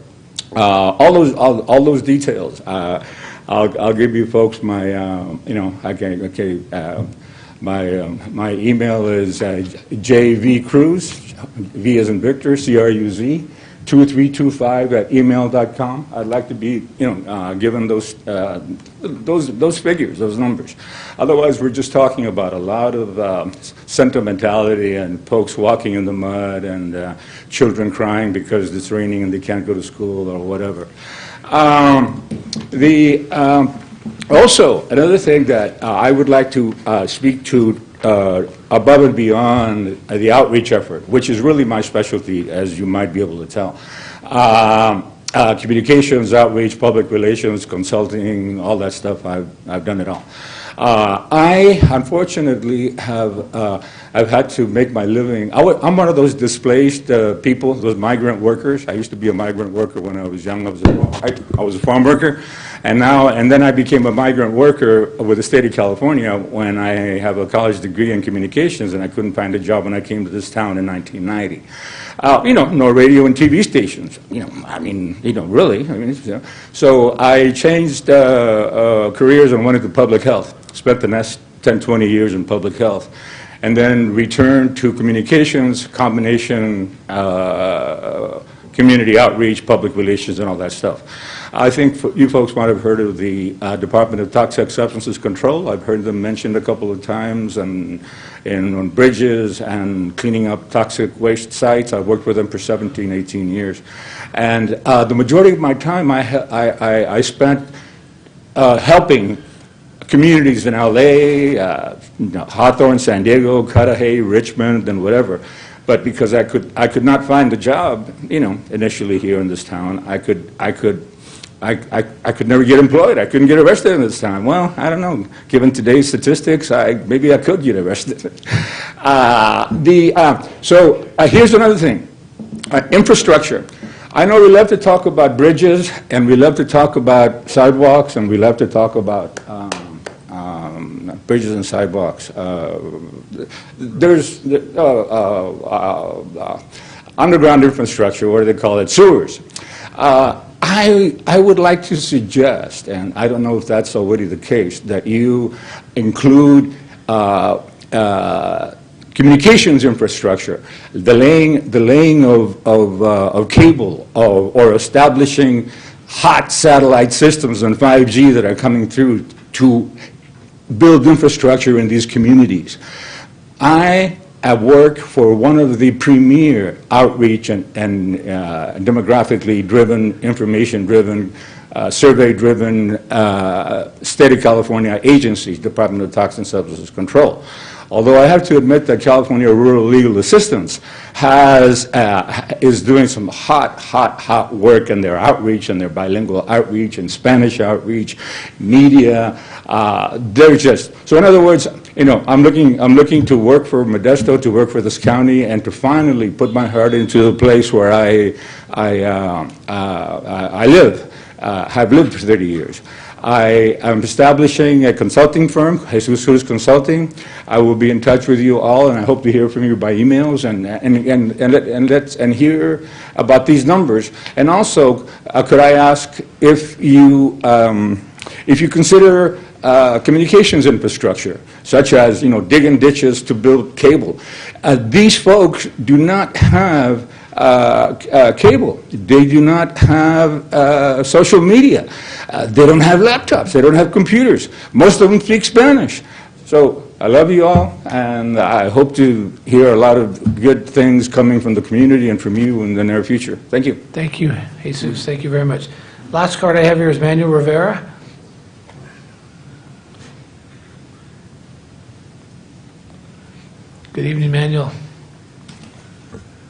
all those details. I'll give you folks my, my email is jvcruz, V as in Victor, CRUZ, 2325@email.com. I'd like to be, given those figures, those numbers. Otherwise, we're just talking about a lot of sentimentality and folks walking in the mud and children crying because it's raining and they can't go to school or whatever. Also, another thing that I would like to speak to above and beyond the outreach effort, which is really my specialty, as you might be able to tell. Communications, outreach, public relations, consulting, all that stuff, I've done it all. I, unfortunately, I've had to make my living. I'm one of those displaced people, those migrant workers. I used to be a migrant worker when I was young. I was a farm worker. And then I became a migrant worker with the state of California when I have a college degree in communications, and I couldn't find a job when I came to this town in 1990. No radio and TV stations. Really. So I changed careers and went into public health. Spent the next 10, 20 years in public health, and then returned to communications, combination, community outreach, public relations, and all that stuff. I think you folks might have heard of the Department of Toxic Substances Control. I've heard them mentioned a couple of times on bridges and cleaning up toxic waste sites. I've worked with them for 17, 18 years. And the majority of my time I spent helping communities in LA, Hawthorne, San Diego, Cudahy, Richmond, and whatever. But because I could not find a job, initially here in this town, I could never get employed. I couldn't get arrested in this town. Well, I don't know. Given today's statistics, maybe I could get arrested. So here's another thing. Infrastructure. I know we love to talk about bridges, and we love to talk about sidewalks, and we love to talk about bridges and sidewalks. There's underground infrastructure, what do they call it? Sewers. I would like to suggest, and I don't know if that's already the case, that you include communications infrastructure, the laying of cable, or establishing hot satellite systems and 5G that are coming through to build infrastructure in these communities. I work for one of the premier outreach and demographically driven, information-driven, survey-driven state of California agencies, Department of Toxic Substances Control. Although I have to admit that California Rural Legal Assistance is doing some hot work in their outreach and their bilingual outreach and Spanish outreach, media. They're just, so in other words, I'm looking to work for Modesto, to work for this county, and to finally put my heart into the place where I live, have lived for 30 years. I am establishing a consulting firm, Jesus Consulting. I will be in touch with you all, and I hope to hear from you by emails and hear about these numbers. And also, could I ask if you consider communications infrastructure, such as digging ditches to build cable. These folks do not have cable. They do not have social media. They don't have laptops. They don't have computers. Most of them speak Spanish. So I love you all, and I hope to hear a lot of good things coming from the community and from you in the near future. Thank you. Thank you, Jesus. Thank you very much. Last card I have here is Manuel Rivera. Good evening, Manuel.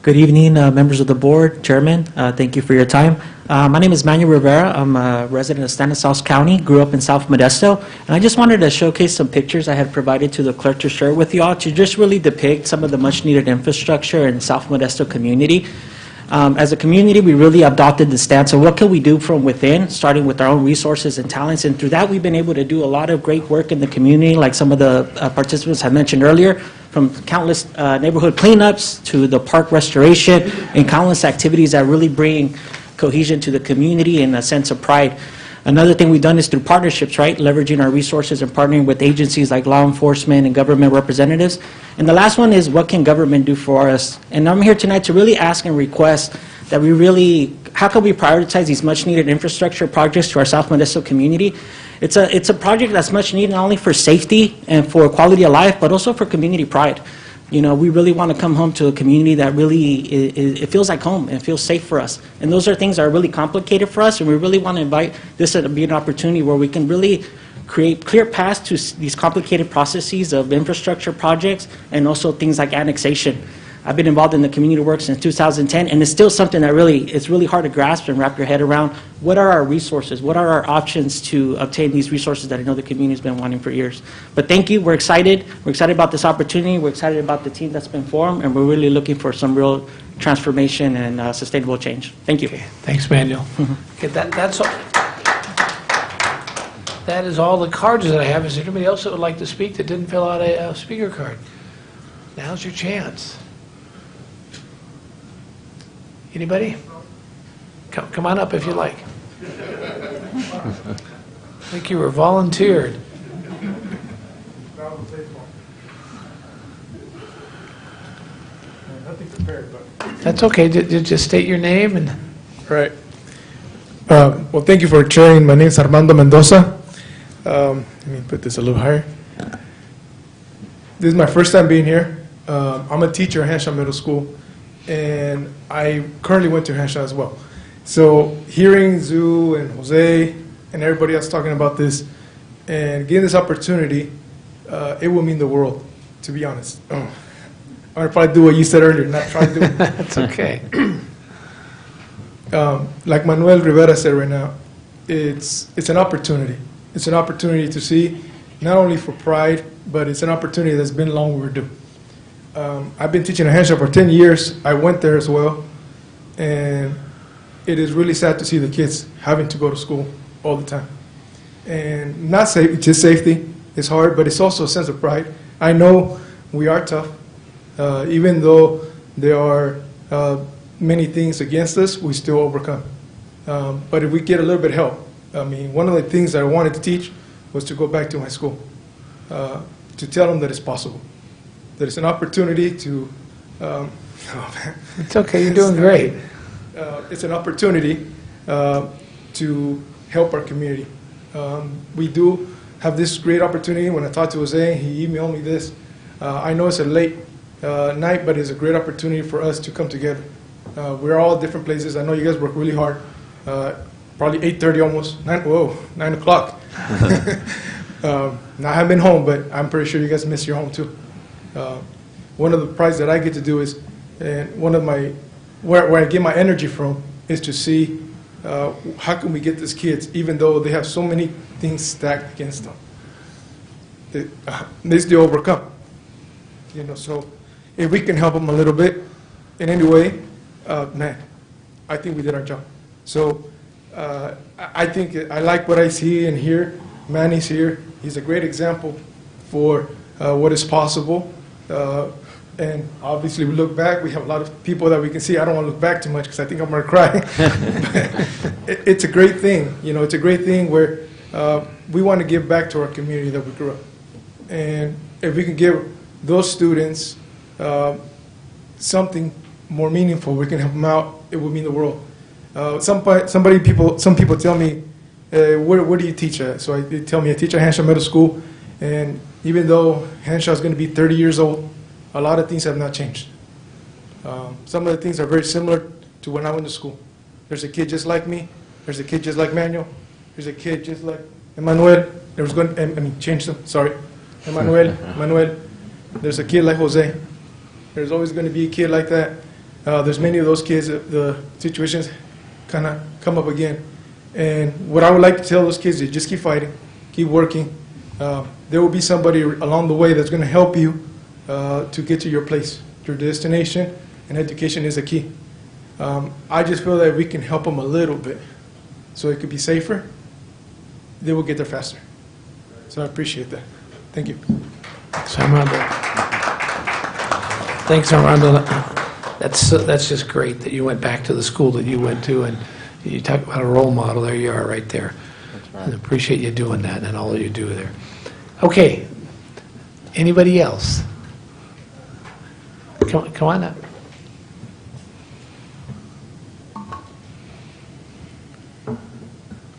Good evening, members of the board, chairman. Thank you for your time. My name is Manuel Rivera. I'm a resident of Stanislaus County, grew up in South Modesto, and I just wanted to showcase some pictures I had provided to the clerk to share with you all to just really depict some of the much needed infrastructure in South Modesto community. As a community, we really adopted the stance of what can we do from within, starting with our own resources and talents, and through that we've been able to do a lot of great work in the community, like some of the participants have mentioned earlier, from countless neighborhood cleanups to the park restoration and countless activities that really bring cohesion to the community and a sense of pride. Another thing we've done is through partnerships, right? Leveraging our resources and partnering with agencies like law enforcement and government representatives. And the last one is, what can government do for us? And I'm here tonight to really ask and request that we really, how can we prioritize these much-needed infrastructure projects to our South Modesto community? It's a project that's much needed not only for safety and for quality of life, but also for community pride. You know, we really want to come home to a community that really, it feels like home and feels safe for us. And those are things that are really complicated for us, and we really want to invite this to be an opportunity where we can really create clear paths to these complicated processes of infrastructure projects and also things like annexation. I've been involved in the community work since 2010, and it's still something that it's really hard to grasp and wrap your head around. What are our resources? What are our options to obtain these resources that I know the community's been wanting for years? But thank you. We're excited. We're excited about this opportunity. We're excited about the team that's been formed, and we're really looking for some real transformation and sustainable change. Thank you. Okay. Thanks, Manuel. Okay, that's all. That is all the cards that I have. Is there anybody else that would like to speak that didn't fill out a speaker card? Now's your chance. Anybody? Come on up if you like. I think you were volunteered. That's okay. Just state your name and. Right. Well, thank you for chairing. My name is Armando Mendoza. Let me put this a little higher. This is my first time being here. I'm a teacher at Henshaw Middle School, and I currently went to Henshaw as well. So hearing Zu and Jose and everybody else talking about this and getting this opportunity, it will mean the world, to be honest. I'll probably do what you said earlier, not try to do it. That's okay. Like Manuel Rivera said right now, it's an opportunity. It's an opportunity to see, not only for pride, but it's an opportunity that's been long overdue. I've been teaching at Henshaw for 10 years. I went there as well, and it is really sad to see the kids having to go to school all the time. And not safe, just safety is hard, but it's also a sense of pride. I know we are tough, even though there are many things against us, we still overcome. But if we get a little bit of help, I mean, one of the things that I wanted to teach was to go back to my school, to tell them that it's possible, that it's an opportunity to, oh man. It's okay, you're doing great. It's an opportunity to help our community. We do have this great opportunity. When I talked to Jose, he emailed me this. I know it's a late night, but it's a great opportunity for us to come together. We're all at different places. I know you guys work really hard. Probably 8:30 almost, 9 o'clock. Now, I haven't been home, but I'm pretty sure you guys miss your home too. One of the prizes that I get to do is, and one of my, where I get my energy from is to see how can we get these kids, even though they have so many things stacked against them, they still overcome. You know, so if we can help them a little bit in any way, man, I think we did our job. So I think I like what I see and hear. Manny's here. He's a great example for what is possible. And obviously, we look back. We have a lot of people that we can see. I don't want to look back too much because I think I'm going to cry. It's a great thing. You know, it's a great thing where we want to give back to our community that we grew up. And if we can give those students something more meaningful, we can help them out, it would mean the world. Some people tell me, where do you teach at? So they tell me I teach at Henshaw Middle School, and even though Henshaw is going to be 30 years old, a lot of things have not changed. Some of the things are very similar to when I went to school. There's a kid just like me. There's a kid just like Manuel. There's a kid just like Emmanuel. Change them, sorry. Manuel. There's a kid like Jose. There's always going to be a kid like that. There's many of those kids, the situations kind of come up again. And what I would like to tell those kids is just keep fighting, keep working. There will be somebody along the way that's going to help you to get to your place, your destination, and education is a key. I just feel that we can help them a little bit so it could be safer. They will get there faster. So I appreciate that. Thank you. Thanks, Armando. Thanks, Armando. That's just great that you went back to the school that you went to, and You talk about a role model, there you are right there. That's right. And appreciate you doing that and all you do there. Okay, anybody else? Come on up.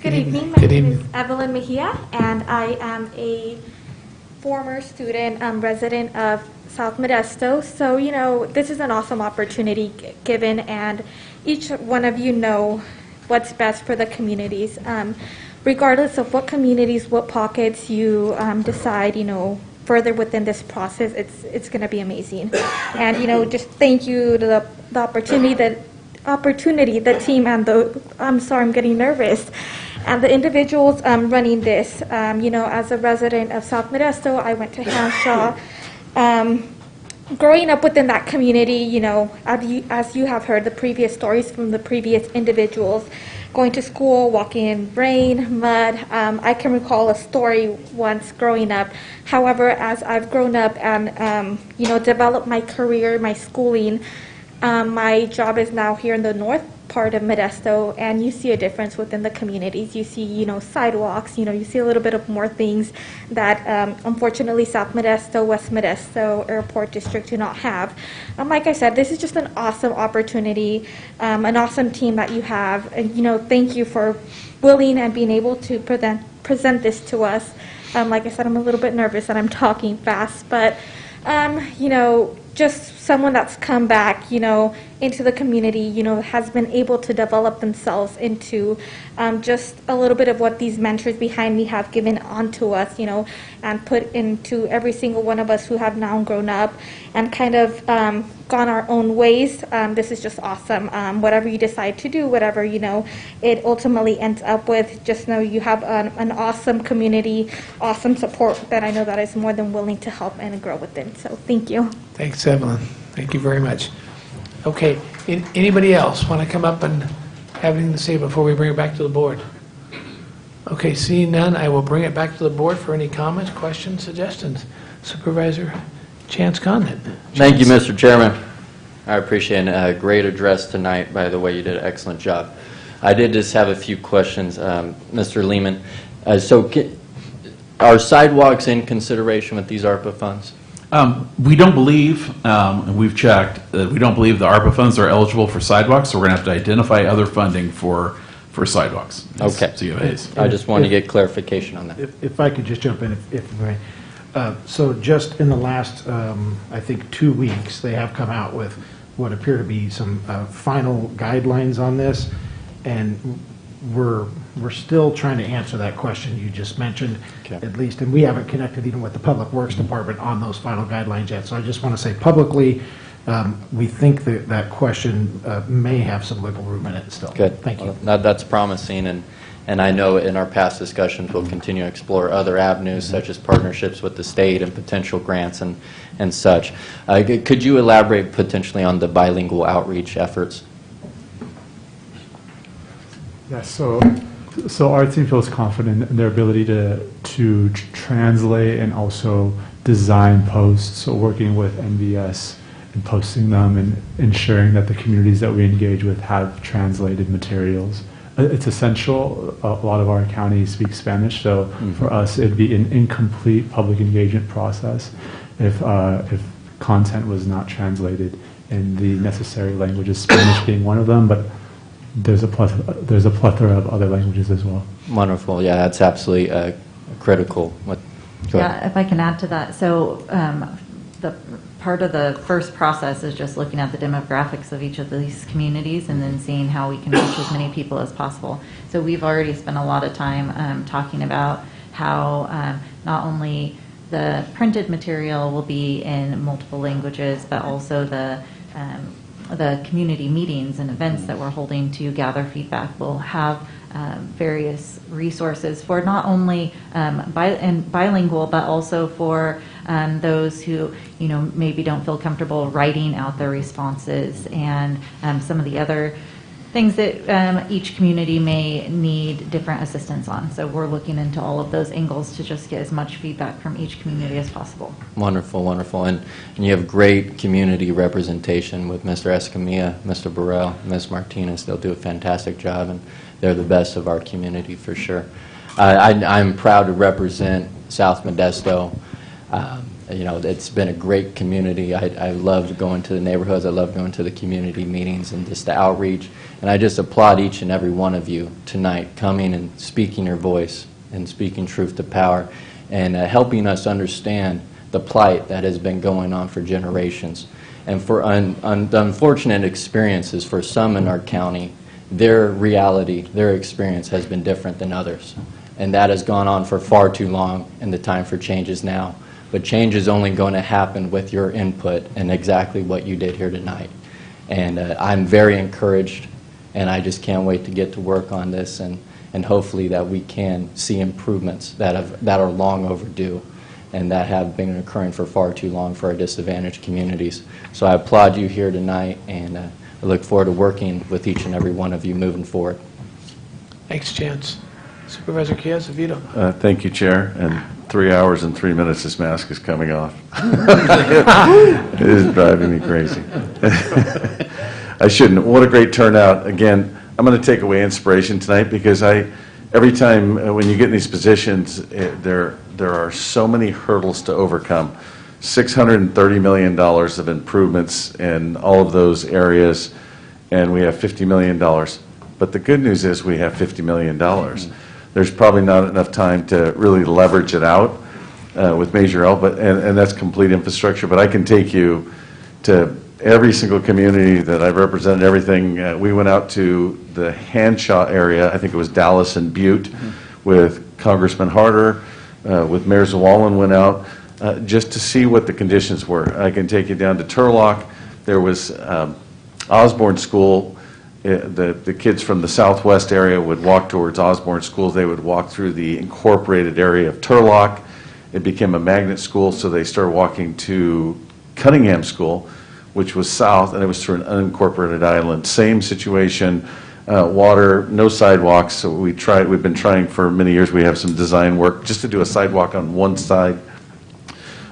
Good evening. My name is Evelyn Mejia, and I am a former student, resident of South Modesto. So, you know, this is an awesome opportunity given, and each one of you know what's best for the communities. Regardless of what communities, what pockets you decide, you know, further within this process, it's going to be amazing. And, you know, just thank you to the opportunity, the team, and I'm sorry, I'm getting nervous. And the individuals running this, you know, as a resident of South Modesto, I went to Hanshaw. Growing up within that community, you know, as you have heard the previous stories from the previous individuals, going to school, walking in rain, mud. I can recall a story once growing up. However, as I've grown up and, you know, developed my career, my schooling, my job is now here in the north part of Modesto, and you see a difference within the communities. You see, you know, sidewalks, you know, you see a little bit of more things that unfortunately South Modesto, West Modesto Airport District do not have. Like I said, this is just an awesome opportunity, an awesome team that you have, and, you know, thank you for willing and being able to present this to us. Like I said, I'm a little bit nervous and I'm talking fast, but you know, just someone that's come back, you know, into the community, you know, has been able to develop themselves into just a little bit of what these mentors behind me have given onto us, you know, and put into every single one of us who have now grown up and kind of gone our own ways. This is just awesome. Whatever you decide to do, whatever, you know, it ultimately ends up with, just know you have an awesome community, awesome support that I know that is more than willing to help and grow within. So thank you. Thanks, Evelyn. Thank you very much. Okay, anybody else want to come up and have anything to say before we bring it back to the board? Okay, seeing none, I will bring it back to the board for any comments, questions, suggestions. Supervisor Chance Condon. Thank you, Mr. Chairman. I appreciate a great address tonight. By the way, you did an excellent job. I did just have a few questions, Mr. Lehmann. Are sidewalks in consideration with these ARPA funds? We don't believe, and we've checked, we don't believe the ARPA funds are eligible for sidewalks, so we're going to have to identify other funding for sidewalks. Okay. I just wanted to get clarification on that. If I could just jump in, if I may. So just in the last, I think, 2 weeks, they have come out with what appear to be some final guidelines on this, and we're still trying to answer that question you just mentioned, at least, and we haven't connected even with the Public Works Department on those final guidelines yet. So I just want to say publicly, we think that that question may have some wiggle room in it still. Good. Thank you. Well, that's promising, and I know in our past discussions we'll continue to explore other avenues such as partnerships with the state and potential grants and such. Could you elaborate potentially on the bilingual outreach efforts? Yes, so our team feels confident in their ability to translate and also design posts, so working with NBS and posting them and ensuring that the communities that we engage with have translated materials. It's essential. A lot of our county speaks Spanish, so for us it'd be an incomplete public engagement process if content was not translated in the necessary languages, Spanish being one of them, but there's a plethora of other languages as well. Wonderful. Yeah, that's absolutely critical. Yeah, if I can add to that. So the part of the first process is just looking at the demographics of each of these communities and then seeing how we can reach as many people as possible. So we've already spent a lot of time talking about how not only the printed material will be in multiple languages, but also the community meetings and events that we're holding to gather feedback will have various resources for not only bilingual, but also for those who, you know, maybe don't feel comfortable writing out their responses, and some of the other things that each community may need different assistance on. So we're looking into all of those angles to just get as much feedback from each community as possible. Wonderful, wonderful. And you have great community representation with Mr. Escamilla, Mr. Burrell, Ms. Martinez. They'll do a fantastic job, and they're the best of our community for sure. I'm proud to represent South Modesto. You know, it's been a great community. I loved going to the neighborhoods. I love going to the community meetings and just the outreach. And I just applaud each and every one of you tonight coming and speaking your voice and speaking truth to power and helping us understand the plight that has been going on for generations. And for the unfortunate experiences for some in our county, their reality, their experience has been different than others. And that has gone on for far too long, and the time for change is now. But change is only going to happen with your input and exactly what you did here tonight. And I'm very encouraged, and I just can't wait to get to work on this, and hopefully that we can see improvements that are long overdue and that have been occurring for far too long for our disadvantaged communities. So I applaud you here tonight, and I look forward to working with each and every one of you moving forward. Thanks, Chance. Supervisor Chiazavito. Thank you, Chair. And 3 hours and 3 minutes this mask is coming off. It is driving me crazy. I shouldn't. What a great turnout. Again, I'm going to take away inspiration tonight because every time when you get in these positions, there are so many hurdles to overcome. $630 million of improvements in all of those areas, and we have $50 million. But the good news is we have $50 million. There's probably not enough time to really leverage it out with Major L, and that's complete infrastructure. But I can take you to every single community that I've represented, everything. We went out to the Hanshaw area, I think it was Dallas and Butte, with Congressman Harder, with Mayor Zawalin went out, just to see what the conditions were. I can take you down to Turlock. There was Osborne School. The kids from the southwest area would walk towards Osborne Schools. They would walk through the incorporated area of Turlock. It became a magnet school, so they started walking to Cunningham School, which was south, and it was through an unincorporated island. Same situation, water, no sidewalks. So we've been trying for many years. We have some design work just to do a sidewalk on one side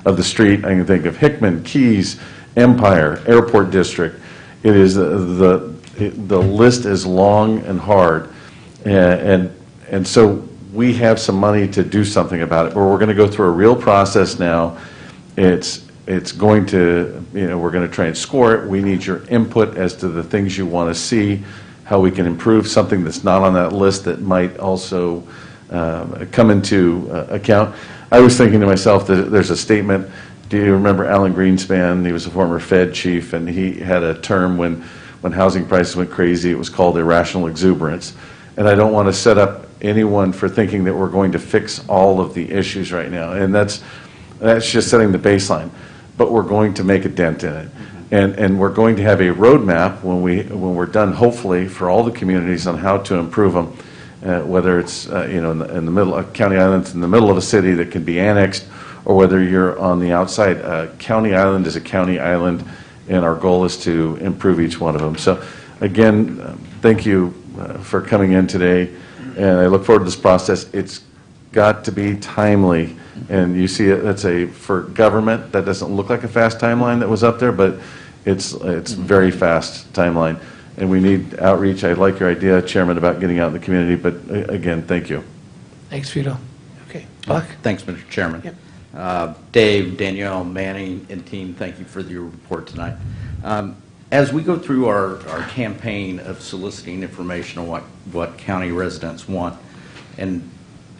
of the street. I can think of Hickman, Keys, Empire, Airport District. It is the list is long and hard, and so we have some money to do something about it. But we're going to go through a real process now. It's going to, we're going to try and score it. We need your input as to the things you want to see, how we can improve something that's not on that list that might also come into account. I was thinking to myself that there's a statement. Do you remember Alan Greenspan? He was a former Fed chief, and he had a term when housing prices went crazy. It was called irrational exuberance. And I don't want to set up anyone for thinking that we're going to fix all of the issues right now. And that's just setting the baseline. But we're going to make a dent in it. And we're going to have a roadmap when we're done, hopefully, for all the communities on how to improve them, whether it's in the middle of county islands in the middle of a city that can be annexed, or whether you're on the outside. County island is a county island, and our goal is to improve each one of them. So again, thank you for coming in today, and I look forward to this process. It's got to be timely, and you see it, for government, that doesn't look like a fast timeline that was up there, but it's very fast timeline, and we need outreach. I like your idea, Chairman, about getting out in the community, but again, thank you. Thanks, Vito. Okay, Buck? Thanks, Mr. Chairman. Yep. Dave, Danielle, Manny, and team, thank you for your report tonight. As we go through our campaign of soliciting information on what county residents want, and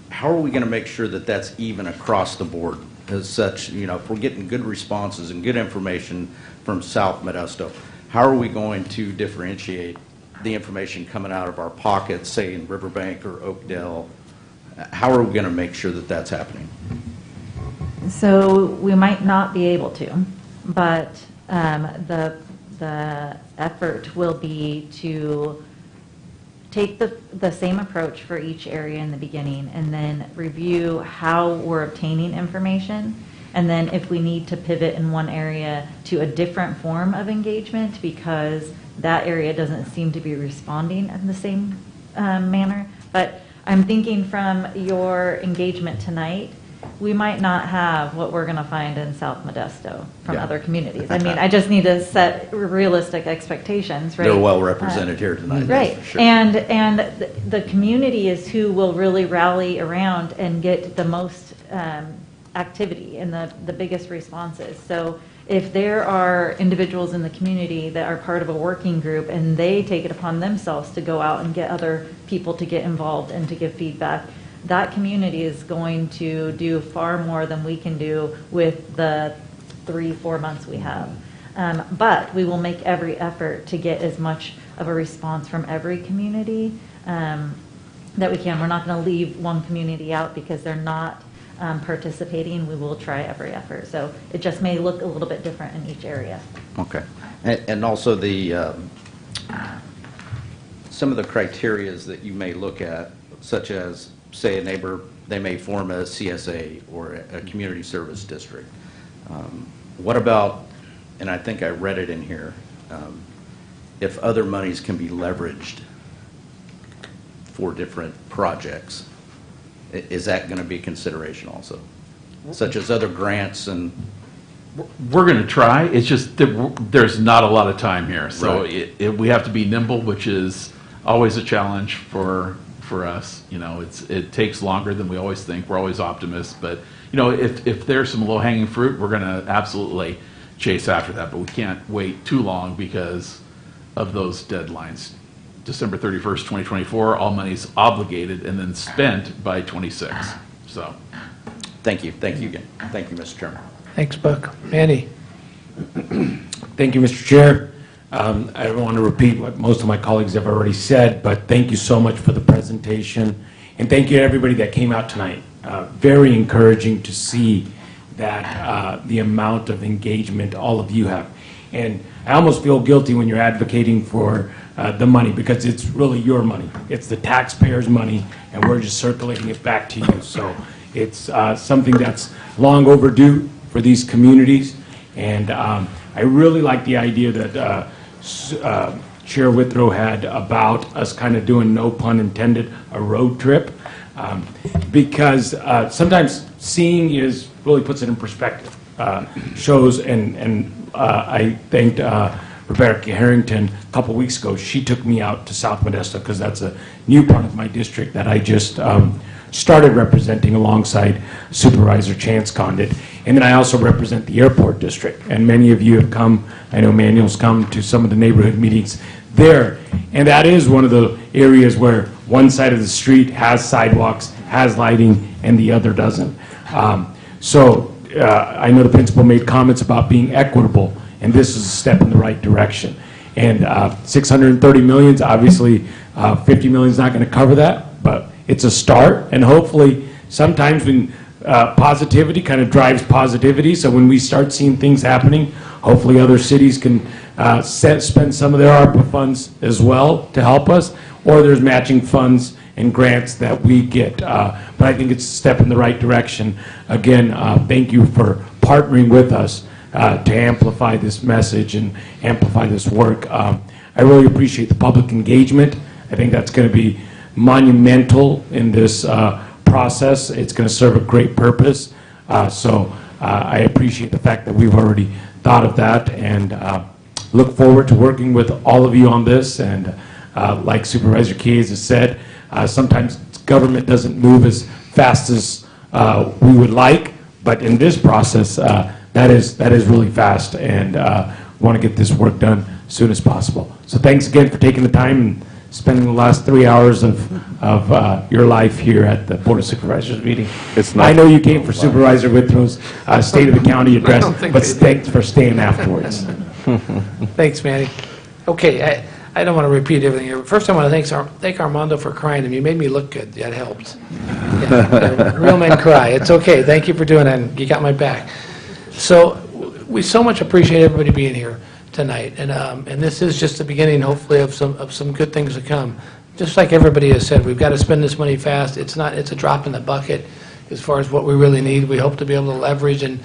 how are we going to make sure that that's even across the board? As such, if we're getting good responses and good information from South Modesto, how are we going to differentiate the information coming out of our pockets, say in Riverbank or Oakdale? How are we going to make sure that that's happening? So we might not be able to, but the effort will be to take the same approach for each area in the beginning, and then review how we're obtaining information, and then if we need to pivot in one area to a different form of engagement because that area doesn't seem to be responding in the same manner. But I'm thinking from your engagement tonight, we might not have what we're going to find in South Modesto from Yeah. other communities. I mean, I just need to set realistic expectations, right? They're well represented here tonight, that's Right. for sure. And the community is who will really rally around and get the most activity and the biggest responses. So if there are individuals in the community that are part of a working group and they take it upon themselves to go out and get other people to get involved and to give feedback, that community is going to do far more than we can do with the 3-4 months we have. But we will make every effort to get as much of a response from every community that we can. We're not going to leave one community out because they're not participating. We will try every effort. So it just may look a little bit different in each area. Okay. And also the, some of the criterias that you may look at, such as, say, a neighbor, they may form a CSA or a community service district. What about, and I think I read it in here, if other monies can be leveraged for different projects, is that going to be a consideration also? Such as other grants and... We're going to try. It's just that there's not a lot of time here. So Right. we have to be nimble, which is always a challenge for us. You know, it takes longer than we always think. We're always optimists. But, you know, if there's some low-hanging fruit, we're going to absolutely chase after that. But we can't wait too long because of those deadlines. December 31st, 2024, all money's obligated and then spent by 26. So. Thank you. Thank you again. Thank you, Mr. Chairman. Thanks, Buck. Manny. Thank you, Mr. Chair. I don't want to repeat what most of my colleagues have already said, but thank you so much for the presentation. And thank you to everybody that came out tonight. Very encouraging to see that the amount of engagement all of you have. And I almost feel guilty when you're advocating for the money because it's really your money. It's the taxpayers' money, and we're just circulating it back to you. So it's something that's long overdue for these communities. And I really like the idea that Chair Withrow had about us kind of doing, no pun intended, a road trip. Because sometimes seeing really puts it in perspective. Shows, and I thanked Rebecca Harrington a couple weeks ago. She took me out to South Modesto because that's a new part of my district that I just started representing alongside Supervisor Chance Condit. And then I also represent the airport district. And many of you have come, I know Manuel's come to some of the neighborhood meetings there. And that is one of the areas where one side of the street has sidewalks, has lighting, and the other doesn't. I know the principal made comments about being equitable, and this is a step in the right direction. And 630 million, obviously 50 million is not going to cover that, but it's a start. And hopefully sometimes when positivity kind of drives positivity, so when we start seeing things happening, hopefully other cities can spend some of their ARPA funds as well to help us, or there's matching funds and grants that we get. But I think it's a step in the right direction. Again, thank you for partnering with us to amplify this message and amplify this work. I really appreciate the public engagement. I think that's going to be monumental in this process. It's going to serve a great purpose. I appreciate the fact that we've already thought of that, and look forward to working with all of you on this. And like Supervisor Keyes has said, sometimes government doesn't move as fast as we would like, but in this process, that is really fast, and want to get this work done as soon as possible. So thanks again for taking the time and spending the last 3 hours of your life here at the Board of Supervisors meeting. I know you came for Supervisor Withrow's State of the County address, but thanks for staying afterwards. Thanks, Manny. Okay, I don't want to repeat everything here. First, I want to thank Armando for crying to me. You made me look good. That helped. Yeah, real men cry. It's okay. Thank you for doing that, and you got my back. So we so much appreciate everybody being here tonight, and this is just the beginning, hopefully, of some good things to come. Just like everybody has said, we've got to spend this money fast. It's a drop in the bucket as far as what we really need. We hope to be able to leverage and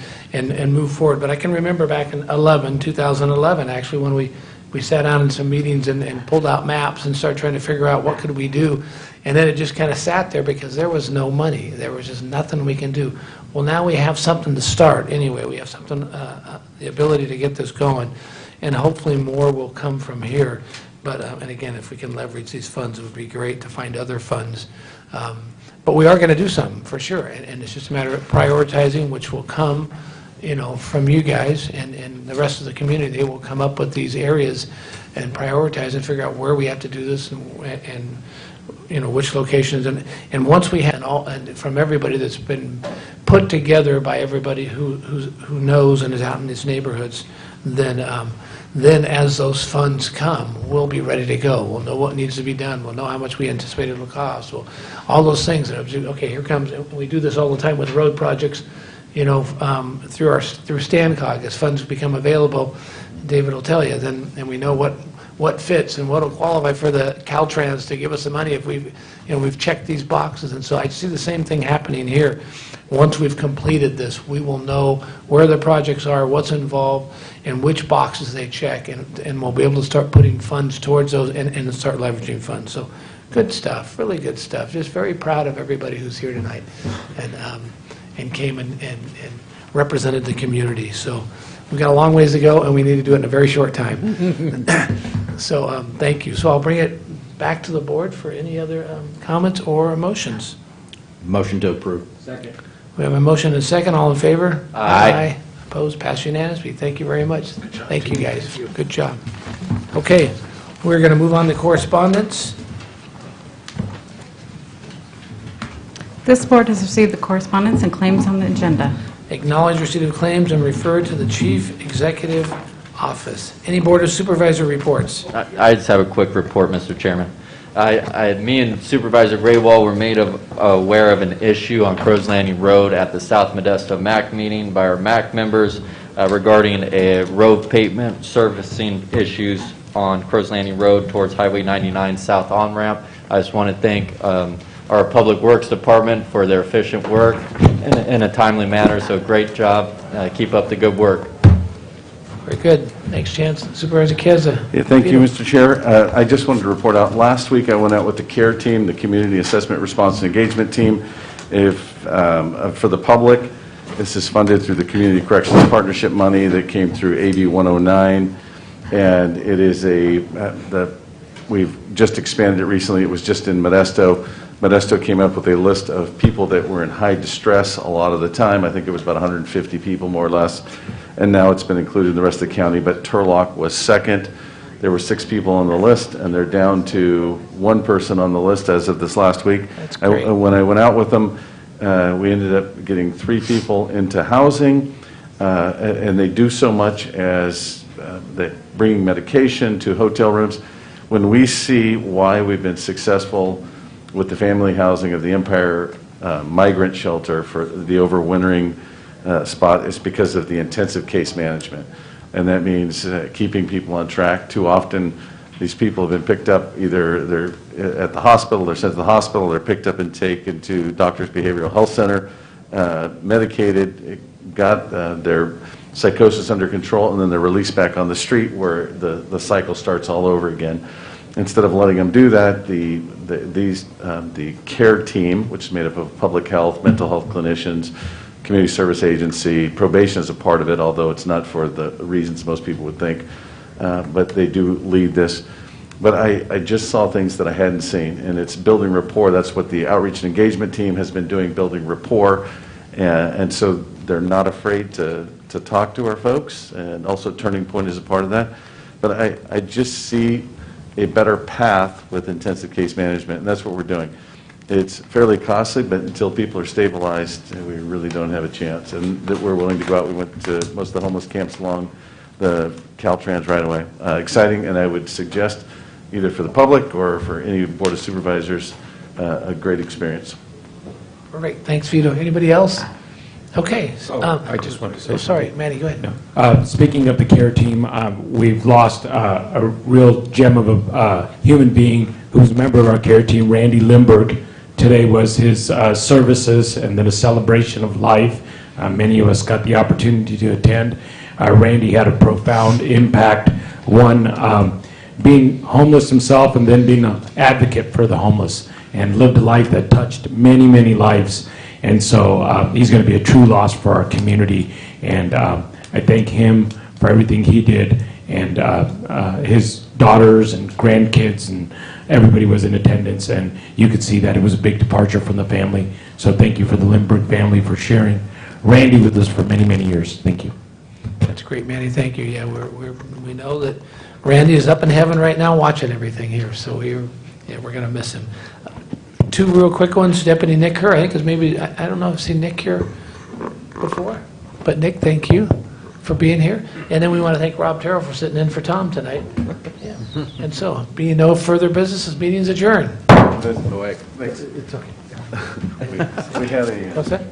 move forward. But I can remember back in 2011, actually, when we we sat down in some meetings and pulled out maps and started trying to figure out what could we do. And then it just kind of sat there because there was no money. There was just nothing we can do. Well, now we have something to start anyway. We have something, the ability to get this going. And hopefully more will come from here. But, and again, if we can leverage these funds, it would be great to find other funds. But we are going to do something for sure. And it's just a matter of prioritizing, which will come, from you guys and the rest of the community. They will come up with these areas and prioritize and figure out where we have to do this and which locations. And once we have and from everybody that's been put together by everybody who knows and is out in these neighborhoods, then as those funds come, we'll be ready to go. We'll know what needs to be done. We'll know how much we anticipate it'll cost. Well, all those things. Okay, here comes. We do this all the time with road projects. Through StanCog, as funds become available, David will tell you. Then we know what fits and what will qualify for the Caltrans to give us the money if we've checked these boxes. And so I see the same thing happening here. Once we've completed this, we will know where the projects are, what's involved, and which boxes they check, and we'll be able to start putting funds towards those and start leveraging funds. So good stuff, really good stuff. Just very proud of everybody who's here tonight and came and represented the community. So we've got a long ways to go, and we need to do it in a very short time. So thank you. So I'll bring it back to the board for any other comments or motions. Motion to approve. Second. We have a motion and a second. All in favor? Aye. Opposed? Passed unanimously. Thank you very much. Thank you, guys. Good job. Okay, we're going to move on to correspondence. This board has received the correspondence and claims on the agenda. Acknowledge receipt of claims and refer to the Chief Executive Office. Any Board of Supervisor reports? I just have a quick report, Mr. Chairman. Me and Supervisor Graywall were made aware of an issue on Crows Landing Road at the South Modesto MAC meeting by our MAC members regarding a road pavement servicing issues on Crows Landing Road towards Highway 99 South on-ramp. I just want to thank our Public Works Department for their efficient work in a timely manner, so great job. Keep up the good work. Very good. Next chance, Supervisor Keza. Yeah, thank you, Mr. Chair. I just wanted to report out, last week I went out with the CARE team, the Community Assessment Response and Engagement Team. For the public, this is funded through the Community Corrections Partnership money that came through AB 109, and it is we've just expanded it recently. It was just in Modesto. Modesto came up with a list of people that were in high distress a lot of the time. I think it was about 150 people, more or less. And now it's been included in the rest of the county, but Turlock was second. There were 6 people on the list, and they're down to 1 person on the list as of this last week. That's great. When I went out with them, we ended up getting 3 people into housing, and they do so much as bringing medication to hotel rooms. When we see why we've been successful with the family housing of the Empire Migrant Shelter for the overwintering spot, is because of the intensive case management. And that means keeping people on track. Too often, these people have been picked up, either they're at the hospital, they're sent to the hospital, they're picked up and taken to Doctor's Behavioral Health Center, medicated, got their psychosis under control, and then they're released back on the street where the cycle starts all over again. Instead of letting them do that, the CARE team, which is made up of public health, mental health clinicians, community service agency, probation is a part of it, although it's not for the reasons most people would think, but they do lead this. But I just saw things that I hadn't seen, and it's building rapport. That's what the outreach and engagement team has been doing, building rapport, and so they're not afraid to talk to our folks, and also Turning Point is a part of that. But I just see a better path with intensive case management, and that's what we're doing. It's fairly costly, but until people are stabilized, we really don't have a chance. And that we're willing to go out. We went to most of the homeless camps along the Caltrans right away. Exciting, and I would suggest either for the public or for any Board of Supervisors, a great experience. Perfect. Thanks, Vito. Anybody else? Okay. I just wanted to say sorry, something. Manny, go ahead. Speaking of the CARE team, we've lost a real gem of a human being who's a member of our CARE team, Randy Limberg. Today was his services and then a celebration of life. Many of us got the opportunity to attend. Randy had a profound impact One, being homeless himself and then being an advocate for the homeless, and lived a life that touched many, many lives. And so he's going to be a true loss for our community. And I thank him for everything he did. And his daughters and grandkids and everybody was in attendance. And you could see that it was a big departure from the family. So thank you for the Lindbergh family for sharing Randy with us for many, many years. Thank you. That's great, Manny. Thank you. Yeah, we know that Randy is up in heaven right now watching everything here. So we're going to miss him. Two real quick ones. Deputy Nick Kerr, I think, because maybe, I don't know, I've seen Nick here before. But Nick, thank you for being here. And then we want to thank Rob Terrell for sitting in for Tom tonight. Yeah. And so, being no further business, this meeting is adjourned. It's okay. We had a... What's that?